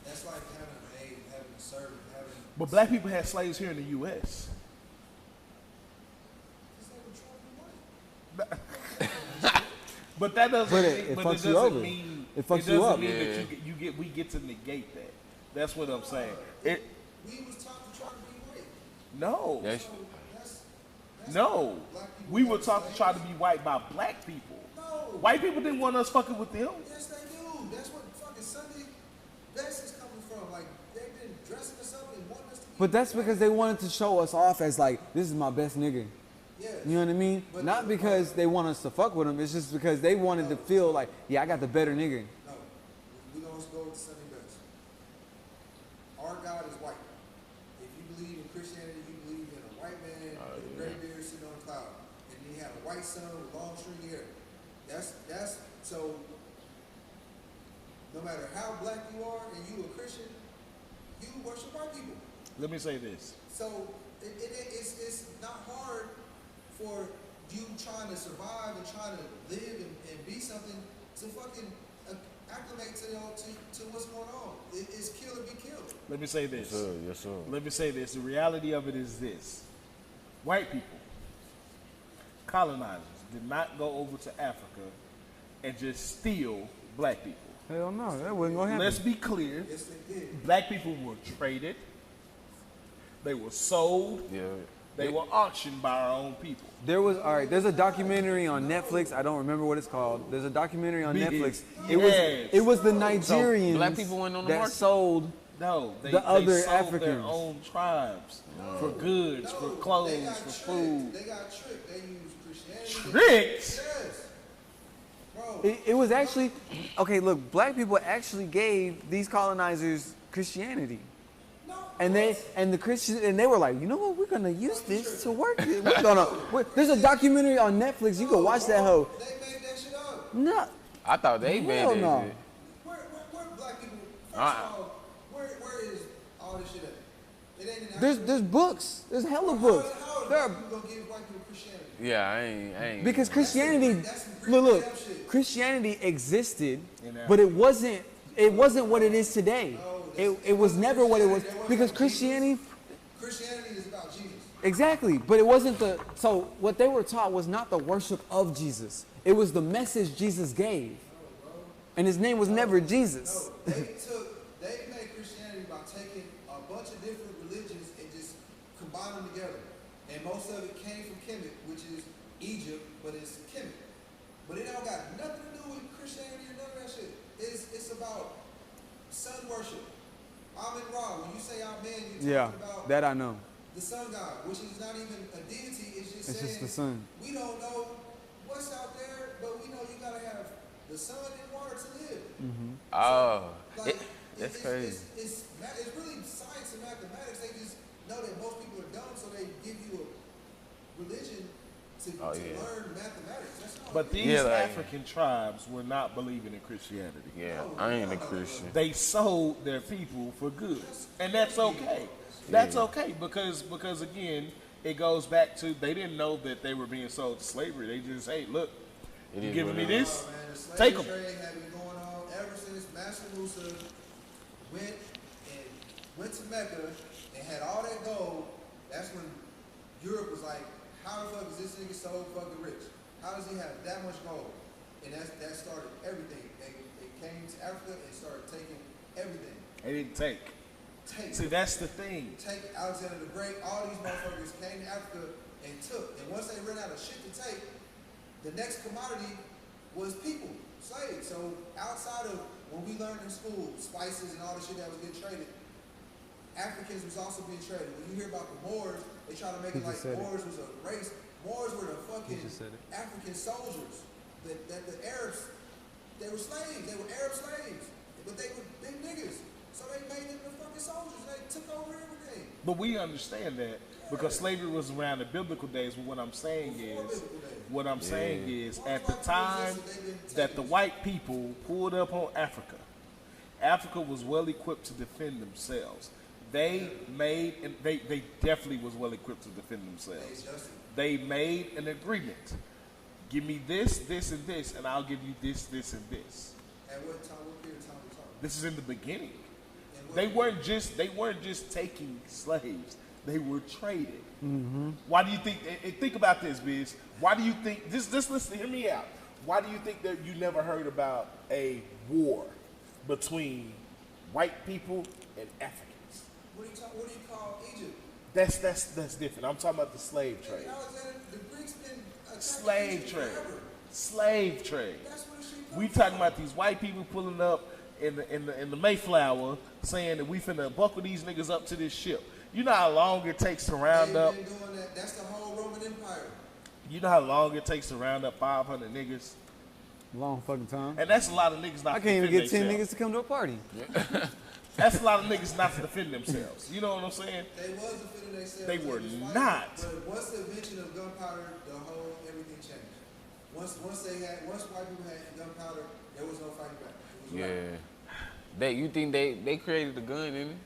that's like having a maid, having a servant, having. But black people had slaves here in the U.S. But that doesn't. But it but fucks it you doesn't over. mean. It fucks doesn't you up. mean Yeah. that we get to negate that. That's what I'm saying. It We was taught to try to be white. no, That's, So that's no. black people We were got taught to try to slaves. be white by black people. No. White people didn't want us fucking with them. Yes, they do. That's what fucking Sunday best is coming from. Like they've been dressing us up and wanting us to. But that's because they wanted to show us off as like, this is my best nigga. Yes. You know what I mean? But- Not because they want us to fuck with them. It's just because they wanted to feel like, yeah, I got the better nigga. No, we gonna go with Sunday best. Our God is white. If you believe in Christianity, you believe in a white man with a gray beard sitting on a cloud, and then he had a white son with long stringy hair. That's so. No matter how black you are and you a Christian, you worship white people. Let me say this. So it's not hard for you trying to survive and trying to live and be something to fucking acclimate to what's going on. It's kill or be killed. Let me say this. yes, sir. Let me say this. The reality of it is this. White people, colonizers, did not go over to Africa and just steal black people. Hell no, that wasn't gonna happen. Let's be clear. Yes, they did. Black people were traded. They were sold. Yeah. They were auctioned by our own people. There was there's a documentary on Netflix. I don't remember what it's called. There's a documentary on Netflix. Yes. It was the Nigerians black people went on the that market? sold. No, they The other sold their Africans. own tribes for goods, for They clothes, got for tricked. food. They got tricked. They used Christianity. Tricks? Yes. Bro. It was actually okay. Look, black people actually gave these colonizers Christianity, No. and the Christians and they were like, you know what, we're gonna use this to work. There's a documentary on Netflix. You can watch that hoe. They made that shit up. No, I thought they Hell banned no. that shit. Where black people? First Uh-uh. of all, where is all this shit at? It ain't in there's Africa. books. There's hella books. How There are are, black people gonna give white people Christianity? Yeah, I ain't. because Christianity, That's some Greek look, damn shit. Christianity existed, In but it wasn't what it is today. It was never what it was because Christianity. Christianity is about Jesus. Exactly, but it wasn't so what they were taught was not the worship of Jesus. It was the message Jesus gave. And his name was never Jesus. No, they made Christianity by taking a bunch of different religions and just combine them together. And most of it came from Kemet, which is Egypt, but it's Kemet. But it don't got nothing to do with Christianity or none of that shit. It's about sun worship. Amen Ra. When you say Amen, you're Yeah, talking about that I know. the sun god, which is not even a deity. It's just It's saying just the sun. we don't know what's out there, but we know you gotta have the sun and water to live. Oh, Like, that's crazy. It's really science and mathematics. They just know that most people are dumb, so they give you a religion to yeah. learn mathematics. That's all. But it these Yeah, like- African tribes were not believing in Christianity. Yeah, I ain't a Christian. They sold their people for goods, and that's okay. That's okay because again, it goes back to they didn't know that they were being sold to slavery. They just hey, look, It you is giving what me it this? Man, the slave Take 'em. trade had been going on ever since Master Musa went to Mecca and had all that gold. That's when Europe was like, how the fuck is this nigga so fucking rich? How does he have that much gold? And that started everything. They came to Africa and started taking everything. They didn't take. Take. See, that's the thing. Take Alexander the Great, all these motherfuckers came to Africa and took. And once they ran out of shit to take, the next commodity was people, slaves. So outside of when we learned in school, spices and all the shit that was getting traded, Africans was also being traded. When you hear about the Moors, they try to make it like Moors was a race. Moors were the fucking African soldiers. That the Arabs, they were slaves. They were Arab slaves, but they were big niggas. So they made them the fucking soldiers. They took over everything. But we understand that because slavery was around the biblical days. But what I'm saying is, at the time that the white people pulled up on Africa, Africa was well equipped to defend themselves. They made, and they definitely was well equipped to defend themselves. They made an agreement. Give me this, this, and this, and I'll give you this, this, and this. At what time? What period of time are we talking? This is in the beginning. They weren't just taking slaves. They were traded. Mm-hmm. Why do you think? And think about this, Biz. Why do you think? Just listen. Hear me out. Why do you think that you never heard about a war between white people and Africans? What do you call Egypt? That's different. I'm talking about the slave trade. The Greeks been Slave trade. Forever. Slave trade. That's what it should We talking about these white people pulling up in the Mayflower saying that we finna buckle these niggas up to this ship. You know how long it takes to round up? Been doing that. That's the whole Roman Empire. You know how long it takes to round up 500 niggas? Long fucking time. And that's a lot of niggas not I to can't even defend get 10 themselves. niggas to come to a party. That's a lot of niggas not to defend themselves. You know what I'm saying? They was defending themselves. They were was fighting. not. But once the invention of gunpowder, everything changed. Once white people had gunpowder, there was no fighting back. It was right. You think they created the gun, didn't it?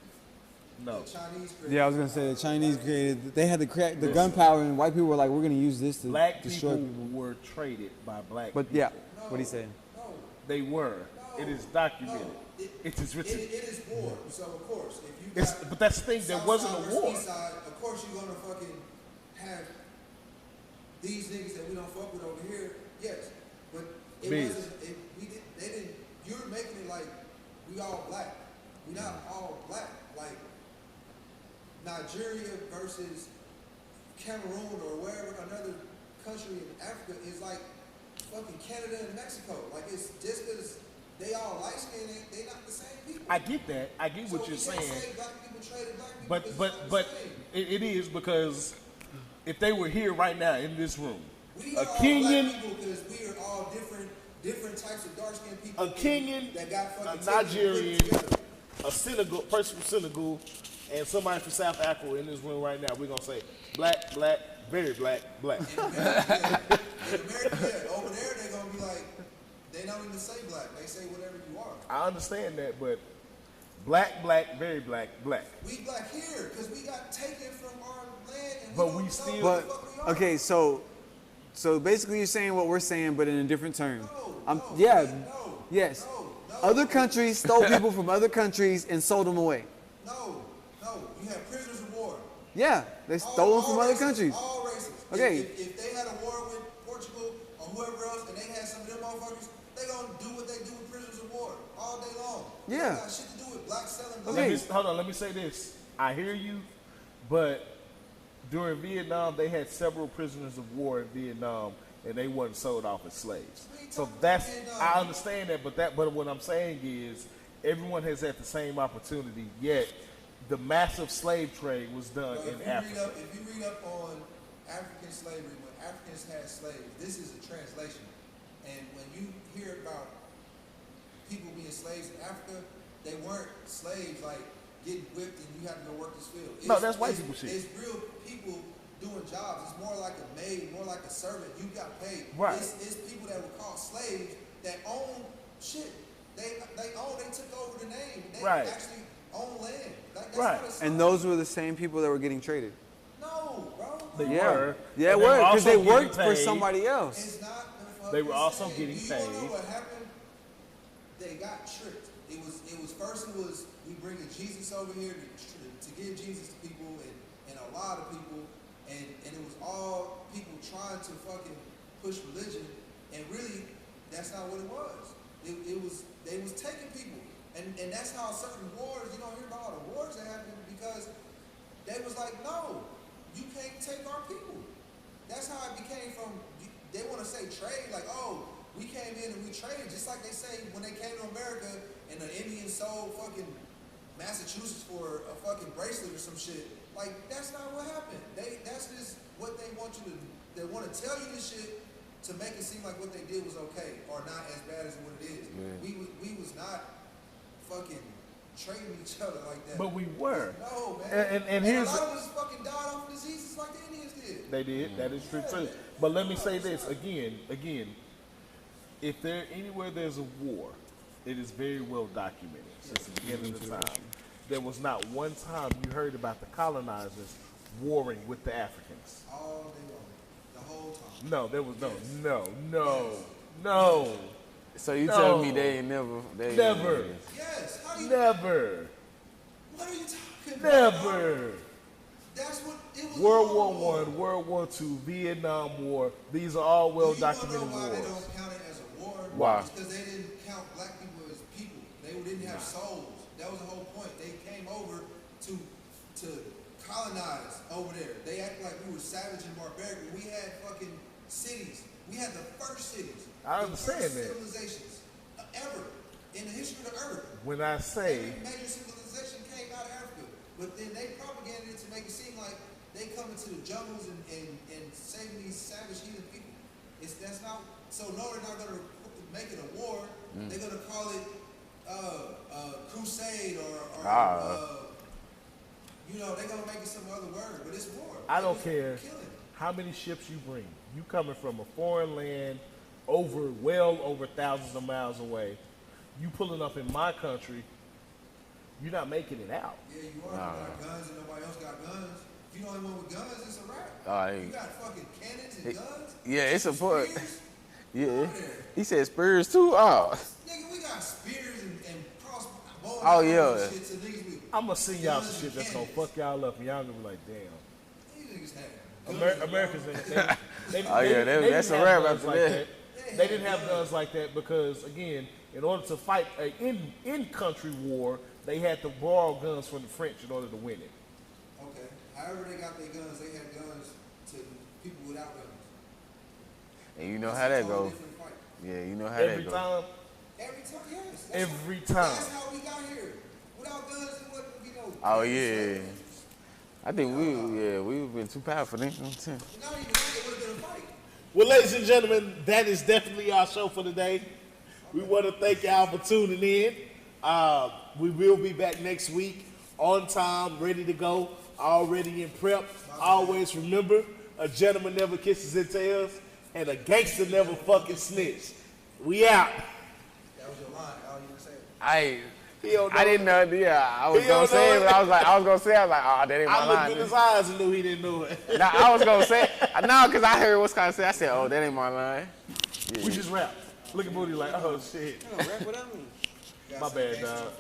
No. The Chinese created Yeah, I was gonna say the Chinese created. They had the gunpowder, and white people were like, "We're gonna use this to Black destroy." people were traded by black But people. yeah, what he saying? No. They were. No. It is documented. No. It is written. It is war. So of course, if you got But that's the thing. There South wasn't side a versus war. East side, of course you're gonna fucking have these niggas that we don't fuck with over here. Yes, but it Biz. wasn't. They didn't. You're making it like we all black. We not all black. Like Nigeria versus Cameroon or wherever another country in Africa is like fucking Canada and Mexico. Like it's just because they all light skinned, they not the same people. I get that. I get what So you're we can't saying. say black people traded black people because But it's not but the same. it is because if they were here right now in this room, We a are all Kenyan, black people because we are all different types of dark skinned people. a Kenyan, that got fucking a taken and put Nigerian, together. a Senegal person from Senegal, and somebody from South Africa in this room right now, we're gonna say black, black, very black, black. In America, over there they're gonna be like, they don't even say black, they say whatever you are. I understand that, but black, black, very black, black. We black here because we got taken from our land and But don't we know still- what the But fuck we are. okay, so basically you're saying what we're saying, but in a different term. No, Yeah. no, Yes. no. Other countries stole people from other countries and sold them away. No, you have prisoners of war. Yeah, they stole them from other countries. All races. Okay. If they had a war with Portugal or whoever else, and they had some of them motherfuckers, they gonna do what they do with prisoners of war all day long. Yeah. They got shit to do with black selling. Okay. Hold on, let me say this. I hear you, but during Vietnam, they had several prisoners of war in Vietnam, and they weren't sold off as slaves. So that's, I understand that, but what I'm saying is, everyone has had the same opportunity, yet the massive slave trade was done in Africa. If you read up on African slavery, when Africans had slaves, this is a translation. And when you hear about people being slaves in Africa, they weren't slaves like getting whipped and you have to go work this field. No, that's white people shit. It's real people doing jobs. It's more like a maid, more like a servant. You got paid. Right. It's people that were called slaves that own shit. They took over the name. They Right. actually own land. That's Right. not a And those were the same people that were getting traded. No, bro. They Yeah. were. Yeah, and it were, because also they getting worked for paid. somebody else. It's not the They were fucking also same. getting Do you wanna know paid. what happened? They got tricked. It was first we bringing Jesus over here to give Jesus to people and a lot of people and it was all people trying to fucking push religion and really that's not what it was. It was they was taking people and that's how certain wars, you don't hear about all the wars that happened because they was like, no, you can't take our people. That's how it became from, they want to say trade, like, oh, we came in and we traded, just like they say when they came to America and the Indians sold fucking Massachusetts for a fucking bracelet or some shit. Like, that's not what happened. That's just what they want you to, they want to tell you this shit to make it seem like what they did was okay or not as bad as what it is. Yeah. We was not fucking trading each other like that. But we were. No, man. And here's a lot of us fucking died off of diseases like the Indians did. they did. That is true too. But let me say this again. If anywhere there's a war, it is very well documented since the beginning of the time. There was not one time you heard about the colonizers warring with the Africans. All day long. The whole time. No, there was no. So you No. telling me they ain't never? Never. Yes. How do you, Never. what are you talking about? Never. That's what it was. World all War I, World War II, Vietnam War. These are all well documented Do you wanna know why they wars. don't count it as a war? Why? It's because they didn't count black people as people. They didn't have souls. That was the whole point. They came over to colonize over there. They acted like we were savage and barbaric. We had fucking cities. We had the first cities. I the understand first that. civilizations ever in the history of the earth. When I say Every major civilization came out of Africa, but then they propagated it to make it seem like they come into the jungles and saving these savage heathen people. That's not so. No, they're not gonna make it a war. They're gonna call it crusade or you know, they're gonna make it some other word, but it's war. I don't It's care killing. how many ships you bring. You coming from a foreign land, well over thousands of miles away. You pulling up in my country, you're not making it out. Yeah, you are. You got guns and nobody else got guns. If you the only one with guns, it's a wrap. Alright. You got fucking cannons and guns. Yeah, it's a point. Spears? Yeah. Come on there. He said Spurs too. Oh. Nigga, we got spears and crossbows. Oh, yeah. Shit to niggas with I'm gonna send y'all some guns shit and that's gonna cannons. fuck y'all up, and y'all gonna be like, damn. These niggas had guns. Americans, Oh, yeah, that's didn't a have wrap guns after like that. They didn't have guns like that because, again, in order to fight an in-country war, they had to borrow guns from the French in order to win it. Okay. However they got their guns, they had guns to people without guns. And you know That's how a that totally go. different fight. Yeah, you know how Every that go. time, Every time, yes. Every how, time. That's how we got here. Without guns, it wouldn't, you know. Oh yeah. I think we've been too powerful then. Not even that, it would have been a fight. well, ladies and gentlemen, that is definitely our show for today. We want to thank y'all for tuning in. We will be back next week on time, ready to go, already in prep. Always remember, a gentleman never kisses and tells, and a gangster never fucking snitch. We out. That was your line. All you were saying. I didn't know. Yeah, I was He gonna don't say know it, it. but I was like, oh, that ain't my I looked line. in his eyes and knew he didn't know it. Nah, I was gonna say no, cause I heard what's kind of say. I said, oh, that ain't my line. Yeah. We just rap. Look at Booty like, oh shit. You know, rap without me. My bad, dog.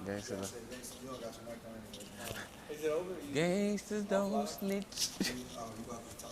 Gangsters. You don't got your mic on anyway. Is it over? Gangsters don't snitch. Oh, you about to